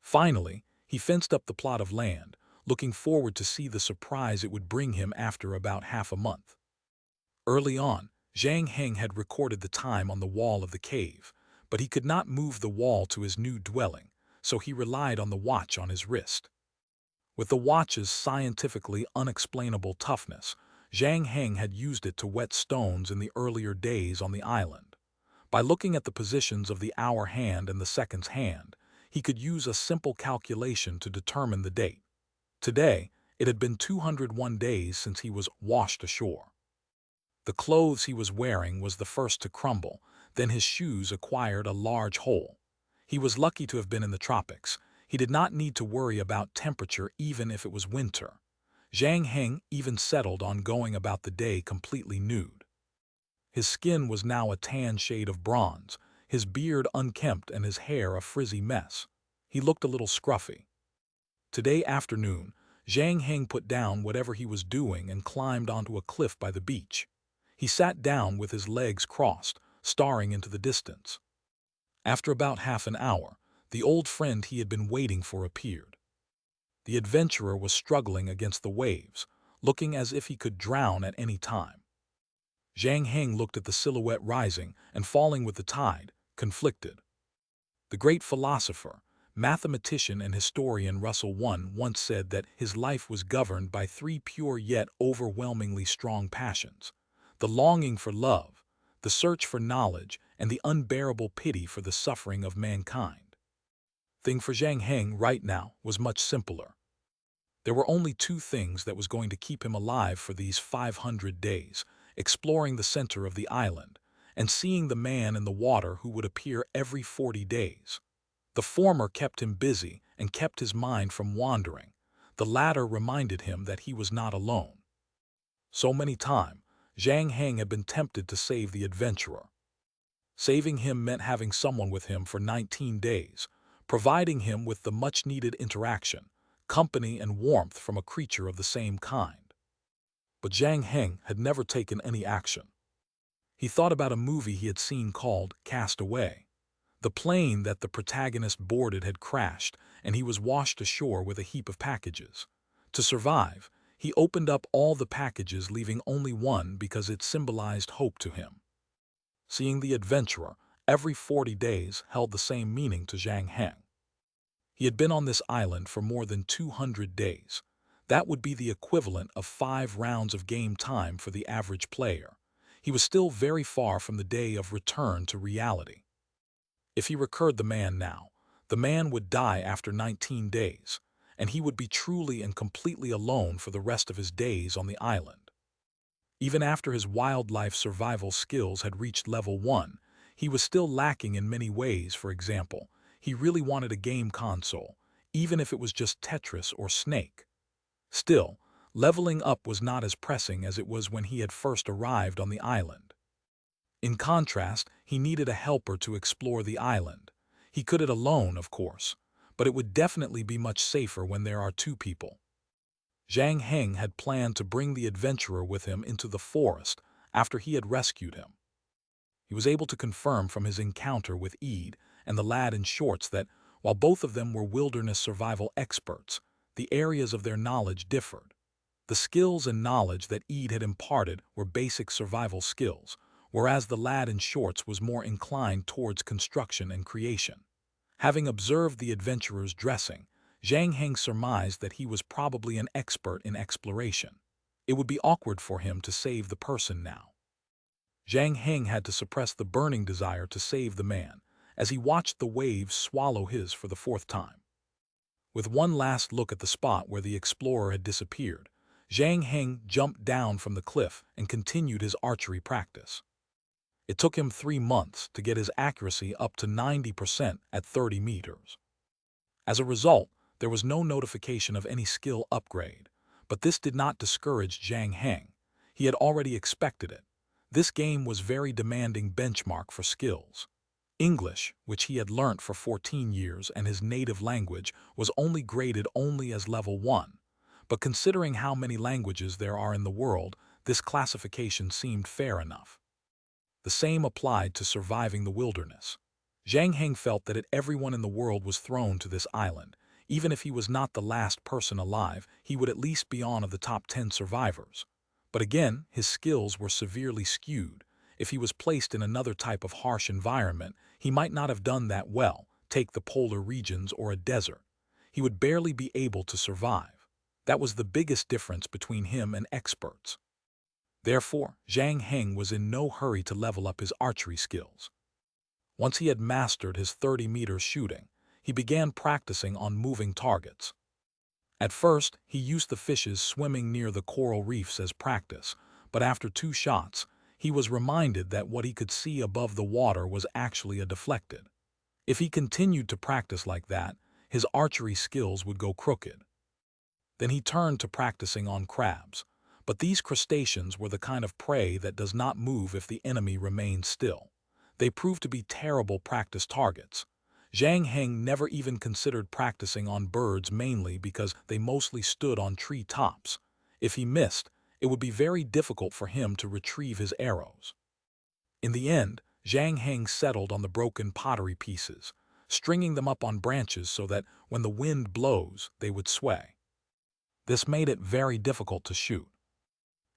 Finally, he fenced up the plot of land, looking forward to see the surprise it would bring him after about half a month. Early on, Zhang Heng had recorded the time on the wall of the cave, but he could not move the wall to his new dwelling, so he relied on the watch on his wrist. With the watch's scientifically unexplainable toughness, Zhang Heng had used it to wet stones in the earlier days on the island. By looking at the positions of the hour hand and the seconds hand, he could use a simple calculation to determine the date. Today, it had been 201 days since he was washed ashore. The clothes he was wearing was the first to crumble, then his shoes acquired a large hole. He was lucky to have been in the tropics. He did not need to worry about temperature even if it was winter. Zhang Heng even settled on going about the day completely nude. His skin was now a tan shade of bronze, his beard unkempt and his hair a frizzy mess. He looked a little scruffy. Today afternoon, Zhang Heng put down whatever he was doing and climbed onto a cliff by the beach. He sat down with his legs crossed, staring into the distance. After about half an hour, the old friend he had been waiting for appeared. The adventurer was struggling against the waves, looking as if he could drown at any time. Zhang Heng looked at the silhouette rising and falling with the tide, conflicted. The great philosopher, mathematician and historian Russell I once said that his life was governed by three pure yet overwhelmingly strong passions: the longing for love, the search for knowledge, and the unbearable pity for the suffering of mankind. The thing for Zhang Heng right now was much simpler. There were only two things that was going to keep him alive for these 500 days: exploring the center of the island, and seeing the man in the water who would appear every 40 days. The former kept him busy and kept his mind from wandering. The latter reminded him that he was not alone. So many times, Zhang Heng had been tempted to save the adventurer. Saving him meant having someone with him for 19 days, providing him with the much-needed interaction, company and warmth from a creature of the same kind. But Zhang Heng had never taken any action. He thought about a movie he had seen called Cast Away. The plane that the protagonist boarded had crashed, and he was washed ashore with a heap of packages. To survive, he opened up all the packages, leaving only one because it symbolized hope to him. Seeing the adventurer every 40 days held the same meaning to Zhang Heng. He had been on this island for more than 200 days. That would be the equivalent of 5 rounds of game time for the average player. He was still very far from the day of return to reality. If he recurred the man now, the man would die after 19 days, and he would be truly and completely alone for the rest of his days on the island. Even after his wildlife survival skills had reached level 1, he was still lacking in many ways. For example, he really wanted a game console, even if it was just Tetris or Snake. Still, leveling up was not as pressing as it was when he had first arrived on the island. In contrast, he needed a helper to explore the island. He could it alone, of course, but it would definitely be much safer when there are two people. Zhang Heng had planned to bring the adventurer with him into the forest after he had rescued him. He was able to confirm from his encounter with Eid and the lad in shorts that, while both of them were wilderness survival experts, the areas of their knowledge differed. The skills and knowledge that Eid had imparted were basic survival skills, whereas the lad in shorts was more inclined towards construction and creation. Having observed the adventurer's dressing, Zhang Heng surmised that he was probably an expert in exploration. It would be awkward for him to save the person now. Zhang Heng had to suppress the burning desire to save the man, as he watched the waves swallow his for the 4th time. With one last look at the spot where the explorer had disappeared, Zhang Heng jumped down from the cliff and continued his archery practice. It took him 3 months to get his accuracy up to 90% at 30 meters. As a result, there was no notification of any skill upgrade, but this did not discourage Zhang Heng. He had already expected it. This game was very demanding benchmark for skills. English, which he had learnt for 14 years and his native language, was only graded as level 1. But considering how many languages there are in the world, this classification seemed fair enough. The same applied to surviving the wilderness. Zhang Heng felt that everyone in the world was thrown to this island. Even if he was not the last person alive, he would at least be one of the top 10 survivors. But again, his skills were severely skewed. If he was placed in another type of harsh environment, he might not have done that well. Take the polar regions or a desert. He would barely be able to survive. That was the biggest difference between him and experts. Therefore, Zhang Heng was in no hurry to level up his archery skills. Once he had mastered his 30-meter shooting, he began practicing on moving targets. At first, he used the fishes swimming near the coral reefs as practice, but after 2 shots, he was reminded that what he could see above the water was actually a deflected. If he continued to practice like that, his archery skills would go crooked. Then he turned to practicing on crabs, But these crustaceans were the kind of prey that does not move if the enemy remains still. They proved to be terrible practice targets. Zhang Heng never even considered practicing on birds, mainly because they mostly stood on tree tops. If he missed, it would be very difficult for him to retrieve his arrows. In the end, Zhang Heng settled on the broken pottery pieces, stringing them up on branches so that when the wind blows, they would sway. This made it very difficult to shoot.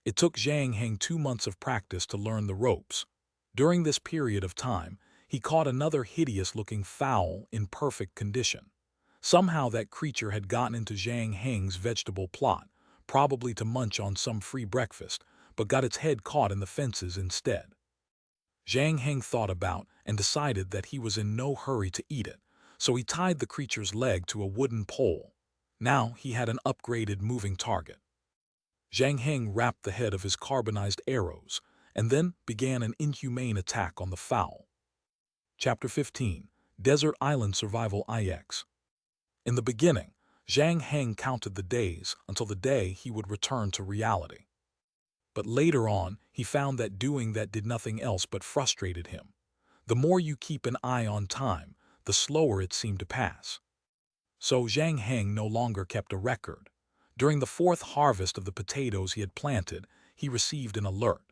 It took Zhang Heng 2 months of practice to learn the ropes. During this period of time, he caught another hideous-looking fowl in perfect condition. Somehow that creature had gotten into Zhang Heng's vegetable plot, probably to munch on some free breakfast, but got its head caught in the fences instead. Zhang Heng thought about and decided that he was in no hurry to eat it, so he tied the creature's leg to a wooden pole. Now he had an upgraded moving target. Zhang Heng wrapped the head of his carbonized arrows and then began an inhumane attack on the fowl. Chapter 15. Desert Island Survival IX. In the beginning, Zhang Heng counted the days until the day he would return to reality. But later on, he found that doing that did nothing else but frustrated him. The more you keep an eye on time, the slower it seemed to pass. So Zhang Heng no longer kept a record. During the 4th harvest of the potatoes he had planted, he received an alert.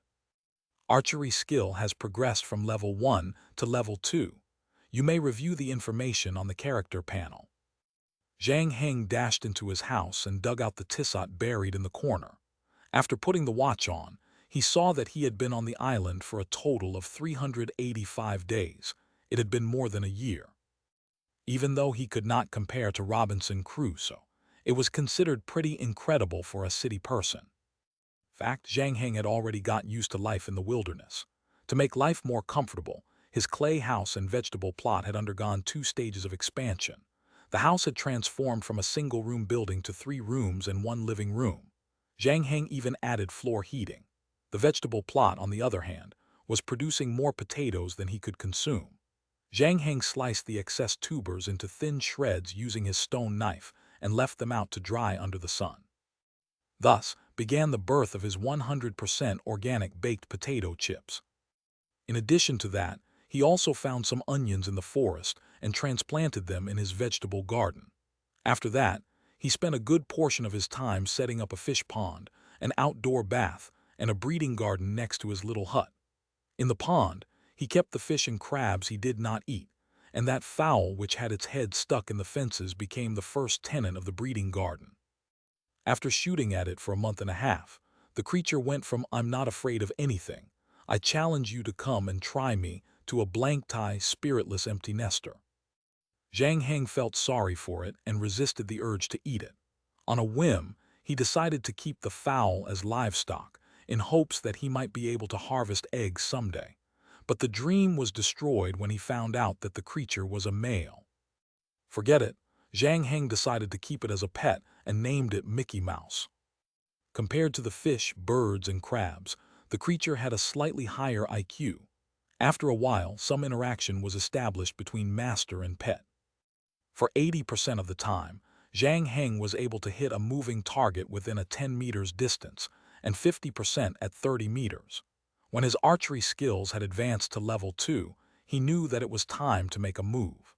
Archery skill has progressed from level 1 to level 2. You may review the information on the character panel. Zhang Heng dashed into his house and dug out the tissot buried in the corner. After putting the watch on, he saw that he had been on the island for a total of 385 days. It had been more than a year. Even though he could not compare to Robinson Crusoe, it was considered pretty incredible for a city person. In fact, Zhang Heng had already got used to life in the wilderness. To make life more comfortable, his clay house and vegetable plot had undergone 2 stages of expansion. The house had transformed from a single-room building to 3 rooms and 1 living room. Zhang Heng even added floor heating. The vegetable plot, on the other hand, was producing more potatoes than he could consume. Zhang Heng sliced the excess tubers into thin shreds using his stone knife and left them out to dry under the sun. Thus began the birth of his 100% organic baked potato chips. In addition to that, he also found some onions in the forest and transplanted them in his vegetable garden. After that, he spent a good portion of his time setting up a fish pond, an outdoor bath, and a breeding garden next to his little hut. In the pond, he kept the fish and crabs he did not eat, and that fowl which had its head stuck in the fences became the first tenant of the breeding garden. After shooting at it for a month and a half, the creature went from "I'm not afraid of anything, I challenge you to come and try me," to a blank-tie, spiritless empty nester. Zhang Heng felt sorry for it and resisted the urge to eat it. On a whim, he decided to keep the fowl as livestock, in hopes that he might be able to harvest eggs someday. But the dream was destroyed when he found out that the creature was a male. Forget it. Zhang Heng decided to keep it as a pet and named it Mickey Mouse. Compared to the fish, birds, and crabs, the creature had a slightly higher IQ. After a while, some interaction was established between master and pet. For 80% of the time, Zhang Heng was able to hit a moving target within a 10 meters distance and 50% at 30 meters. When his archery skills had advanced to level 2, he knew that it was time to make a move.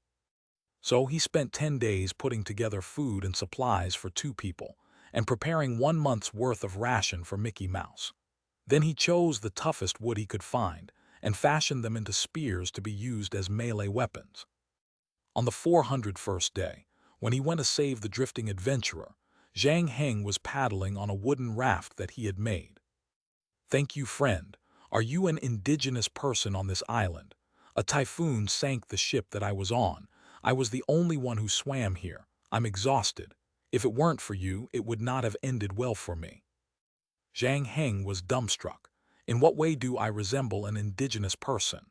So he spent 10 days putting together food and supplies for 2 people and preparing 1 month's worth of ration for Mickey Mouse. Then he chose the toughest wood he could find and fashioned them into spears to be used as melee weapons. On the 401st day, when he went to save the drifting adventurer, Zhang Heng was paddling on a wooden raft that he had made. "Thank you, friend. Are you an indigenous person on this island? A typhoon sank the ship that I was on. I was the only one who swam here. I'm exhausted. If it weren't for you, it would not have ended well for me." Zhang Heng was dumbstruck. In what way do I resemble an indigenous person?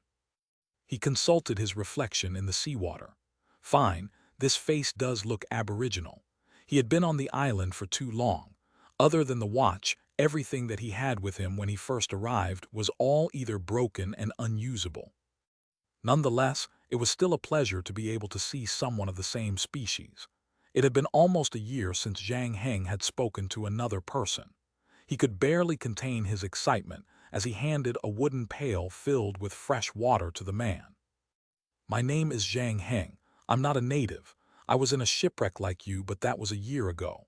He consulted his reflection in the seawater. Fine, this face does look aboriginal. He had been on the island for too long. Other than the watch, everything that he had with him when he first arrived was all either broken and unusable. Nonetheless, it was still a pleasure to be able to see someone of the same species. It had been almost a year since Zhang Heng had spoken to another person. He could barely contain his excitement as he handed a wooden pail filled with fresh water to the man. "My name is Zhang Heng. I'm not a native. I was in a shipwreck like you, but that was a year ago."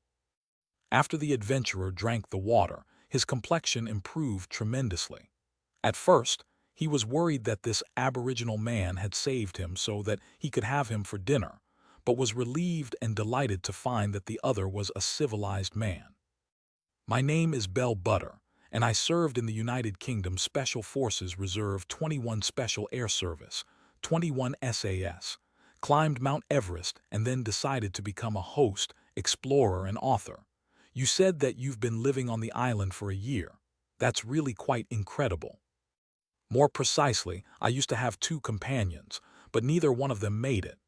After the adventurer drank the water, his complexion improved tremendously. At first, he was worried that this aboriginal man had saved him so that he could have him for dinner, but was relieved and delighted to find that the other was a civilized man. "My name is Bell Butter, and I served in the United Kingdom Special Forces Reserve 21 Special Air Service, 21 SAS, climbed Mount Everest, and then decided to become a host, explorer, and author. You said that you've been living on the island for a year. That's really quite incredible." "More precisely, I used to have 2 companions, but neither one of them made it."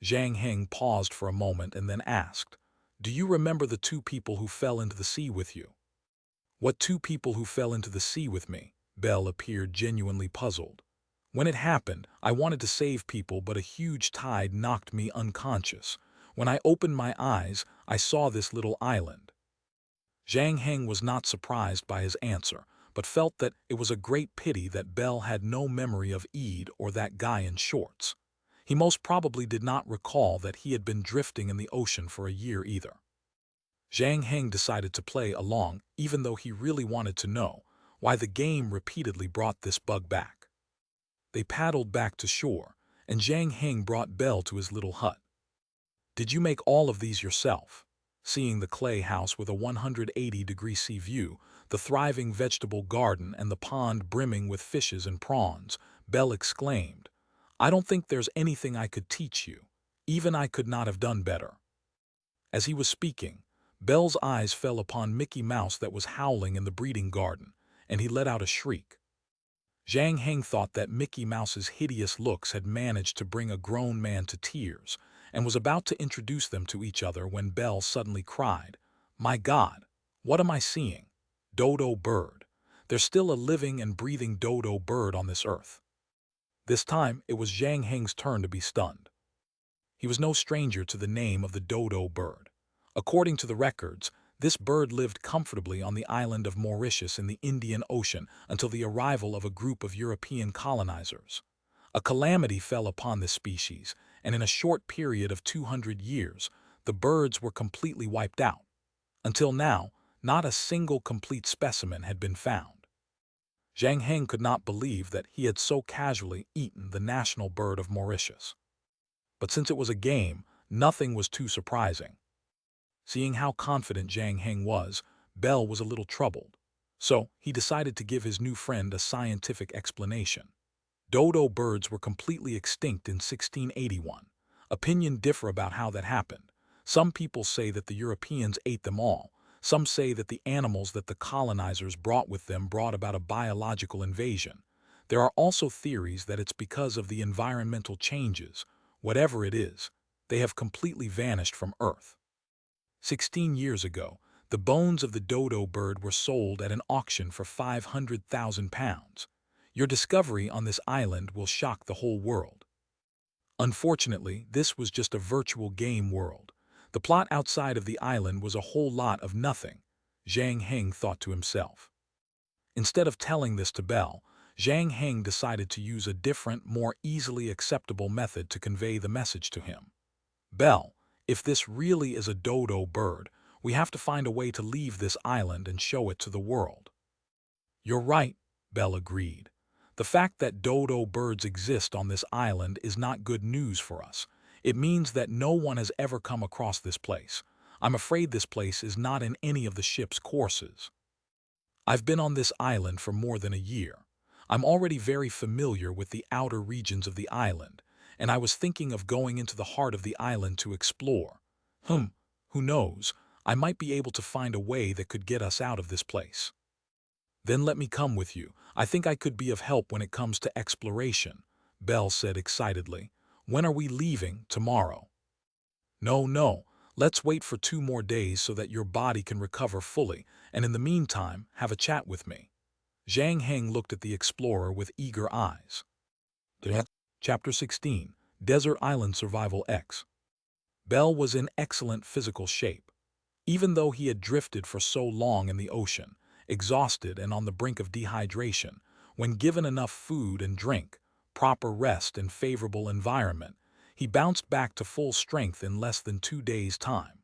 Zhang Heng paused for a moment and then asked, "Do you remember the 2 people who fell into the sea with you?" "What 2 people who fell into the sea with me?" Bell appeared genuinely puzzled. "When it happened, I wanted to save people, but a huge tide knocked me unconscious. When I opened my eyes, I saw this little island." Zhang Heng was not surprised by his answer, but felt that it was a great pity that Bell had no memory of Eid or that guy in shorts. He most probably did not recall that he had been drifting in the ocean for a year either. Zhang Heng decided to play along, even though he really wanted to know why the game repeatedly brought this bug back. They paddled back to shore, and Zhang Heng brought Bell to his little hut. "Did you make all of these yourself?" Seeing the clay house with a 180-degree sea view, the thriving vegetable garden, and the pond brimming with fishes and prawns, Bell exclaimed, "I don't think there's anything I could teach you. Even I could not have done better." As he was speaking, Bell's eyes fell upon Mickey Mouse that was howling in the breeding garden, and he let out a shriek. Zhang Heng thought that Mickey Mouse's hideous looks had managed to bring a grown man to tears, and was about to introduce them to each other when Bell suddenly cried, "My God, what am I seeing? Dodo bird. There's still a living and breathing dodo bird on this earth." This time, it was Zhang Heng's turn to be stunned. He was no stranger to the name of the dodo bird. According to the records, this bird lived comfortably on the island of Mauritius in the Indian Ocean until the arrival of a group of European colonizers. A calamity fell upon this species, and in a short period of 200 years, the birds were completely wiped out. Until now, not a single complete specimen had been found. Zhang Heng could not believe that he had so casually eaten the national bird of Mauritius. But since it was a game, nothing was too surprising. Seeing how confident Zhang Heng was, Bell was a little troubled. So he decided to give his new friend a scientific explanation. Dodo birds were completely extinct in 1681. Opinions differ about how that happened. Some people say that the Europeans ate them all. Some say that the animals that the colonizers brought with them brought about a biological invasion. There are also theories that it's because of the environmental changes. Whatever it is, they have completely vanished from Earth. 16 years ago, the bones of the dodo bird were sold at an auction for £500,000. Your discovery on this island will shock the whole world. Unfortunately, this was just a virtual game world. The plot outside of the island was a whole lot of nothing, Zhang Heng thought to himself. Instead of telling this to Bell, Zhang Heng decided to use a different, more easily acceptable method to convey the message to him. "Bell, if this really is a dodo bird, we have to find a way to leave this island and show it to the world." "You're right," Bell agreed. "The fact that dodo birds exist on this island is not good news for us. It means that no one has ever come across this place. I'm afraid this place is not in any of the ship's courses. I've been on this island for more than a year. I'm already very familiar with the outer regions of the island, and I was thinking of going into the heart of the island to explore. Who knows, I might be able to find a way that could get us out of this place." "Then let me come with you. I think I could be of help when it comes to exploration," Bell said excitedly. "When are we leaving? Tomorrow?" No. Let's wait for 2 more days so that your body can recover fully, and in the meantime, have a chat with me." Zhang Heng looked at the explorer with eager eyes. Chapter 16, Desert Island Survival X. Bell was in excellent physical shape. Even though he had drifted for so long in the ocean, exhausted and on the brink of dehydration, when given enough food and drink, proper rest and favorable environment, he bounced back to full strength in less than 2 days' time.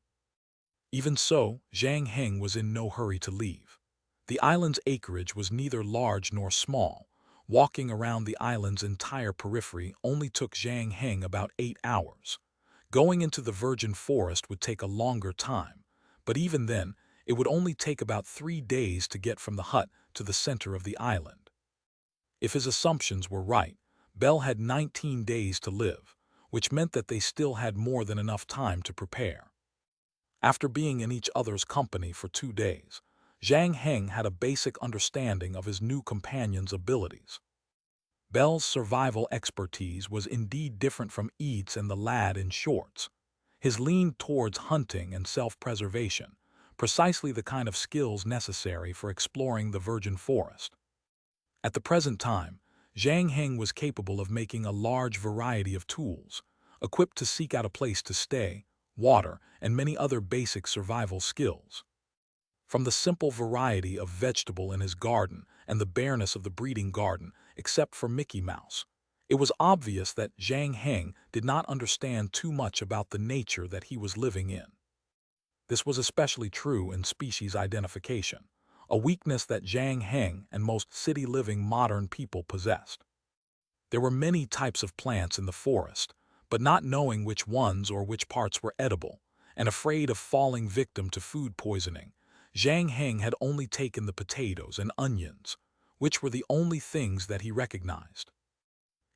Even so, Zhang Heng was in no hurry to leave. The island's acreage was neither large nor small. Walking around the island's entire periphery only took Zhang Heng about 8 hours. Going into the virgin forest would take a longer time, but even then, it would only take about 3 days to get from the hut to the center of the island. If his assumptions were right, Belle had 19 days to live, which meant that they still had more than enough time to prepare. After being in each other's company for 2 days, Zhang Heng had a basic understanding of his new companion's abilities. Belle's survival expertise was indeed different from Eats and the lad in shorts. His leaned towards hunting and self-preservation, precisely the kind of skills necessary for exploring the virgin forest. At the present time, Zhang Heng was capable of making a large variety of tools, equipped to seek out a place to stay, water, and many other basic survival skills. From the simple variety of vegetable in his garden and the bareness of the breeding garden, except for Mickey Mouse, it was obvious that Zhang Heng did not understand too much about the nature that he was living in. This was especially true in species identification, a weakness that Zhang Heng and most city-living modern people possessed. There were many types of plants in the forest, but not knowing which ones or which parts were edible, and afraid of falling victim to food poisoning, Zhang Heng had only taken the potatoes and onions, which were the only things that he recognized.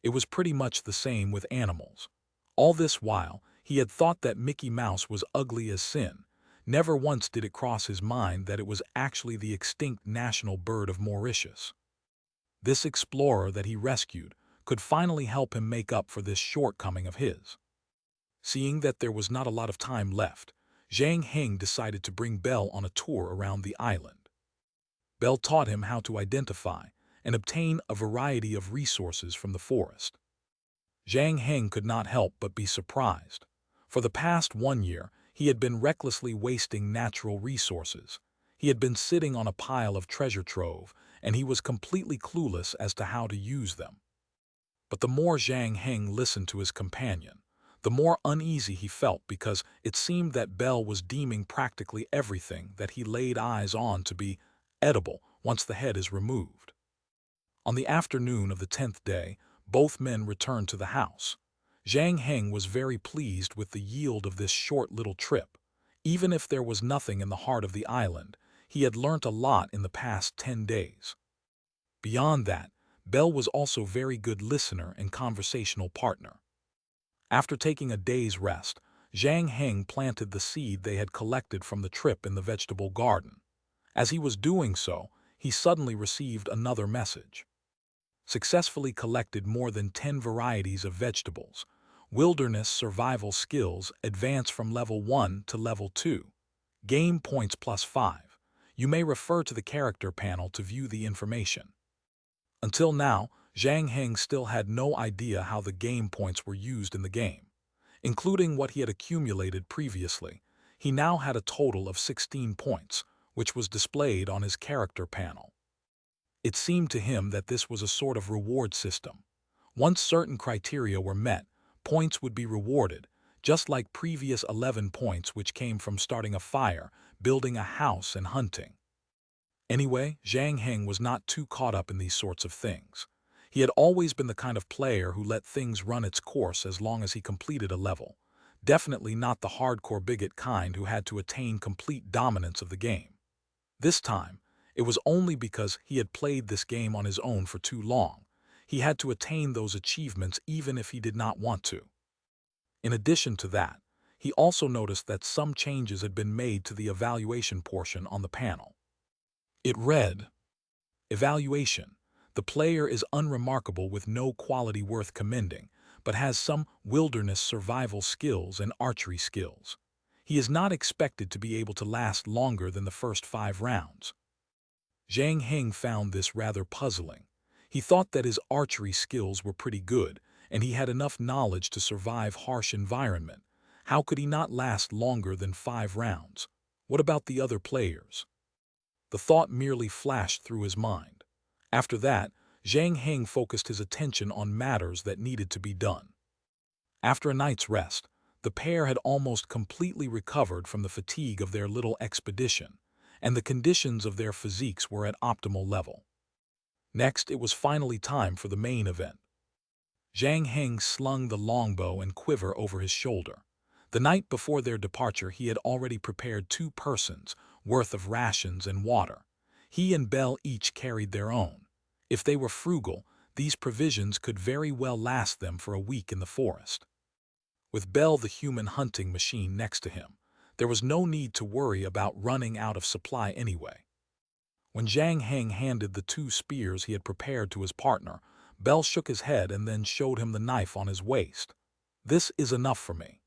It was pretty much the same with animals. All this while, he had thought that Mickey Mouse was ugly as sin. Never once did it cross his mind that it was actually the extinct national bird of Mauritius. This explorer that he rescued could finally help him make up for this shortcoming of his. Seeing that there was not a lot of time left, Zhang Heng decided to bring Belle on a tour around the island. Belle taught him how to identify and obtain a variety of resources from the forest. Zhang Heng could not help but be surprised. For the past 1 year, he had been recklessly wasting natural resources. He had been sitting on a pile of treasure trove, and he was completely clueless as to how to use them. But the more Zhang Heng listened to his companion, the more uneasy he felt because it seemed that Belle was deeming practically everything that he laid eyes on to be edible once the head is removed. On the afternoon of the 10th day, both men returned to the house. Zhang Heng was very pleased with the yield of this short little trip. Even if there was nothing in the heart of the island, he had learnt a lot in the past 10 days. Beyond that, Belle was also a very good listener and conversational partner. After taking a day's rest, Zhang Heng planted the seed they had collected from the trip in the vegetable garden. As he was doing so, he suddenly received another message. Successfully collected more than 10 varieties of vegetables. Wilderness survival skills advance from level 1 to level 2. Game points +5. You may refer to the character panel to view the information. Until now, Zhang Heng still had no idea how the game points were used in the game. Including what he had accumulated previously, he now had a total of 16 points, which was displayed on his character panel. It seemed to him that this was a sort of reward system. Once certain criteria were met, points would be rewarded, just like previous 11 points which came from starting a fire, building a house, and hunting. Anyway, Zhang Heng was not too caught up in these sorts of things. He had always been the kind of player who let things run its course as long as he completed a level. Definitely not the hardcore bigot kind who had to attain complete dominance of the game. This time, it was only because he had played this game on his own for too long. He had to attain those achievements even if he did not want to. In addition to that, he also noticed that some changes had been made to the evaluation portion on the panel. It read, "Evaluation. The player is unremarkable with no quality worth commending, but has some wilderness survival skills and archery skills. He is not expected to be able to last longer than the first 5 rounds. Zhang Heng found this rather puzzling. He thought that his archery skills were pretty good, and he had enough knowledge to survive harsh environment. How could he not last longer than 5 rounds? What about the other players? The thought merely flashed through his mind. After that, Zhang Heng focused his attention on matters that needed to be done. After a night's rest, the pair had almost completely recovered from the fatigue of their little expedition, and the conditions of their physiques were at optimal level. Next, it was finally time for the main event. Zhang Heng slung the longbow and quiver over his shoulder. The night before their departure, he had already prepared 2 persons' worth of rations and water. He and Belle each carried their own. If they were frugal, these provisions could very well last them for a week in the forest. With Belle, the human hunting machine, next to him, there was no need to worry about running out of supply anyway. When Zhang Heng handed the 2 spears he had prepared to his partner, Belle shook his head and then showed him the knife on his waist. "This is enough for me."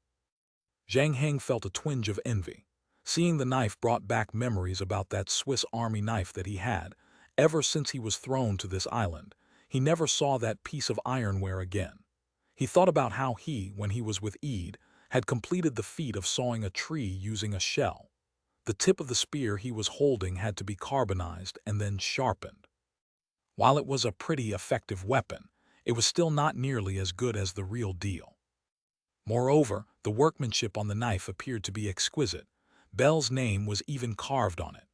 Zhang Heng felt a twinge of envy. Seeing the knife brought back memories about that Swiss Army knife that he had. Ever since he was thrown to this island, he never saw that piece of ironware again. He thought about how he, when he was with Eid, had completed the feat of sawing a tree using a shell. The tip of the spear he was holding had to be carbonized and then sharpened. While it was a pretty effective weapon, it was still not nearly as good as the real deal. Moreover, the workmanship on the knife appeared to be exquisite. Belle's name was even carved on it.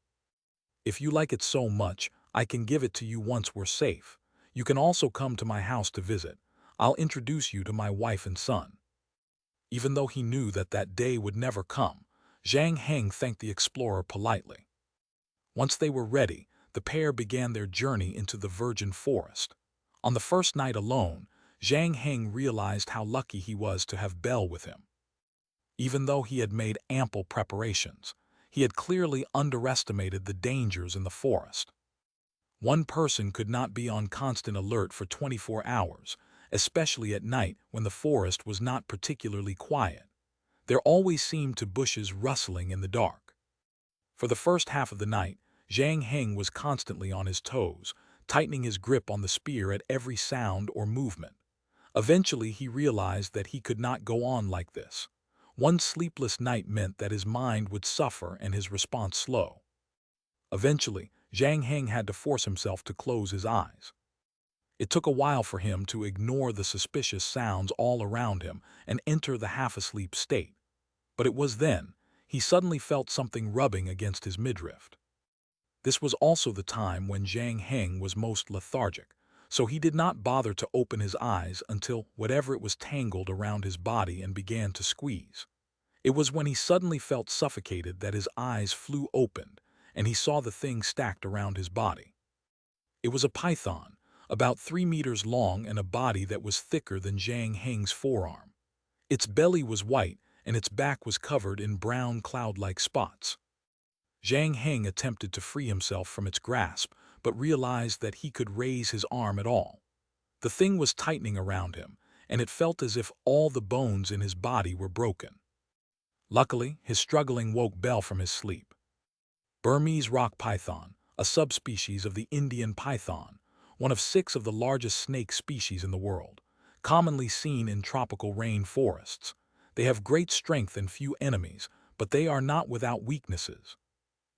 "If you like it so much, I can give it to you once we're safe. You can also come to my house to visit. I'll introduce you to my wife and son." Even though he knew that that day would never come, Zhang Heng thanked the explorer politely. Once they were ready, the pair began their journey into the virgin forest. On the first night alone, Zhang Heng realized how lucky he was to have Belle with him. Even though he had made ample preparations, he had clearly underestimated the dangers in the forest. One person could not be on constant alert for 24 hours, especially at night when the forest was not particularly quiet. There always seemed to bushes rustling in the dark. For the first half of the night, Zhang Heng was constantly on his toes, tightening his grip on the spear at every sound or movement. Eventually, he realized that he could not go on like this. One sleepless night meant that his mind would suffer and his response slow. Eventually, Zhang Heng had to force himself to close his eyes. It took a while for him to ignore the suspicious sounds all around him and enter the half-asleep state. But it was then he suddenly felt something rubbing against his midriff. This was also the time when Zhang Heng was most lethargic, so he did not bother to open his eyes until whatever it was tangled around his body and began to squeeze. It was when he suddenly felt suffocated that his eyes flew open, and he saw the thing stacked around his body. It was a python, about 3 meters long and a body that was thicker than Zhang Heng's forearm. Its belly was white, and its back was covered in brown cloud-like spots. Zhang Heng attempted to free himself from its grasp, but realized that he could raise his arm at all. The thing was tightening around him, and it felt as if all the bones in his body were broken. Luckily, his struggling woke Belle from his sleep. Burmese rock python, a subspecies of the Indian python, one of 6 of the largest snake species in the world, commonly seen in tropical rain forests. They have great strength and few enemies, but they are not without weaknesses.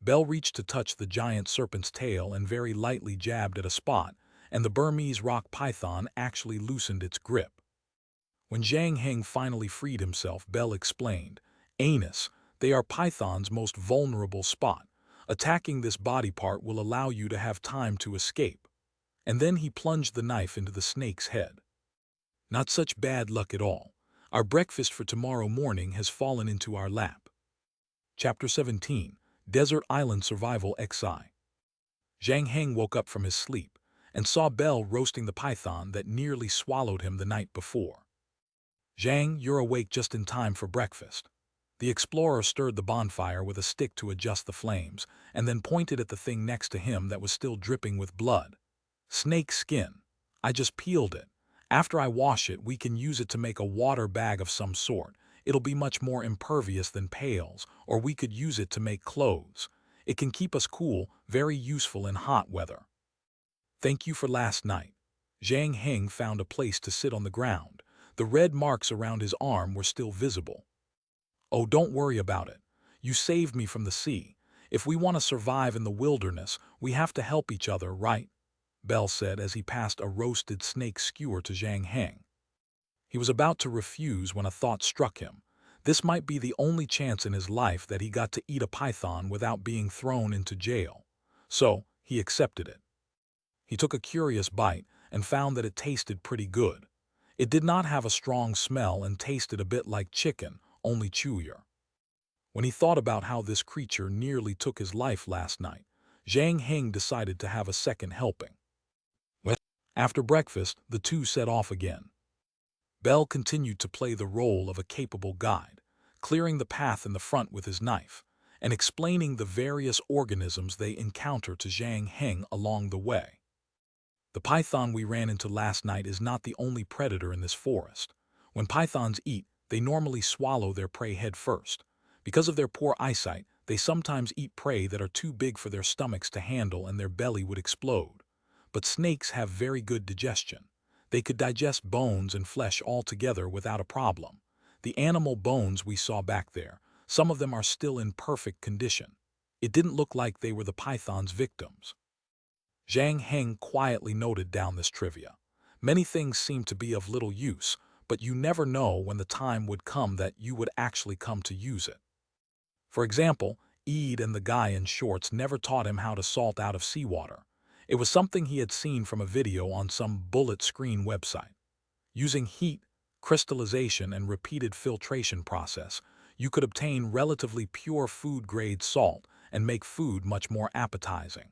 Belle reached to touch the giant serpent's tail and very lightly jabbed at a spot, and the Burmese rock python actually loosened its grip. When Zhang Heng finally freed himself, Belle explained, "Anus, they are python's most vulnerable spot. Attacking this body part will allow you to have time to escape." And then he plunged the knife into the snake's head. Not such bad luck at all. Our breakfast for tomorrow morning has fallen into our lap. Chapter 17. Desert Island Survival XI. Zhang Heng woke up from his sleep and saw Belle roasting the python that nearly swallowed him the night before. "Zhang, you're awake just in time for breakfast." The explorer stirred the bonfire with a stick to adjust the flames, and then pointed at the thing next to him that was still dripping with blood. "Snake skin. I just peeled it. After I wash it, we can use it to make a water bag of some sort. It'll be much more impervious than pails, or we could use it to make clothes. It can keep us cool, very useful in hot weather." "Thank you for last night." Zhang Heng found a place to sit on the ground. The red marks around his arm were still visible. "Oh, don't worry about it. You saved me from the sea. If we want to survive in the wilderness, we have to help each other, right? Bell said as he passed a roasted snake skewer to Zhang Heng. He was about to refuse when a thought struck him. This might be the only chance in his life that he got to eat a python without being thrown into jail. So, he accepted it. He took a curious bite and found that it tasted pretty good. It did not have a strong smell and tasted a bit like chicken, only chewier. When he thought about how this creature nearly took his life last night, Zhang Heng decided to have a second helping. After breakfast, the two set off again. Bell continued to play the role of a capable guide, clearing the path in the front with his knife, and explaining the various organisms they encounter to Zhang Heng along the way. The python we ran into last night is not the only predator in this forest. When pythons eat, they normally swallow their prey head first. Because of their poor eyesight, they sometimes eat prey that are too big for their stomachs to handle and their belly would explode. But snakes have very good digestion. They could digest bones and flesh all together without a problem. The animal bones we saw back there, some of them are still in perfect condition. It didn't look like they were the python's victims. Zhang Heng quietly noted down this trivia. Many things seem to be of little use, but you never know when the time would come that you would actually come to use it. For example, Eid and the guy in shorts never taught him how to salt out of seawater. It was something he had seen from a video on some bullet screen website. Using heat, crystallization, and repeated filtration process, you could obtain relatively pure food-grade salt and make food much more appetizing.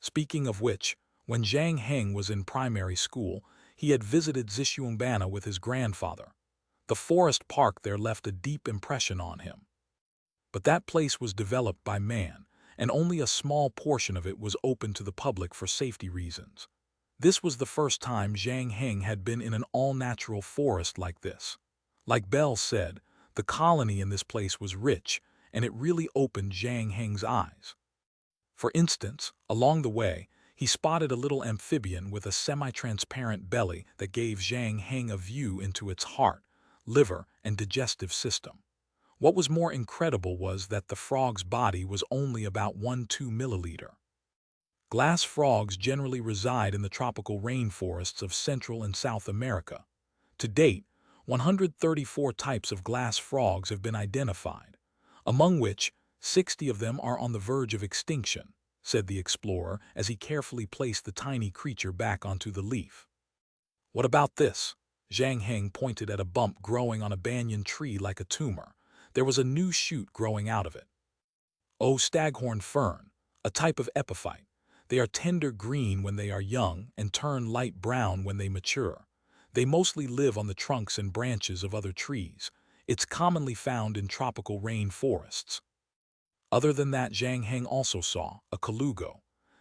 Speaking of which, when Zhang Heng was in primary school, he had visited Zishuangbana with his grandfather. The forest park there left a deep impression on him. But that place was developed by man, and only a small portion of it was open to the public for safety reasons. This was the first time Zhang Heng had been in an all-natural forest like this. Like Bell said, the colony in this place was rich, and it really opened Zhang Heng's eyes. For instance, along the way, he spotted a little amphibian with a semi-transparent belly that gave Zhang Heng a view into its heart, liver, and digestive system. What was more incredible was that the frog's body was only about 1–2 milliliter. Glass frogs generally reside in the tropical rainforests of Central and South America. To date, 134 types of glass frogs have been identified, among which 60 of them are on the verge of extinction, said the explorer as he carefully placed the tiny creature back onto the leaf. What about this? Zhang Heng pointed at a bump growing on a banyan tree like a tumor. There was a new shoot growing out of it. Oh, staghorn fern, a type of epiphyte. They are tender green when they are young and turn light brown when they mature. They mostly live on the trunks and branches of other trees. It's commonly found in tropical rain forests. Other than that, Zhang Heng also saw a colugo.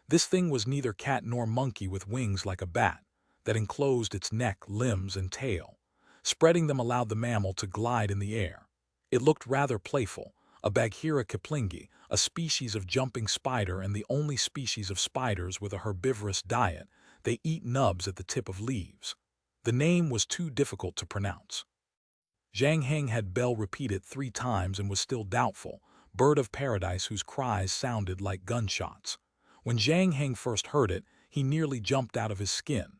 This thing was neither cat nor monkey with wings like a bat that enclosed its neck, limbs, and tail. Spreading them allowed the mammal to glide in the air. It looked rather playful. A Bagheera kiplingi, a species of jumping spider and the only species of spiders with a herbivorous diet, they eat nubs at the tip of leaves. The name was too difficult to pronounce. Zhang Heng had Bell repeat it 3 times and was still doubtful. Bird of paradise whose cries sounded like gunshots. When Zhang Heng first heard it, he nearly jumped out of his skin.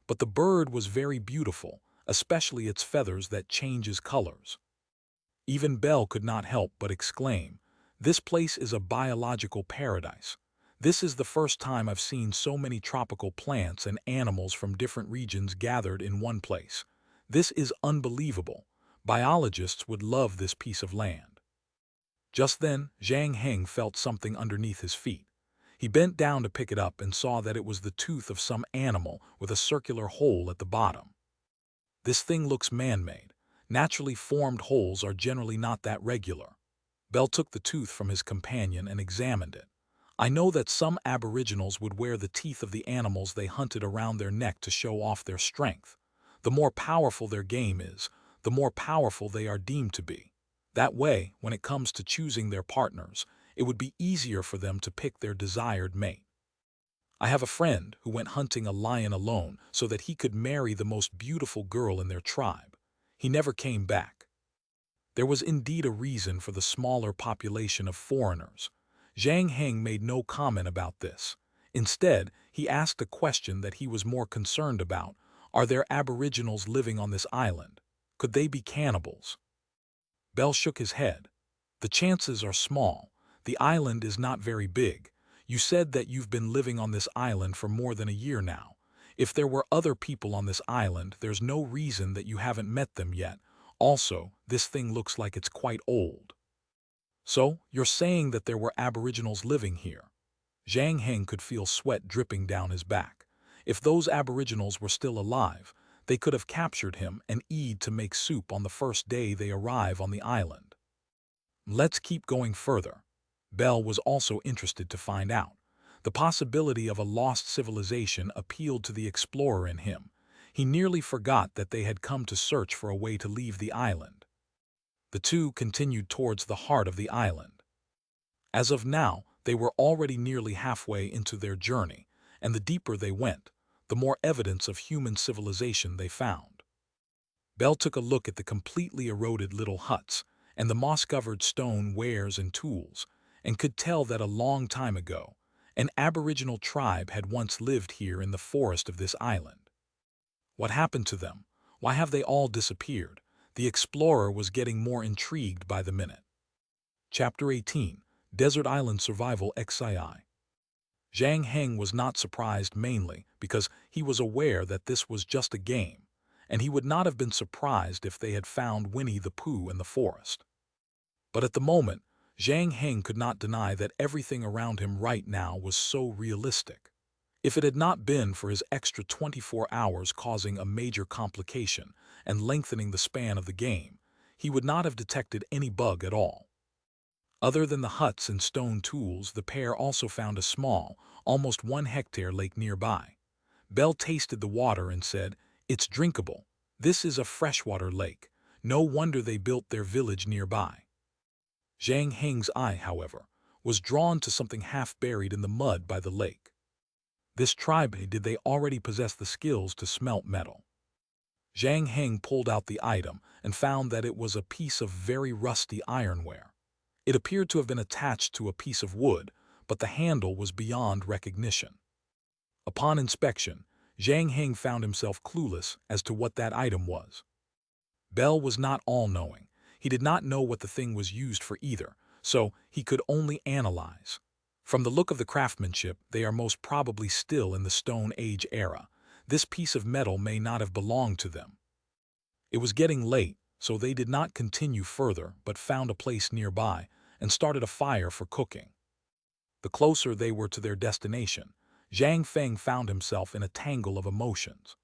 But the bird was very beautiful, especially its feathers that changes colors. Even Bell could not help but exclaim, "This place is a biological paradise. This is the first time I've seen so many tropical plants and animals from different regions gathered in one place. This is unbelievable. Biologists would love this piece of land." Just then, Zhang Heng felt something underneath his feet. He bent down to pick it up and saw that it was the tooth of some animal with a circular hole at the bottom. This thing looks man-made. Naturally formed holes are generally not that regular. Bell took the tooth from his companion and examined it. I know that some aboriginals would wear the teeth of the animals they hunted around their neck to show off their strength. The more powerful their game is, the more powerful they are deemed to be. That way, when it comes to choosing their partners, it would be easier for them to pick their desired mate. I have a friend who went hunting a lion alone so that he could marry the most beautiful girl in their tribe. He never came back. There was indeed a reason for the smaller population of foreigners. Zhang Heng made no comment about this. Instead, he asked a question that he was more concerned about. Are there aboriginals living on this island? Could they be cannibals? Bell shook his head. The chances are small. The island is not very big. You said that you've been living on this island for more than a year now. If there were other people on this island, there's no reason that you haven't met them yet. Also, this thing looks like it's quite old. So, you're saying that there were aboriginals living here? Zhang Heng could feel sweat dripping down his back. If those aboriginals were still alive, they could have captured him and eaten to make soup on the first day they arrive on the island. Let's keep going further. Bell was also interested to find out. The possibility of a lost civilization appealed to the explorer in him. He nearly forgot that they had come to search for a way to leave the island. The two continued towards the heart of the island. As of now, they were already nearly halfway into their journey, and the deeper they went, the more evidence of human civilization they found. Bell took a look at the completely eroded little huts and the moss-covered stone wares and tools, and could tell that a long time ago, an aboriginal tribe had once lived here in the forest of this island. What happened to them? Why have they all disappeared? The explorer was getting more intrigued by the minute. Chapter 18. Desert Island Survival XII. Zhang Heng was not surprised mainly because he was aware that this was just a game, and he would not have been surprised if they had found Winnie the Pooh in the forest. But at the moment, Zhang Heng could not deny that everything around him right now was so realistic. If it had not been for his extra 24 hours causing a major complication and lengthening the span of the game, he would not have detected any bug at all. Other than the huts and stone tools, the pair also found a small, almost 1-hectare lake nearby. Bell tasted the water and said, "It's drinkable. This is a freshwater lake. No wonder they built their village nearby." Zhang Heng's eye, however, was drawn to something half buried in the mud by the lake. This tribe, did they already possess the skills to smelt metal? Zhang Heng pulled out the item and found that it was a piece of very rusty ironware. It appeared to have been attached to a piece of wood, but the handle was beyond recognition. Upon inspection, Zhang Heng found himself clueless as to what that item was. Bell was not all-knowing. He did not know what the thing was used for either, so he could only analyze. From the look of the craftsmanship, they are most probably still in the Stone Age era. This piece of metal may not have belonged to them. It was getting late, so they did not continue further but found a place nearby and started a fire for cooking. The closer they were to their destination, Zhang Feng found himself in a tangle of emotions.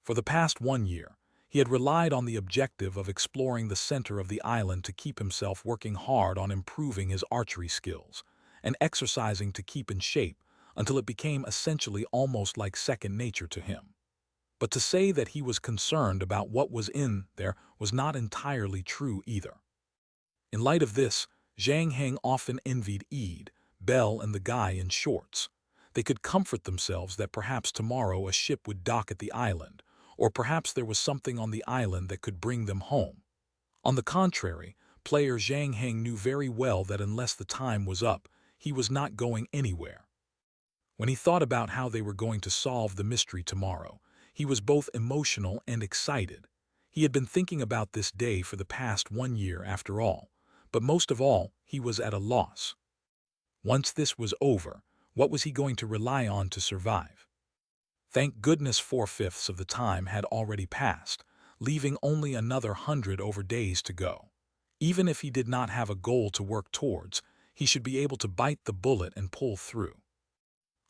For the past 1 year, he had relied on the objective of exploring the center of the island to keep himself working hard on improving his archery skills and exercising to keep in shape until it became essentially almost like second nature to him. But to say that he was concerned about what was in there was not entirely true either. In light of this, Zhang Heng often envied Eid, Bell, and the guy in shorts. They could comfort themselves that perhaps tomorrow a ship would dock at the island, or perhaps there was something on the island that could bring them home. On the contrary, player Zhang Heng knew very well that unless the time was up, he was not going anywhere. When he thought about how they were going to solve the mystery tomorrow, he was both emotional and excited. He had been thinking about this day for the past 1 year after all, but most of all, he was at a loss. Once this was over, what was he going to rely on to survive? Thank goodness 4/5 of the time had already passed, leaving only another 100 over days to go. Even if he did not have a goal to work towards, he should be able to bite the bullet and pull through.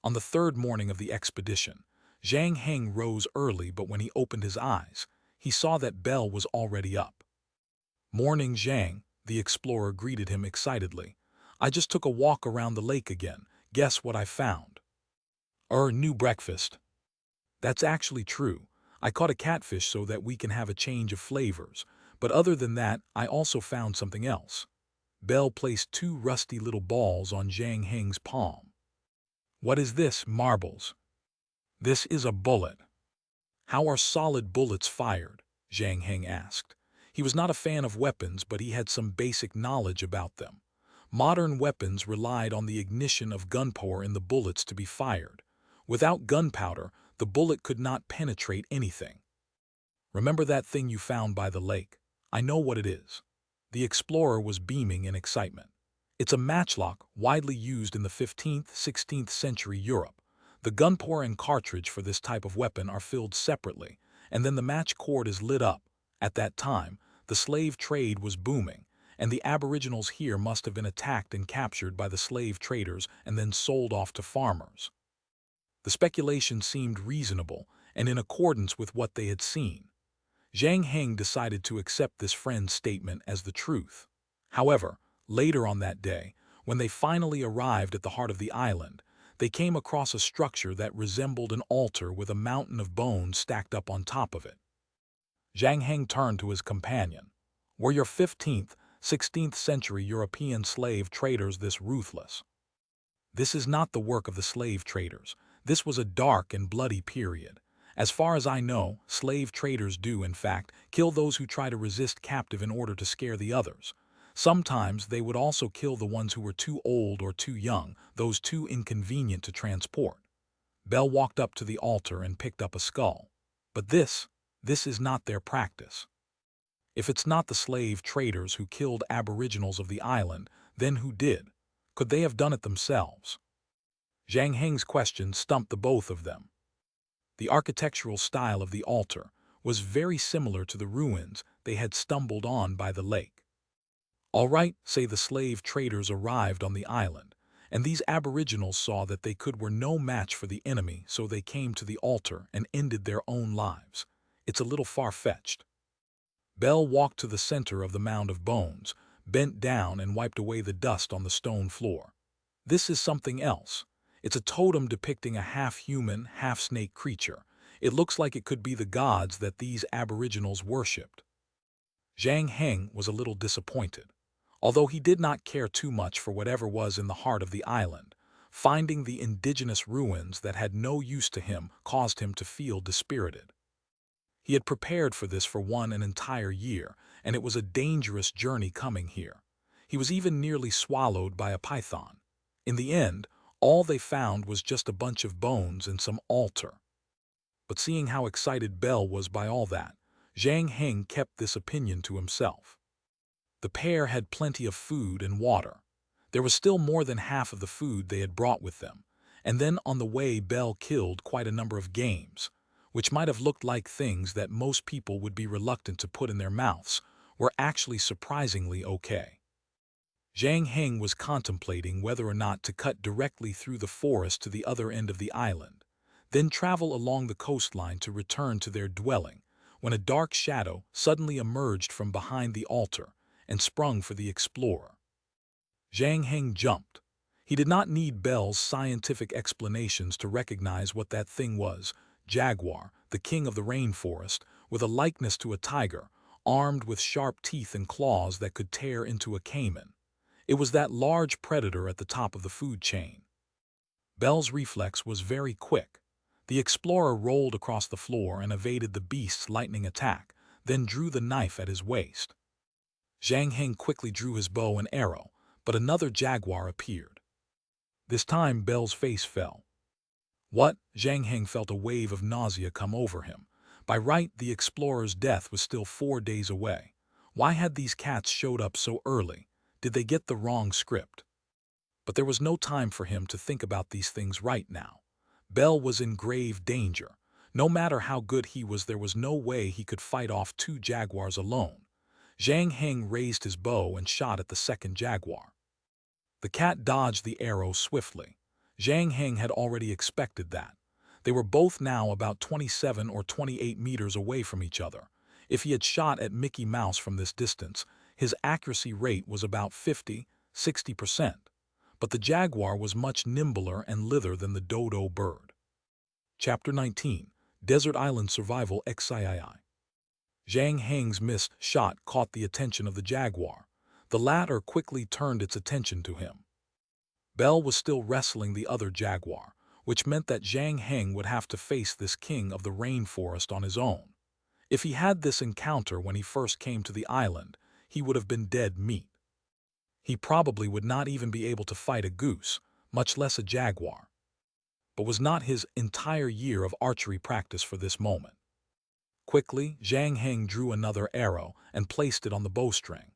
On the third morning of the expedition, Zhang Heng rose early, but when he opened his eyes, he saw that Bell was already up. "Morning, Zhang," the explorer greeted him excitedly. "I just took a walk around the lake again. Guess what I found?" New breakfast." "That's actually true. I caught a catfish so that we can have a change of flavors. But other than that, I also found something else." Bell placed 2 rusty little balls on Zhang Heng's palm. "What is this, marbles?" "This is a bullet." "How are solid bullets fired?" Zhang Heng asked. He was not a fan of weapons, but he had some basic knowledge about them. Modern weapons relied on the ignition of gunpowder in the bullets to be fired. Without gunpowder, the bullet could not penetrate anything. "Remember that thing you found by the lake? I know what it is." The explorer was beaming in excitement. "It's a matchlock widely used in the 15th, 16th century Europe. The gunpowder and cartridge for this type of weapon are filled separately, and then the match cord is lit up. At that time, the slave trade was booming, and the aboriginals here must have been attacked and captured by the slave traders and then sold off to farmers." The speculation seemed reasonable and in accordance with what they had seen. Zhang Heng decided to accept this friend's statement as the truth. However, later on that day, when they finally arrived at the heart of the island, they came across a structure that resembled an altar with a mountain of bones stacked up on top of it. Zhang Heng turned to his companion. "Were your 15th, 16th century European slave traders this ruthless?" "This is not the work of the slave traders. This was a dark and bloody period. As far as I know, slave traders do, in fact, kill those who try to resist captive in order to scare the others. Sometimes they would also kill the ones who were too old or too young, those too inconvenient to transport." Bell walked up to the altar and picked up a skull. "But this is not their practice." "If it's not the slave traders who killed aboriginals of the island, then who did? Could they have done it themselves?" Zhang Heng's question stumped the both of them. The architectural style of the altar was very similar to the ruins they had stumbled on by the lake. "All right, say the slave traders arrived on the island, and these aboriginals saw that they were no match for the enemy, so they came to the altar and ended their own lives. It's a little far-fetched." Bell walked to the center of the mound of bones, bent down and wiped away the dust on the stone floor. "This is something else. It's a totem depicting a half-human, half-snake creature. It looks like it could be the gods that these aboriginals worshipped." Zhang Heng was a little disappointed. Although he did not care too much for whatever was in the heart of the island, finding the indigenous ruins that had no use to him caused him to feel dispirited. He had prepared for this for an entire year, and it was a dangerous journey coming here. He was even nearly swallowed by a python. In the end, all they found was just a bunch of bones and some altar. But seeing how excited Bell was by all that, Zhang Heng kept this opinion to himself. The pair had plenty of food and water. There was still more than half of the food they had brought with them, and then on the way Bell killed quite a number of games, which might have looked like things that most people would be reluctant to put in their mouths, were actually surprisingly okay. Zhang Heng was contemplating whether or not to cut directly through the forest to the other end of the island, then travel along the coastline to return to their dwelling, when a dark shadow suddenly emerged from behind the altar and sprung for the explorer. Zhang Heng jumped. He did not need Bell's scientific explanations to recognize what that thing was: Jaguar, the king of the rainforest, with a likeness to a tiger, armed with sharp teeth and claws that could tear into a caiman. It was that large predator at the top of the food chain. Bell's reflex was very quick. The explorer rolled across the floor and evaded the beast's lightning attack, then drew the knife at his waist. Zhang Heng quickly drew his bow and arrow, but another jaguar appeared. This time Bell's face fell. "What?" Zhang Heng felt a wave of nausea come over him. By right, the explorer's death was still 4 days away. Why had these cats showed up so early? Did they get the wrong script? But there was no time for him to think about these things right now. Bell was in grave danger. No matter how good he was, there was no way he could fight off 2 jaguars alone. Zhang Heng raised his bow and shot at the second jaguar. The cat dodged the arrow swiftly. Zhang Heng had already expected that. They were both now about 27 or 28 meters away from each other. If he had shot at Mickey Mouse from this distance, his accuracy rate was about 50–60%. But the jaguar was much nimbler and lither than the dodo bird. Chapter 19, Desert Island Survival XIII. Zhang Heng's missed shot caught the attention of the jaguar. The latter quickly turned its attention to him. Bell was still wrestling the other jaguar, which meant that Zhang Heng would have to face this king of the rainforest on his own. If he had this encounter when he first came to the island, he would have been dead meat. He probably would not even be able to fight a goose, much less a jaguar. But was not his entire year of archery practice for this moment? Quickly, Zhang Heng drew another arrow and placed it on the bowstring.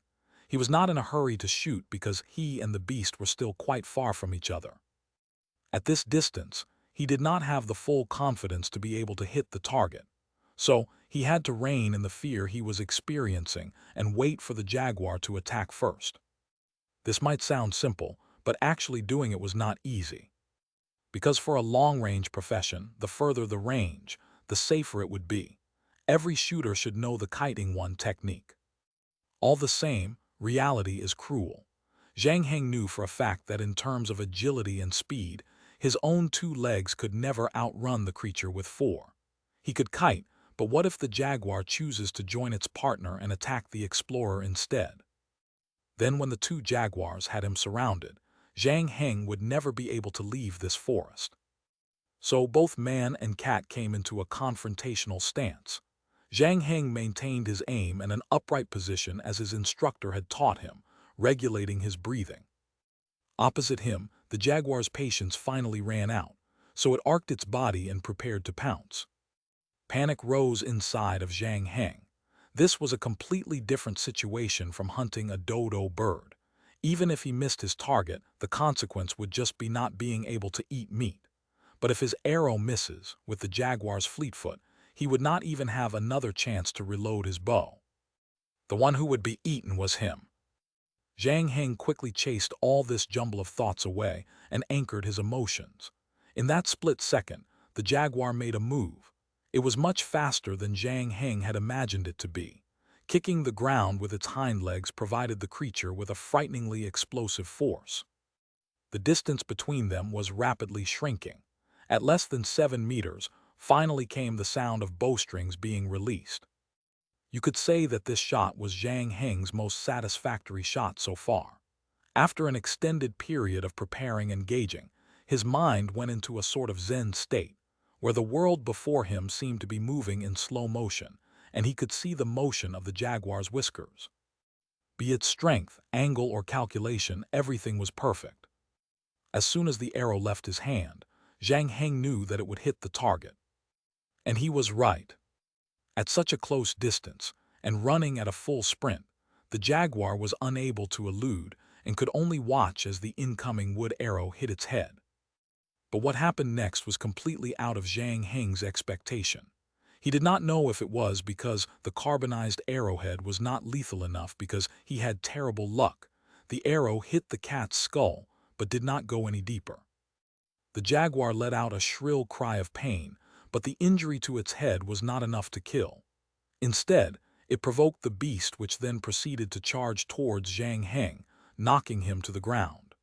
He was not in a hurry to shoot because he and the beast were still quite far from each other. At this distance, he did not have the full confidence to be able to hit the target. So, he had to rein in the fear he was experiencing and wait for the jaguar to attack first. This might sound simple, but actually doing it was not easy. Because for a long-range profession, the further the range, the safer it would be. Every shooter should know the kiting one technique. All the same, reality is cruel. Zhang Heng knew for a fact that in terms of agility and speed, his own 2 legs could never outrun the creature with 4. He could kite, but what if the jaguar chooses to join its partner and attack the explorer instead? Then when the 2 jaguars had him surrounded, Zhang Heng would never be able to leave this forest. So both man and cat came into a confrontational stance. Zhang Heng maintained his aim and an upright position as his instructor had taught him, regulating his breathing. Opposite him, the jaguar's patience finally ran out, so it arched its body and prepared to pounce. Panic rose inside of Zhang Heng. This was a completely different situation from hunting a dodo bird. Even if he missed his target, the consequence would just be not being able to eat meat. But if his arrow misses, with the jaguar's fleetfoot, he would not even have another chance to reload his bow. The one who would be eaten was him. Zhang Heng quickly chased all this jumble of thoughts away and anchored his emotions. In that split second, the jaguar made a move. It was much faster than Zhang Heng had imagined it to be. Kicking the ground with its hind legs provided the creature with a frighteningly explosive force. The distance between them was rapidly shrinking. At less than 7 meters, finally came the sound of bowstrings being released. You could say that this shot was Zhang Heng's most satisfactory shot so far. After an extended period of preparing and gauging, his mind went into a sort of Zen state, where the world before him seemed to be moving in slow motion, and he could see the motion of the jaguar's whiskers. Be it strength, angle, or calculation, everything was perfect. As soon as the arrow left his hand, Zhang Heng knew that it would hit the target. And he was right. At such a close distance, and running at a full sprint, the jaguar was unable to elude and could only watch as the incoming wood arrow hit its head. But what happened next was completely out of Zhang Heng's expectation. He did not know if it was because the carbonized arrowhead was not lethal enough because he had terrible luck. The arrow hit the cat's skull, but did not go any deeper. The jaguar let out a shrill cry of pain, but the injury to its head was not enough to kill. Instead, it provoked the beast, which then proceeded to charge towards Zhang Heng, knocking him to the ground.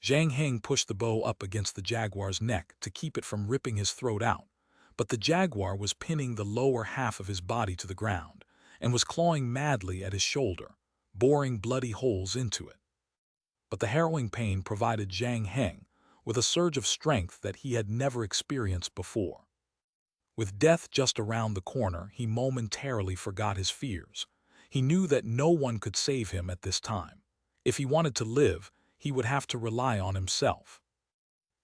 Zhang Heng pushed the bow up against the jaguar's neck to keep it from ripping his throat out, but the jaguar was pinning the lower half of his body to the ground and was clawing madly at his shoulder, boring bloody holes into it. But the harrowing pain provided Zhang Heng with a surge of strength that he had never experienced before. With death just around the corner, he momentarily forgot his fears. He knew that no one could save him at this time. If he wanted to live, he would have to rely on himself.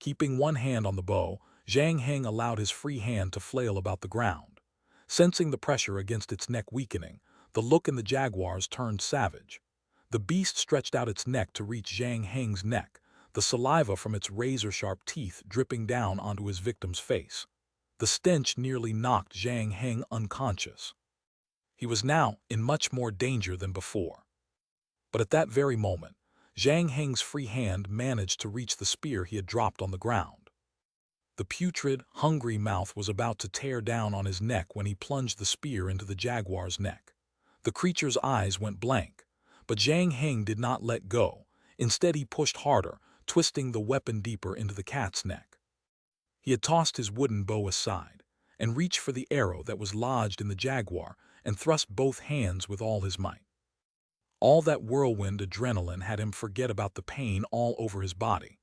Keeping one hand on the bow, Zhang Heng allowed his free hand to flail about the ground. Sensing the pressure against its neck weakening, the look in the jaguar's turned savage. The beast stretched out its neck to reach Zhang Heng's neck, the saliva from its razor-sharp teeth dripping down onto his victim's face. The stench nearly knocked Zhang Heng unconscious. He was now in much more danger than before. But at that very moment, Zhang Heng's free hand managed to reach the spear he had dropped on the ground. The putrid, hungry mouth was about to tear down on his neck when he plunged the spear into the jaguar's neck. The creature's eyes went blank, but Zhang Heng did not let go. Instead, he pushed harder, twisting the weapon deeper into the cat's neck. He had tossed his wooden bow aside and reached for the arrow that was lodged in the jaguar and thrust both hands with all his might. All that whirlwind adrenaline had him forget about the pain all over his body.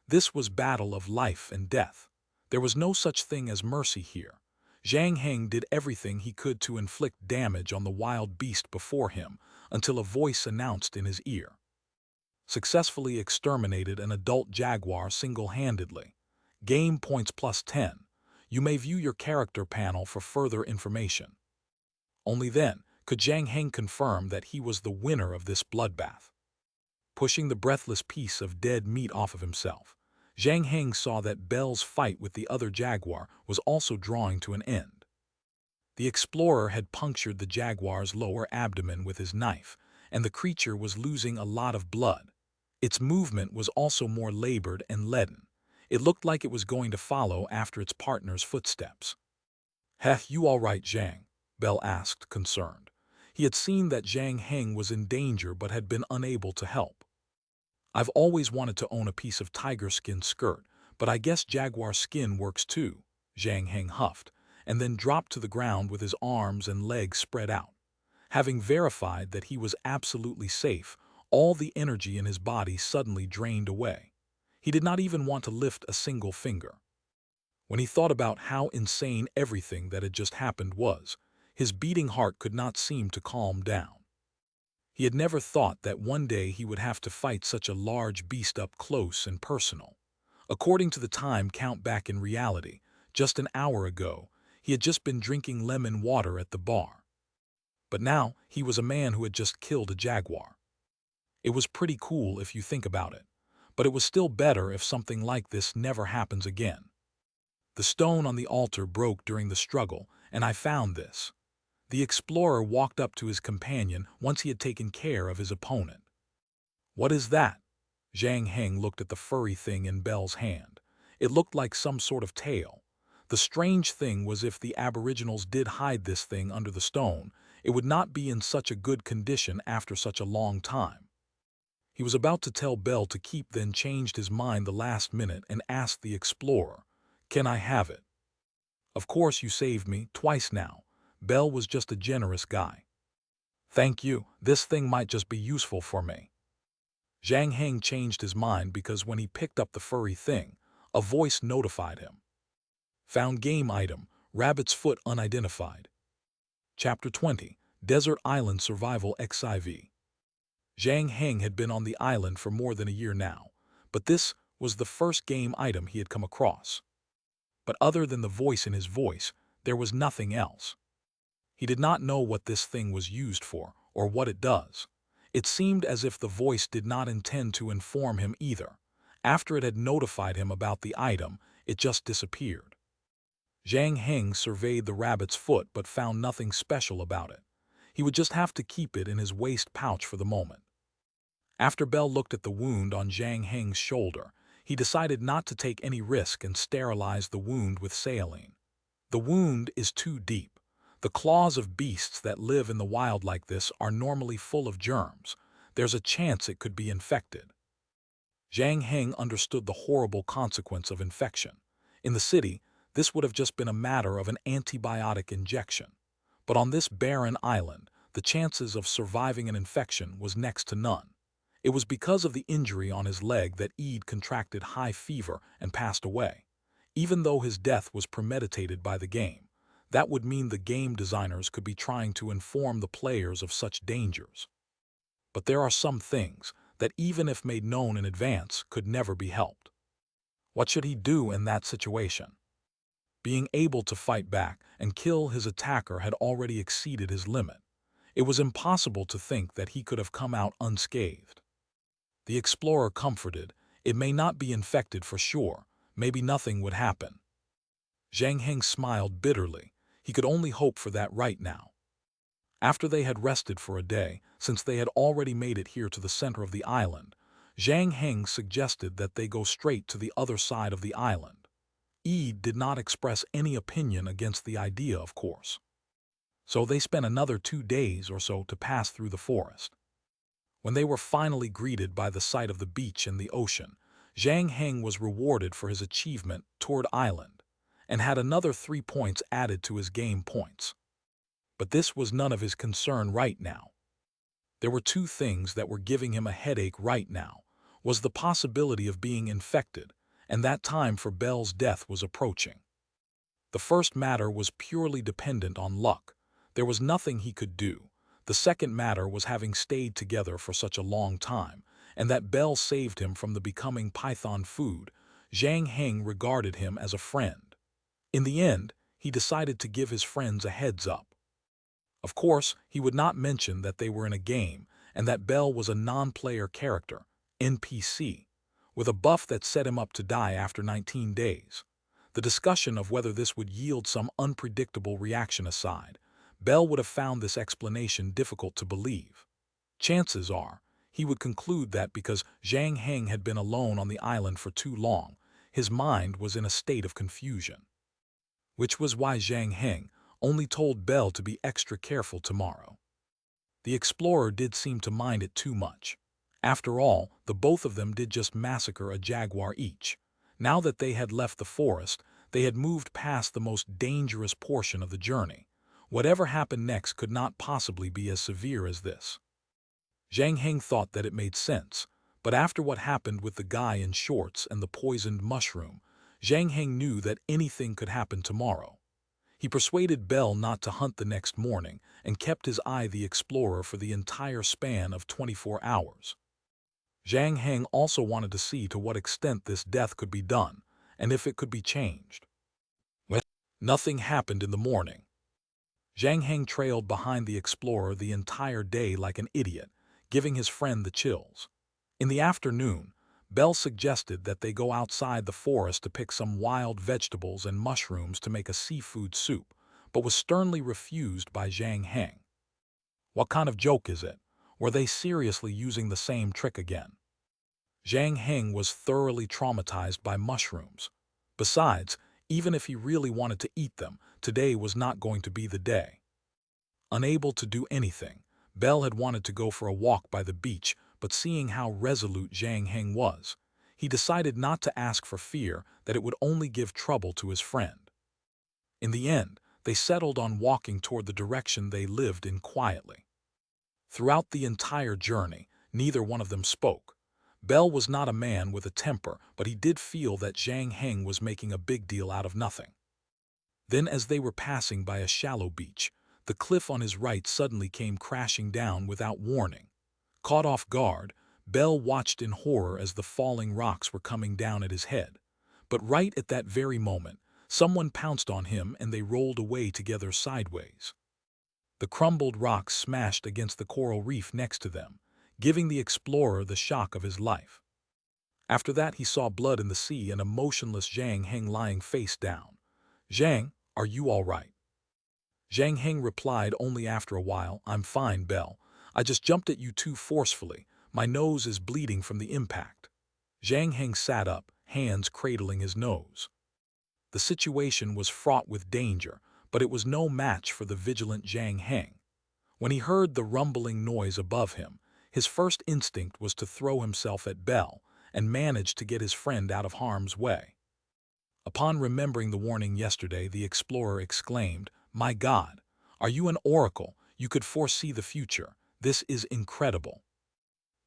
This was battle of life and death. There was no such thing as mercy here. Zhang Heng did everything he could to inflict damage on the wild beast before him until a voice announced in his ear, Successfully exterminated an adult jaguar single-handedly. Game points +10. You may view your character panel for further information. Only then could Zhang Heng confirm that he was the winner of this bloodbath. Pushing the breathless piece of dead meat off of himself, Zhang Heng saw that Belle's fight with the other jaguar was also drawing to an end. The explorer had punctured the jaguar's lower abdomen with his knife, and the creature was losing a lot of blood. Its movement was also more labored and leaden. It looked like it was going to follow after its partner's footsteps. "Heh, you all right, Zhang?" Belle asked, concerned. He had seen that Zhang Heng was in danger but had been unable to help. "I've always wanted to own a piece of tiger skin skirt, but I guess jaguar skin works too," Zhang Heng huffed, and then dropped to the ground with his arms and legs spread out. Having verified that he was absolutely safe, all the energy in his body suddenly drained away. He did not even want to lift a single finger. When he thought about how insane everything that had just happened was, his beating heart could not seem to calm down. He had never thought that one day he would have to fight such a large beast up close and personal. According to the time count back in reality, just an hour ago, he had just been drinking lemon water at the bar. But now he was a man who had just killed a jaguar. It was pretty cool if you think about it, but it was still better if something like this never happens again. "The stone on the altar broke during the struggle, and I found this." The explorer walked up to his companion once he had taken care of his opponent. "What is that?" Zhang Heng looked at the furry thing in Belle's hand. It looked like some sort of tail. The strange thing was, if the aboriginals did hide this thing under the stone, it would not be in such a good condition after such a long time. He was about to tell Belle to keep, then changed his mind the last minute and asked the explorer, "Can I have it?" "Of course, you saved me twice now." Belle was just a generous guy. "Thank you, this thing might just be useful for me." Zhang Heng changed his mind because when he picked up the furry thing, a voice notified him. Found game item, rabbit's foot unidentified. Chapter 20, Desert Island Survival XIV. Zhang Heng had been on the island for more than a year now, but this was the first game item he had come across. But other than the voice in his voice, there was nothing else. He did not know what this thing was used for, or what it does. It seemed as if the voice did not intend to inform him either. After it had notified him about the item, it just disappeared. Zhang Heng surveyed the rabbit's foot but found nothing special about it. He would just have to keep it in his waist pouch for the moment. After Belle looked at the wound on Zhang Heng's shoulder, he decided not to take any risk and sterilized the wound with saline. The wound is too deep. The claws of beasts that live in the wild like this are normally full of germs. There's a chance it could be infected. Zhang Heng understood the horrible consequence of infection. In the city, this would have just been a matter of an antibiotic injection. But on this barren island, the chances of surviving an infection was next to none. It was because of the injury on his leg that Eid contracted high fever and passed away. Even though his death was premeditated by the game, that would mean the game designers could be trying to inform the players of such dangers. But there are some things that, even if made known in advance, could never be helped. What should he do in that situation? Being able to fight back and kill his attacker had already exceeded his limit. It was impossible to think that he could have come out unscathed. The explorer comforted, "It may not be infected for sure, maybe nothing would happen." Zhang Heng smiled bitterly. He could only hope for that right now. After they had rested for a day, since they had already made it here to the center of the island, Zhang Heng suggested that they go straight to the other side of the island. Eid did not express any opinion against the idea, of course. So they spent another 2 days or so to pass through the forest. When they were finally greeted by the sight of the beach and the ocean, Zhang Heng was rewarded for his achievement toward island, and had another 3 points added to his game points. But this was none of his concern right now. There were 2 things that were giving him a headache right now, was the possibility of being infected, and that time for Belle's death was approaching. The first matter was purely dependent on luck. There was nothing he could do. The second matter was having stayed together for such a long time, and that Bell saved him from the becoming python food, Zhang Heng regarded him as a friend. In the end, he decided to give his friends a heads up. Of course, he would not mention that they were in a game and that Bell was a non-player character, NPC, with a buff that set him up to die after 19 days. The discussion of whether this would yield some unpredictable reaction aside, Bell would have found this explanation difficult to believe. Chances are, he would conclude that because Zhang Heng had been alone on the island for too long, his mind was in a state of confusion. Which was why Zhang Heng only told Bell to be extra careful tomorrow. The explorer did seem to mind it too much. After all, the both of them did just massacre a jaguar each. Now that they had left the forest, they had moved past the most dangerous portion of the journey. Whatever happened next could not possibly be as severe as this. Zhang Heng thought that it made sense, but after what happened with the guy in shorts and the poisoned mushroom, Zhang Heng knew that anything could happen tomorrow. He persuaded Bell not to hunt the next morning and kept his eye the explorer for the entire span of 24 hours. Zhang Heng also wanted to see to what extent this death could be done, and if it could be changed. Well, nothing happened in the morning. Zhang Heng trailed behind the explorer the entire day like an idiot, giving his friend the chills. In the afternoon, Bell suggested that they go outside the forest to pick some wild vegetables and mushrooms to make a seafood soup, but was sternly refused by Zhang Heng. What kind of joke is it? Were they seriously using the same trick again? Zhang Heng was thoroughly traumatized by mushrooms. Besides, even if he really wanted to eat them, today was not going to be the day. Unable to do anything, Bell had wanted to go for a walk by the beach, but seeing how resolute Zhang Heng was, he decided not to ask for fear that it would only give trouble to his friend. In the end, they settled on walking toward the direction they lived in quietly. Throughout the entire journey, neither one of them spoke. Bell was not a man with a temper, but he did feel that Zhang Heng was making a big deal out of nothing. Then, as they were passing by a shallow beach, the cliff on his right suddenly came crashing down without warning. Caught off guard, Bell watched in horror as the falling rocks were coming down at his head. But right at that very moment, someone pounced on him and they rolled away together sideways. The crumbled rocks smashed against the coral reef next to them, giving the explorer the shock of his life. After that, he saw blood in the sea and a motionless Zhang Heng lying face down. "Zhang, are you all right?" Zhang Heng replied only after a while, "I'm fine, Bell. I just jumped at you too forcefully. My nose is bleeding from the impact." Zhang Heng sat up, hands cradling his nose. The situation was fraught with danger, but it was no match for the vigilant Zhang Heng. When he heard the rumbling noise above him, his first instinct was to throw himself at Bell and manage to get his friend out of harm's way. Upon remembering the warning yesterday, the explorer exclaimed, "My God, are you an oracle? You could foresee the future. This is incredible."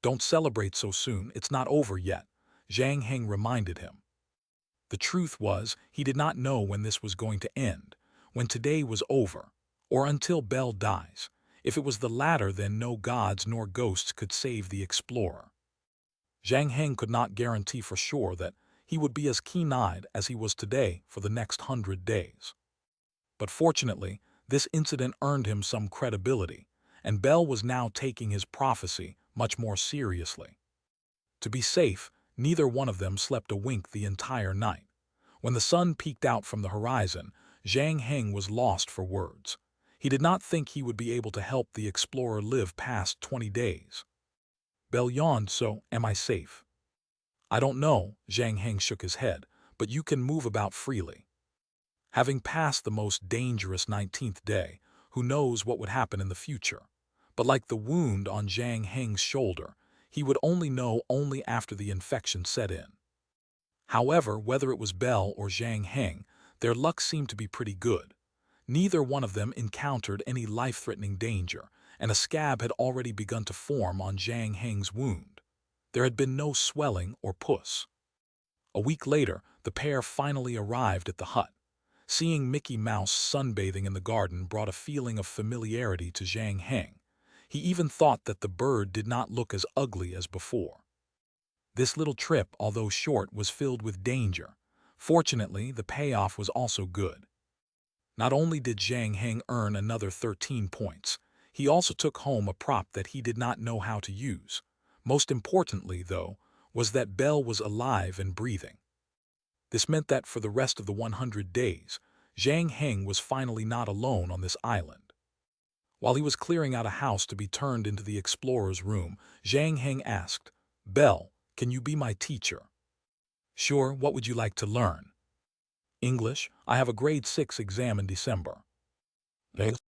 "Don't celebrate so soon, it's not over yet," Zhang Heng reminded him. The truth was, he did not know when this was going to end, when today was over, or until Bell dies. If it was the latter, then no gods nor ghosts could save the explorer. Zhang Heng could not guarantee for sure that he would be as keen-eyed as he was today for the next 100 days. But fortunately, this incident earned him some credibility, and Bell was now taking his prophecy much more seriously. To be safe, neither one of them slept a wink the entire night. When the sun peeked out from the horizon, Zhang Heng was lost for words. He did not think he would be able to help the explorer live past 20 days. Bell yawned, "So, am I safe?" "I don't know," Zhang Heng shook his head, "but you can move about freely." Having passed the most dangerous 19th day, who knows what would happen in the future? But like the wound on Zhang Heng's shoulder, he would only know after the infection set in. However, whether it was Bell or Zhang Heng, their luck seemed to be pretty good. Neither one of them encountered any life-threatening danger, and a scab had already begun to form on Zhang Heng's wound. There had been no swelling or pus. A week later, the pair finally arrived at the hut. Seeing Mickey Mouse sunbathing in the garden brought a feeling of familiarity to Zhang Heng. He even thought that the bird did not look as ugly as before. This little trip, although short, was filled with danger. Fortunately, the payoff was also good. Not only did Zhang Heng earn another 13 points, he also took home a prop that he did not know how to use. Most importantly, though, was that Belle was alive and breathing. This meant that for the rest of the 100 days, Zhang Heng was finally not alone on this island. While he was clearing out a house to be turned into the explorer's room, Zhang Heng asked, "Belle, can you be my teacher?" "Sure, what would you like to learn?" "English. I have a grade 6 exam in December."